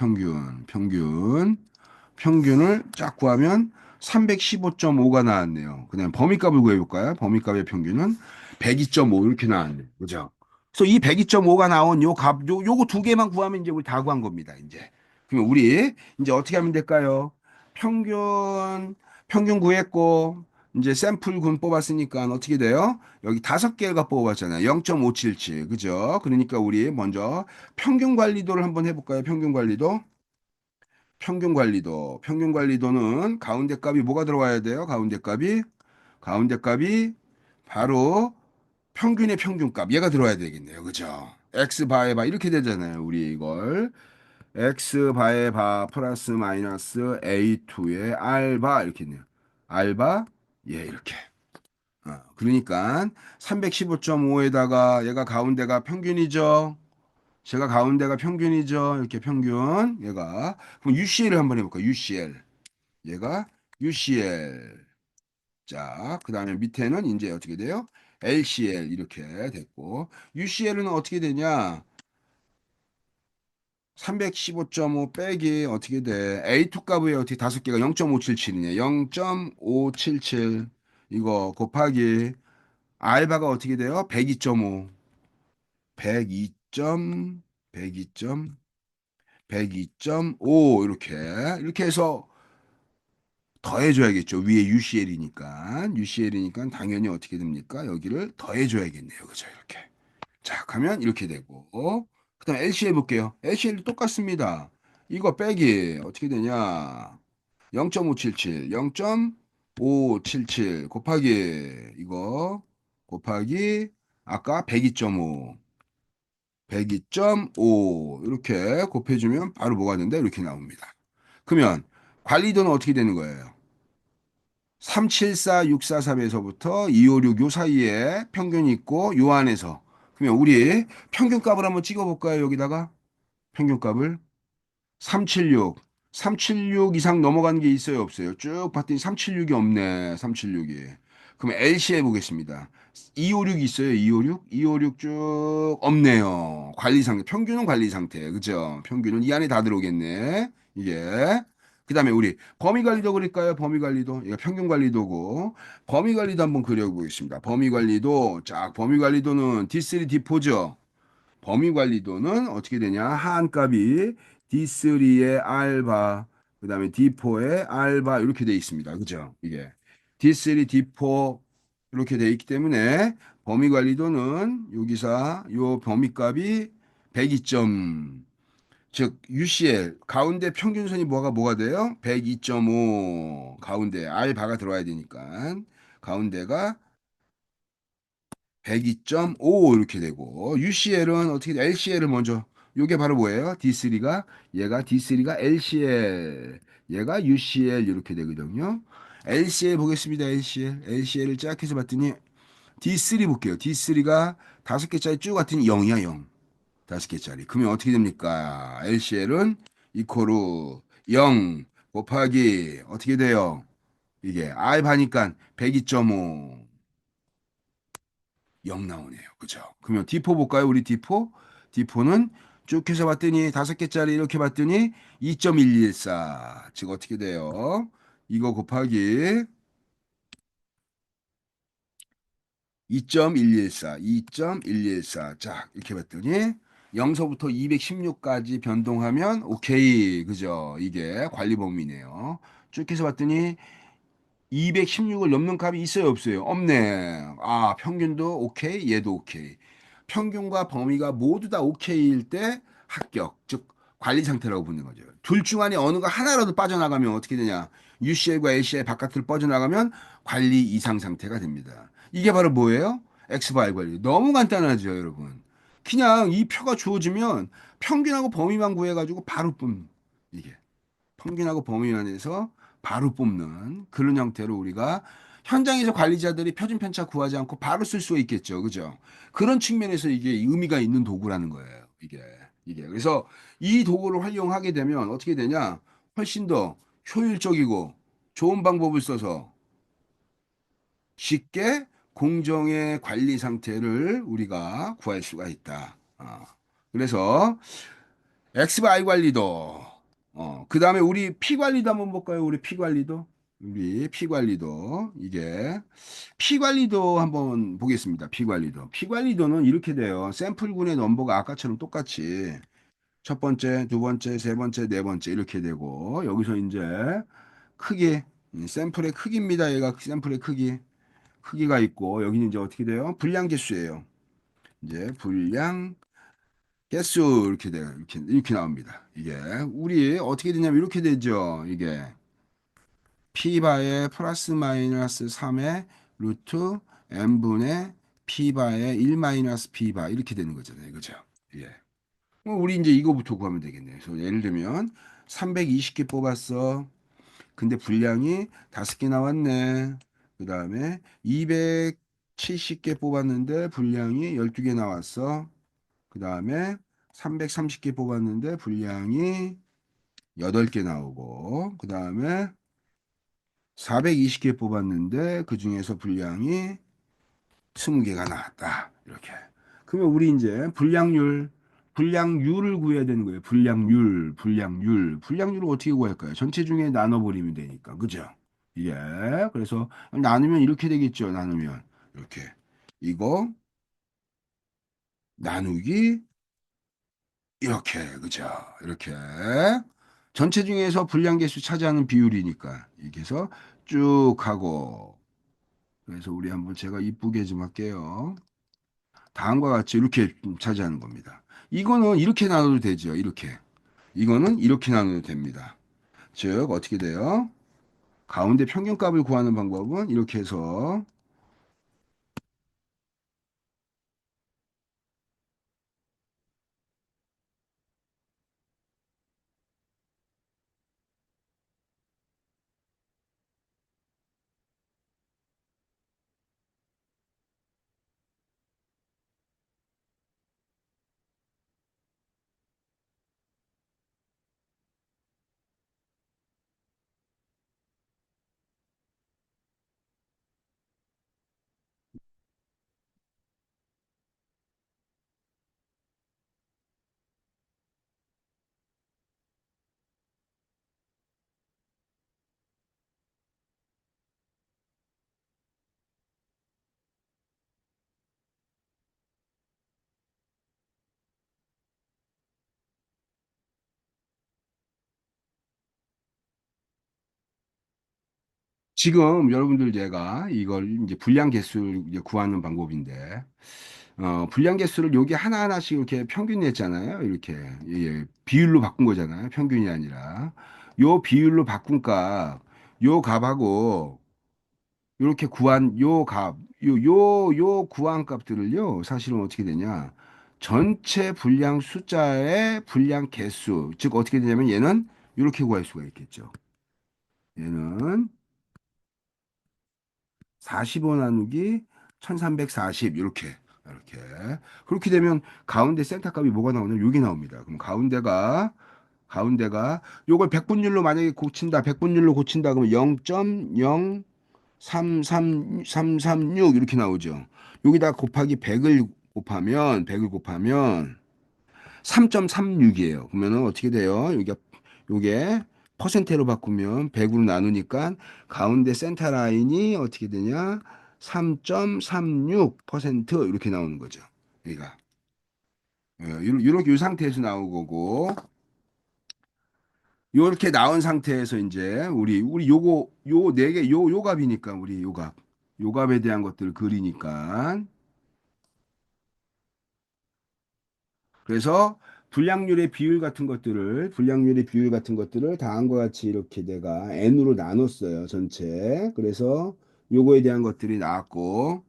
평균을 쫙 구하면 315.5가 나왔네요. 그다음 범위값을 구해볼까요? 범위값의 평균은 102.5 이렇게 나왔네요. 그죠? 그래서 이 102.5가 나온 요거 두 개만 구하면 이제 우리 다 구한 겁니다. 이제. 그러면 우리 이제 어떻게 하면 될까요? 평균, 평균 구했고, 이제 샘플군 뽑았으니까 어떻게 돼요? 여기 다섯 개가 뽑았잖아요. 0.577. 그죠? 그러니까 우리 먼저 평균 관리도를 한번 해볼까요? 평균 관리도. 평균 관리도는 가운데 값이 뭐가 들어와야 돼요? 가운데 값이 바로 평균의 평균값. 얘가 들어와야 되겠네요. 그죠? x 바에 바 이렇게 되잖아요. 우리 이걸. x 바에 바 플러스 마이너스 a2의 알바 이렇게 있네요. 알바 예 이렇게. 그러니까 315.5에다가 얘가 가운데가 평균이죠. 제가 가운데가 평균이죠. 이렇게 평균 얘가 그럼 UCL을 한번 해볼까요? UCL 얘가 UCL 자 그다음에 밑에는 이제 어떻게 돼요? LCL 이렇게 됐고 UCL은 어떻게 되냐? 315.5 빼기 어떻게 돼? A2 값이 어떻게 다섯 개가 0.577이네. 0.577 이거 곱하기 알바가 어떻게 돼요? 102.5 102점 102점 102.5 이렇게 해서 더해줘야겠죠. 위에 UCL이니까 당연히 어떻게 됩니까? 여기를 더해줘야겠네요. 그죠? 이렇게. 자, 가면 이렇게 되고. 그다음 LCL 볼게요. LCL도 똑같습니다. 이거 빼기 어떻게 되냐? 0.577, 0.577 곱하기 이거 곱하기 아까 102.5, 102.5 이렇게 곱해주면 바로 뭐가 된다? 이렇게 나옵니다. 그러면 관리도는 어떻게 되는 거예요? 374, 643에서부터 256 요 사이에 평균이 있고 요 안에서 그러면 우리 평균값을 한번 찍어볼까요? 여기다가 평균값을 376, 376 이상 넘어간 게 있어요? 없어요? 쭉 봤더니 376이 없네. 376이. 그럼 LC 해보겠습니다. 256 있어요? 256? 256 쭉 없네요. 관리 상태. 평균은 관리 상태. 그죠? 평균은 이 안에 다 들어오겠네. 이게. 그 다음에 우리 범위 관리도 그릴까요? 범위 관리도. 이거 평균 관리도고. 범위 관리도 한번 그려보겠습니다. 범위 관리도. 자, 범위 관리도는 D3, D4죠? 범위 관리도는 어떻게 되냐? 한값이 D3의 알바, 그 다음에 D4의 알바 이렇게 돼 있습니다. 그죠? 이게 D3, D4 이렇게 돼 있기 때문에 범위 관리도는 여기서 요 범위값이 102점, 즉 UCL 가운데 평균선이 뭐가 돼요? 102.5 가운데 알바가 들어와야 되니까 가운데가 102.5 이렇게 되고 UCL은 어떻게 돼? LCL을 먼저 요게 바로 뭐예요? D3가 얘가 D3가 LCL 얘가 UCL 이렇게 되거든요. LCL 보겠습니다. LCL을 쫙 해서 봤더니 D3 볼게요. D3가 다섯 개짜리 쭉 갔더니 0이야 0. 다섯 개짜리. 그러면 어떻게 됩니까? LCL은 이코르 0 곱하기 어떻게 돼요? 이게 R 하니까 102.5 0 나오네요. 그죠? 그러면 D4 볼까요? 우리 D4? D4는 쭉 해서 봤더니 다섯 개짜리 이렇게 봤더니 2.114. 즉 어떻게 돼요? 이거 곱하기 2.114, 2.114. 자, 이렇게 봤더니 0서부터 216까지 변동하면 오케이. 그죠? 이게 관리 범위네요. 쭉 해서 봤더니 216을 넘는 값이 있어요, 없어요? 없네. 아, 평균도 오케이, 얘도 오케이. 평균과 범위가 모두 다 오케이일 때 합격, 즉 관리 상태라고 부르는 거죠. 둘 중 안에 어느가 하나라도 빠져나가면 어떻게 되냐? UCL과 LCL 바깥으로 빠져나가면 관리 이상 상태가 됩니다. 이게 바로 뭐예요? X바이 관리. 너무 간단하죠, 여러분. 그냥 이 표가 주어지면 평균하고 범위만 구해가지고 바로 뿜. 이게. 평균하고 범위 안에서 바로 뽑는 그런 형태로 우리가 현장에서 관리자들이 표준 편차 구하지 않고 바로 쓸 수 있겠죠. 그죠? 그런 측면에서 이게 의미가 있는 도구라는 거예요. 이게. 그래서 이 도구를 활용하게 되면 어떻게 되냐? 훨씬 더 효율적이고 좋은 방법을 써서 쉽게 공정의 관리 상태를 우리가 구할 수가 있다. 그래서 X바 관리도. 그 다음에 우리 P 관리도 한번 볼까요? 우리 P 관리도. 우리 P 관리도. 이게. P 관리도 한번 보겠습니다. P 관리도. P 관리도는 이렇게 돼요. 샘플군의 넘버가 아까처럼 똑같이 첫 번째, 두 번째, 세 번째, 네 번째 이렇게 되고 여기서 이제 크게 샘플의 크기입니다. 얘가 샘플의 크기가 있고 여기는 이제 어떻게 돼요? 불량 개수예요. 이제 불량 개수 이렇게 돼요. 이렇게 나옵니다. 이게 우리 어떻게 되냐면 이렇게 되죠. 이게 P바의 플러스 마이너스 3의 루트 n분의 P바의 1 마이너스 P바 이렇게 되는 거잖아요. 그죠? 예. 우리 이제 이거부터 구하면 되겠네요. 그래서 예를 들면 320개 뽑았어. 근데 분량이 5개 나왔네. 그 다음에 270개 뽑았는데 분량이 12개 나왔어. 그 다음에 330개 뽑았는데 분량이 8개 나오고, 그 다음에 420개 뽑았는데 그 중에서 분량이 20개가 나왔다. 이렇게. 그러면 우리 이제 분량률을 구해야 되는 거예요. 분량률을 어떻게 구할까요? 전체 중에 나눠버리면 되니까. 그죠? 예. 그래서 나누면 이렇게 되겠죠. 나누면. 이렇게. 이거 나누기 이렇게. 그죠? 이렇게. 전체 중에서 분량 개수 차지하는 비율이니까. 이렇게 해서 쭉 하고. 그래서 우리 한번 제가 이쁘게 좀 할게요. 다음과 같이 이렇게 차지하는 겁니다. 이거는 이렇게 나눠도 되죠. 이렇게. 이거는 이렇게 나눠도 됩니다. 즉, 어떻게 돼요? 가운데 평균값을 구하는 방법은 이렇게 해서 지금 여러분들 제가 이걸 이제 분량 개수를 이제 구하는 방법인데 분량 개수를 여기 하나하나씩 이렇게 평균 냈잖아요. 이렇게 예, 비율로 바꾼 거잖아요. 평균이 아니라 요 비율로 바꾼 값, 요 값하고 이렇게 구한 요 구한 값들을요, 사실은 어떻게 되냐. 전체 분량 숫자의 분량 개수, 즉 어떻게 되냐면 얘는 이렇게 구할 수가 있겠죠. 얘는 45 나누기 1340 이렇게 그렇게 되면 가운데 센터 값이 뭐가 나오냐면 6이 나옵니다. 그럼 가운데가 요걸 백분율로 만약에 고친다. 백분율로 고친다 그러면 0.03336 이렇게 나오죠. 여기다 곱하기 100을 곱하면 3.36이에요. 그러면은 어떻게 돼요? 요게 퍼센테로 바꾸면 100으로 나누니까 가운데 센터 라인이 어떻게 되냐? 3.36% 이렇게 나오는 거죠. 여기가. 이렇게 이 상태에서 나온 거고 요렇게 나온 상태에서 이제 우리 요거 요 네 개 요 값이니까 우리 요 값에 대한 것들을 그리니까 그래서 분량률의 비율 같은 것들을 다음과 같이 이렇게 내가 n으로 나눴어요. 전체. 그래서 요거에 대한 것들이 나왔고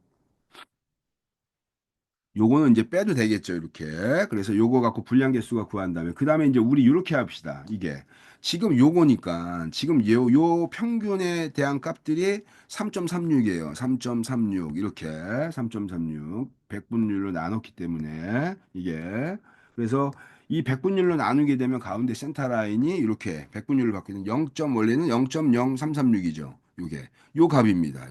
요거는 이제 빼도 되겠죠, 이렇게. 그래서 요거 갖고 분량 개수가 구한 다음에 그 다음에 이제 우리 이렇게 합시다. 이게 지금 요거니까 지금 요 평균에 대한 값들이 3.36이에요. 3.36 이렇게 3.36 백분율로 나눴기 때문에 이게 그래서 이 백분율로 나누게 되면 가운데 센터 라인이 이렇게 백분율을 받게 되면 0. 원래는 0.0336이죠. 요게 요 값입니다.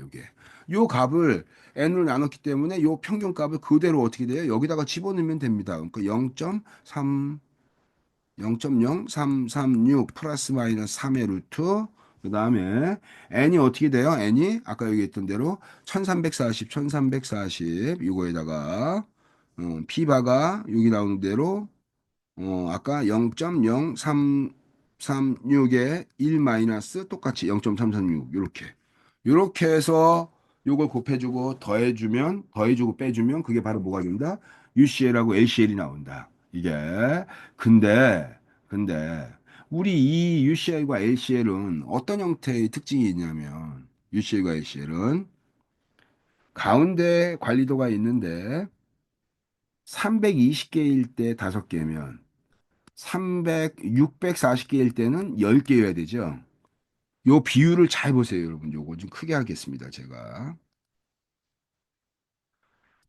요 값을 n으로 나눴기 때문에 요 평균값을 그대로 어떻게 돼요? 여기다가 집어넣으면 됩니다. 그러니까 0.0336 플러스 마이너스 3의 루트 그 다음에 n이 어떻게 돼요? n이 아까 얘기했던 대로 1340 이거에다가 p바가 여기 나오는 대로 아까 0.033 0.336에 1 마이너스 똑같이 0.336 이렇게 해서 요걸 곱해주고 더해주고 빼주면 그게 바로 뭐가 된다? UCL하고 LCL이 나온다. 이게 근데 우리 이 UCL과 LCL은 어떤 형태의 특징이 있냐면 UCL과 LCL은 가운데 관리도가 있는데 320개일 때 5개면 640개일 때는 10개여야 되죠. 요 비율을 잘 보세요, 여러분. 요거 좀 크게 하겠습니다, 제가.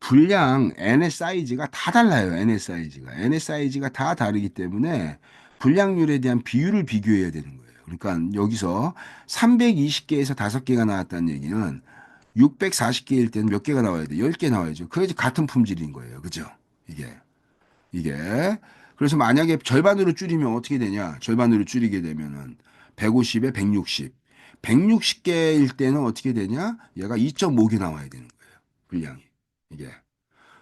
분량 n의 사이즈가 다 달라요. n의 사이즈가. n의 사이즈가 다 다르기 때문에 분량률에 대한 비율을 비교해야 되는 거예요. 그러니까 여기서 320개에서 5개가 나왔다는 얘기는 640개일 때는 몇 개가 나와야 돼? 10개 나와야죠. 그래야지 같은 품질인 거예요. 그죠? 이게. 이게. 그래서 만약에 절반으로 줄이면 어떻게 되냐? 절반으로 줄이게 되면은 150에 160. 160개일 때는 어떻게 되냐? 얘가 2.5개 나와야 되는 거예요. 분량이. 이게.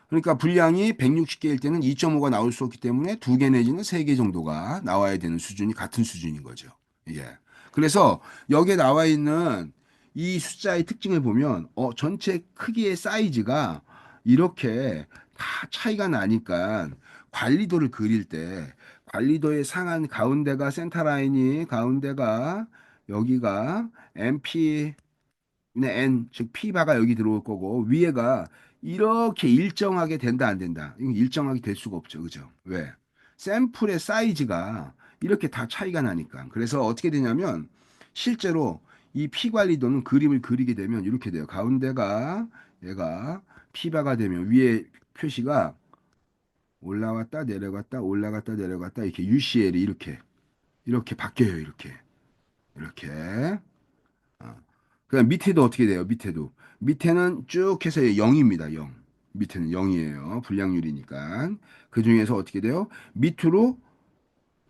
그러니까 분량이 160개일 때는 2.5가 나올 수 없기 때문에 2개 내지는 3개 정도가 나와야 되는 수준이 같은 수준인 거죠. 이게. 그래서 여기에 나와 있는 이 숫자의 특징을 보면 전체 크기의 사이즈가 이렇게 다 차이가 나니까 관리도를 그릴 때 관리도의 상한 가운데가 센터 라인이 가운데가 여기가 MP 네, N, 즉 P바가 여기 들어올 거고 위에가 이렇게 일정하게 된다 안 된다. 이건 일정하게 될 수가 없죠. 그죠? 왜? 샘플의 사이즈가 이렇게 다 차이가 나니까. 그래서 어떻게 되냐면 실제로 이 P 관리도는 그림을 그리게 되면 이렇게 돼요. 가운데가 얘가 P바가 되면 위에 표시가 올라왔다 내려갔다 올라갔다 내려갔다 이렇게 UCL이 이렇게 바뀌어요. 이렇게. 어. 그다음 밑에도 어떻게 돼요? 밑에는 쭉 해서 0입니다. 0. 밑에는 0이에요. 불량률이니까. 그 중에서 어떻게 돼요? 밑으로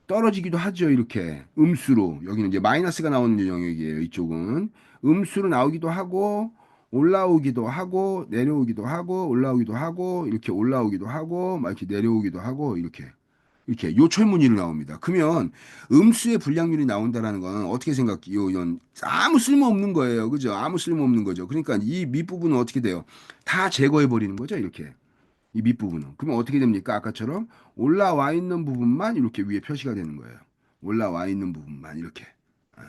떨어지기도 하죠. 이렇게 음수로. 여기는 이제 마이너스가 나오는 영역이에요. 이쪽은 음수로 나오기도 하고 올라오기도 하고 내려오기도 하고 올라오기도 하고 이렇게 올라오기도 하고 막 이렇게 내려오기도 하고 이렇게 요철무늬로 나옵니다. 그러면 음수의 불량률이 나온다라는 건 어떻게 생각해요? 이건 아무 쓸모 없는 거예요. 그죠? 아무 쓸모 없는 거죠. 그러니까 이 밑부분은 어떻게 돼요? 다 제거해 버리는 거죠. 이렇게. 이 밑부분은. 그러면 어떻게 됩니까? 아까처럼 올라와 있는 부분만 이렇게 위에 표시가 되는 거예요. 올라와 있는 부분만 이렇게. 아.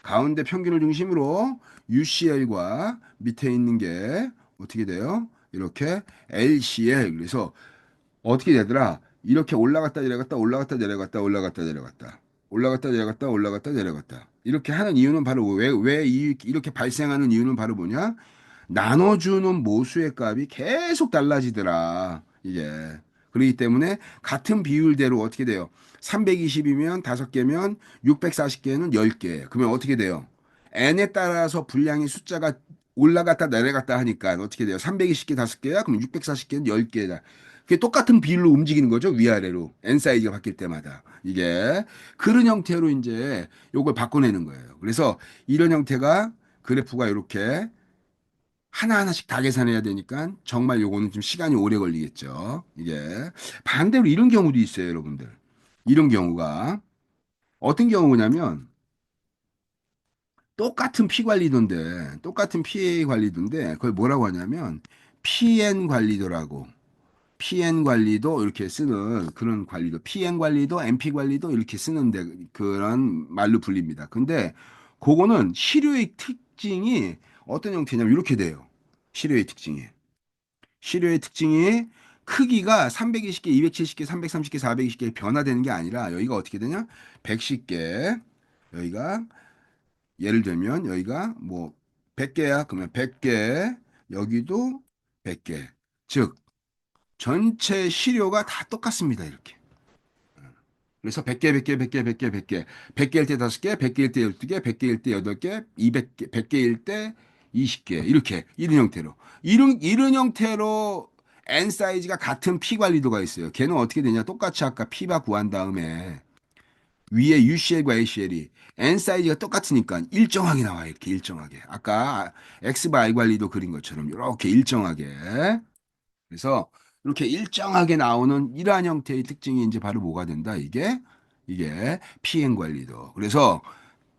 가운데 평균을 중심으로 UCL과 밑에 있는 게 어떻게 돼요? 이렇게 LCL. 그래서 어떻게 되더라? 이렇게 올라갔다 내려갔다 올라갔다 내려갔다 올라갔다 내려갔다 올라갔다 내려갔다 올라갔다 내려갔다 이렇게 하는 이유는 바로 왜 이렇게 발생하는 이유는 바로 뭐냐? 나눠주는 모수의 값이 계속 달라지더라. 이게. 그렇기 때문에 같은 비율대로 어떻게 돼요? 320이면 5개면 640개는 10개. 그러면 어떻게 돼요? n에 따라서 분량의 숫자가 올라갔다 내려갔다 하니까 어떻게 돼요? 320개 5개야? 그럼 640개는 10개다. 그게 똑같은 비율로 움직이는 거죠. 위아래로. n 사이즈가 바뀔 때마다. 이게 그런 형태로 이제 요걸 바꿔내는 거예요. 그래서 이런 형태가 그래프가 이렇게 하나하나씩 다 계산해야 되니까 정말 요거는 좀 시간이 오래 걸리겠죠. 이게 반대로 이런 경우도 있어요, 여러분들. 이런 경우가 어떤 경우냐면 똑같은 피 관리도인데 그걸 뭐라고 하냐면 PN 관리도라고 PN 관리도 이렇게 쓰는 그런 관리도 PN 관리도 MP 관리도 이렇게 쓰는데 그런 말로 불립니다. 근데 그거는 시료의 특징이 어떤 형태냐면 이렇게 돼요. 시료의 특징이. 시료의 특징이 크기가 320개, 270개, 330개, 420개 변화되는 게 아니라 여기가 어떻게 되냐? 110개. 여기가 예를 들면 여기가 뭐 100개야. 그러면 100개. 여기도 100개. 즉 전체 시료가 다 똑같습니다. 이렇게. 그래서 100개, 100개, 100개, 100개, 100개. 100개일 때 5개, 100개일 때 12개, 100개일 때 8개, 200개, 100개일 때 20개. 이렇게 이런 형태로. 이런 형태로 N 사이즈가 같은 P 관리도가 있어요. 걔는 어떻게 되냐? 똑같이 아까 P바 구한 다음에 위에 UCL과 ACL이 N 사이즈가 똑같으니까 일정하게 나와요. 이렇게 일정하게. 아까 X바 I 관리도 그린 것처럼 이렇게 일정하게. 그래서 이렇게 일정하게 나오는 이러한 형태의 특징이 이제 바로 뭐가 된다? 이게 이게 PM 관리도. 그래서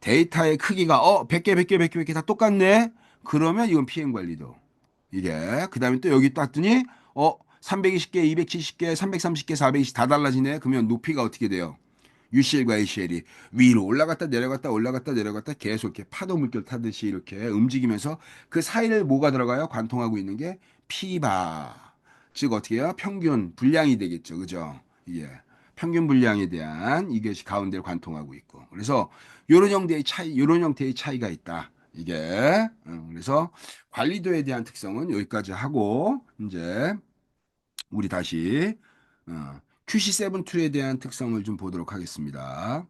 데이터의 크기가 100개, 100개, 100개, 100개 다 똑같네. 그러면 이건 PM 관리도. 이게 그다음에 또 여기 땄더니 320개, 270개, 330개, 420 다 달라지네. 그러면 높이가 어떻게 돼요? UCL과 ACL이 위로 올라갔다 내려갔다 올라갔다 내려갔다 계속 이렇게 파도 물결 타듯이 이렇게 움직이면서 그 사이를 뭐가 들어가요? 관통하고 있는 게 P바. 즉 어떻게 해요? 평균 분량이 되겠죠. 그죠? 이게 평균 분량에 대한 이것이 가운데를 관통하고 있고. 그래서 요런 형태의 차이가 있다. 이게 그래서 관리도에 대한 특성은 여기까지 하고 이제 우리 다시 QC7 툴에 대한 특성을 좀 보도록 하겠습니다.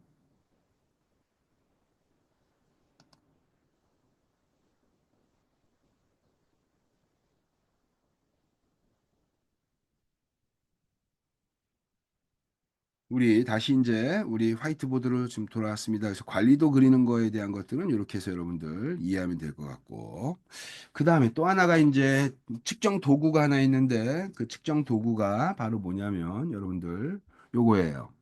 우리 다시 이제 우리 화이트보드로 좀 돌아왔습니다. 그래서 관리도 그리는 거에 대한 것들은 이렇게 해서 여러분들 이해하면 될 것 같고, 그 다음에 또 하나가 이제 측정 도구가 하나 있는데 그 측정 도구가 바로 뭐냐면 여러분들 요거예요.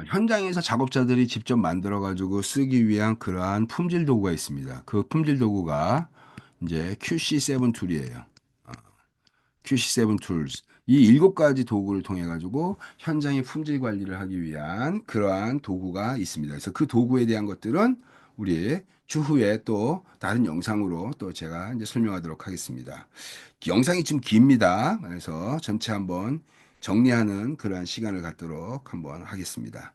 현장에서 작업자들이 직접 만들어-가지고 쓰기 위한 그러한 품질 도구가 있습니다. 그 품질 도구가 이제 QC7 툴이에요. QC7 Tools. 이 일곱 가지 도구를 통해 가지고 현장의 품질 관리를 하기 위한 그러한 도구가 있습니다. 그래서 그 도구에 대한 것들은 우리 추후에 또 다른 영상으로 또 제가 이제 설명하도록 하겠습니다. 영상이 좀 깁니다. 그래서 전체 한번 정리하는 그러한 시간을 갖도록 한번 하겠습니다.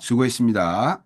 수고했습니다.